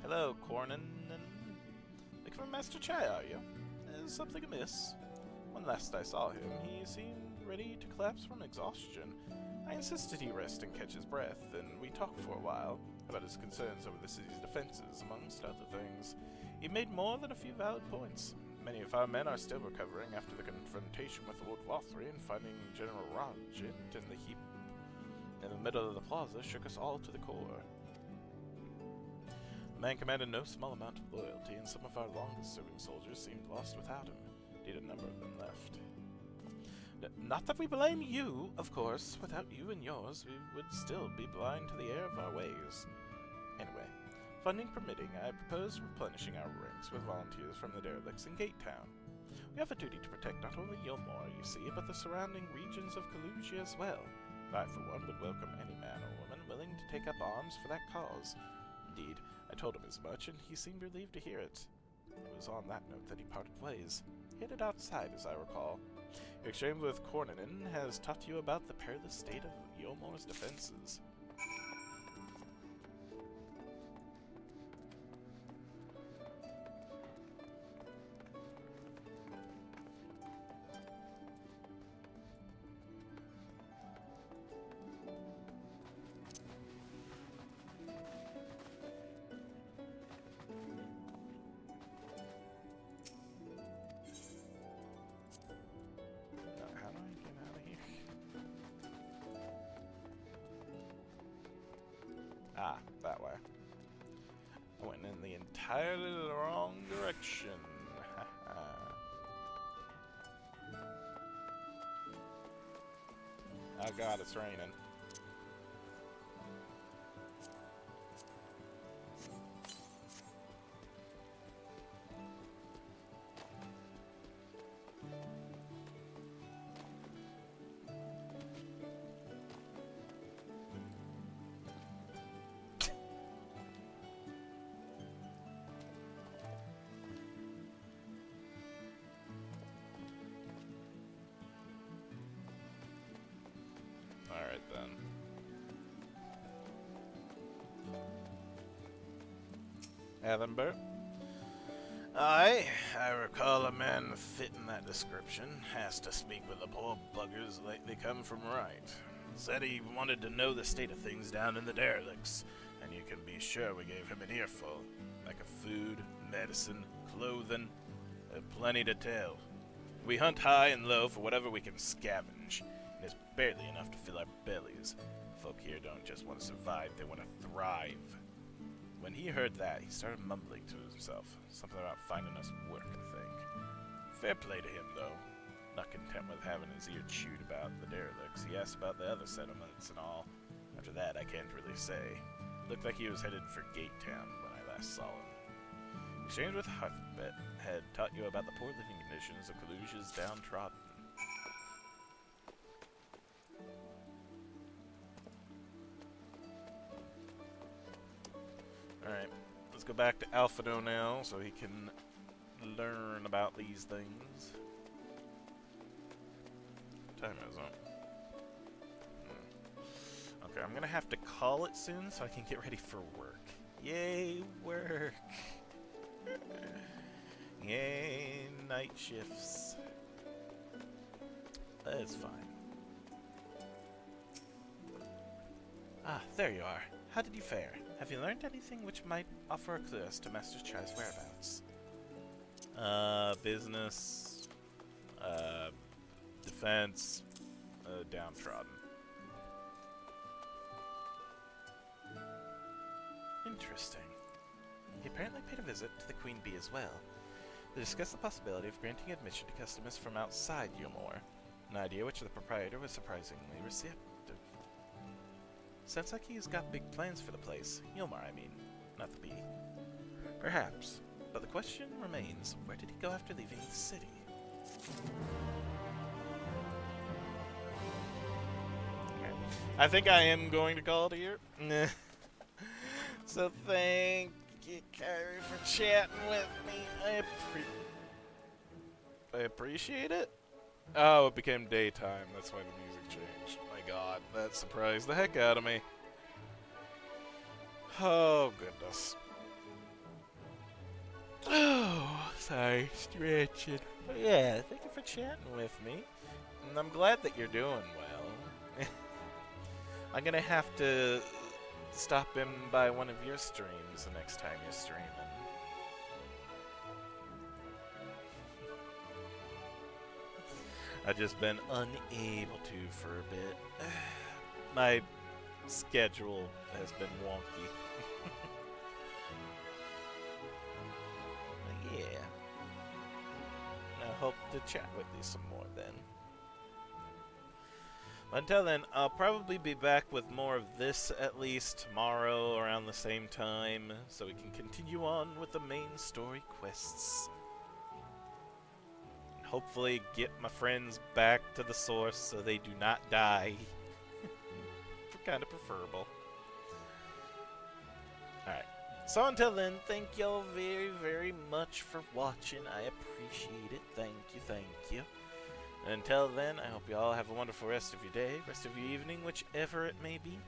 Hello, Cornan. Looking for Master Chai, are you? Is something amiss? When last I saw him, he seemed ready to collapse from exhaustion. I insisted he rest and catch his breath, and we talked for a while about his concerns over the city's defenses, amongst other things. He made more than a few valid points. Many of our men are still recovering after the confrontation with Lord Lothry, and finding General Rajit in the heap in the middle of the plaza shook us all to the core. The man commanded no small amount of loyalty, and some of our longest-serving soldiers seemed lost without him. Indeed, a number of them left. Not that we blame you, of course. Without you and yours, we would still be blind to the error of our ways. Anyway, funding permitting, I propose replenishing our ranks with volunteers from the derelicts in Gate Town. We have a duty to protect not only Yulmore, you see, but the surrounding regions of Kalusia as well. I, for one, would welcome any man or woman willing to take up arms for that cause. Indeed, I told him as much, and he seemed relieved to hear it. It was on that note that he parted ways. He headed outside, as I recall. Your exchange with Cornanen has taught you about the perilous state of Yulmore's defenses. Ah, that way. I went in the entirely wrong direction. Oh god, it's raining. Alright then. Edinburgh. I recall a man fitting that description. Asked to speak with the poor buggers lately come from right. Said he wanted to know the state of things down in the derelicts, and you can be sure we gave him an earful. Like of food, medicine, clothing, plenty to tell. We hunt high and low for whatever we can scavenge. And it's barely enough to fill our bellies. Folk here don't just want to survive, they want to thrive. When he heard that, he started mumbling to himself. Something about finding us work, I think. Fair play to him, though. Not content with having his ear chewed about the derelicts, he asked about the other settlements and all. After that, I can't really say. Looked like he was headed for Gate Town when I last saw him. Exchange with Hearthbet had taught you about the poor living conditions of Kalusia's downtrodden. Alright, let's go back to Alphado now so he can learn about these things. What time is it? Okay, I'm gonna have to call it soon so I can get ready for work. Yay, work! Yay, night shifts. That's fine. Ah, there you are. How did you fare? Have you learned anything which might offer a clue as to Master Chai's whereabouts? Business, defense, downtrodden. Interesting. He apparently paid a visit to the Queen Bee as well. They discussed the possibility of granting admission to customers from outside Yulmore, an idea which the proprietor was surprisingly receptive. Sounds like he's got big plans for the place. Yulmore, I mean, not the bee. Perhaps. But the question remains, where did he go after leaving the city? Okay. I think I am going to call it here. So thank you, Kyrie, for chatting with me. I appreciate it. Oh, it became daytime. That's why the music changed. My god, that surprised the heck out of me. Oh, goodness. Oh, sorry, stretching. But yeah, thank you for chatting with me. And I'm glad that you're doing well. I'm gonna have to stop in by one of your streams the next time you're streaming. I've just been unable to for a bit. My schedule has been wonky. But yeah. I hope to chat with you some more then. Until then, I'll probably be back with more of this at least tomorrow around the same time, so we can continue on with the main story quests. And hopefully get my friends back to the source so they do not die. Kind of preferable. Alright, so until then, thank y'all very, very much for watching. I appreciate it. Thank you, thank you. And until then, I hope you all have a wonderful rest of your day, rest of your evening, whichever it may be.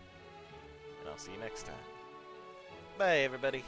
And I'll see you next time. Bye, everybody.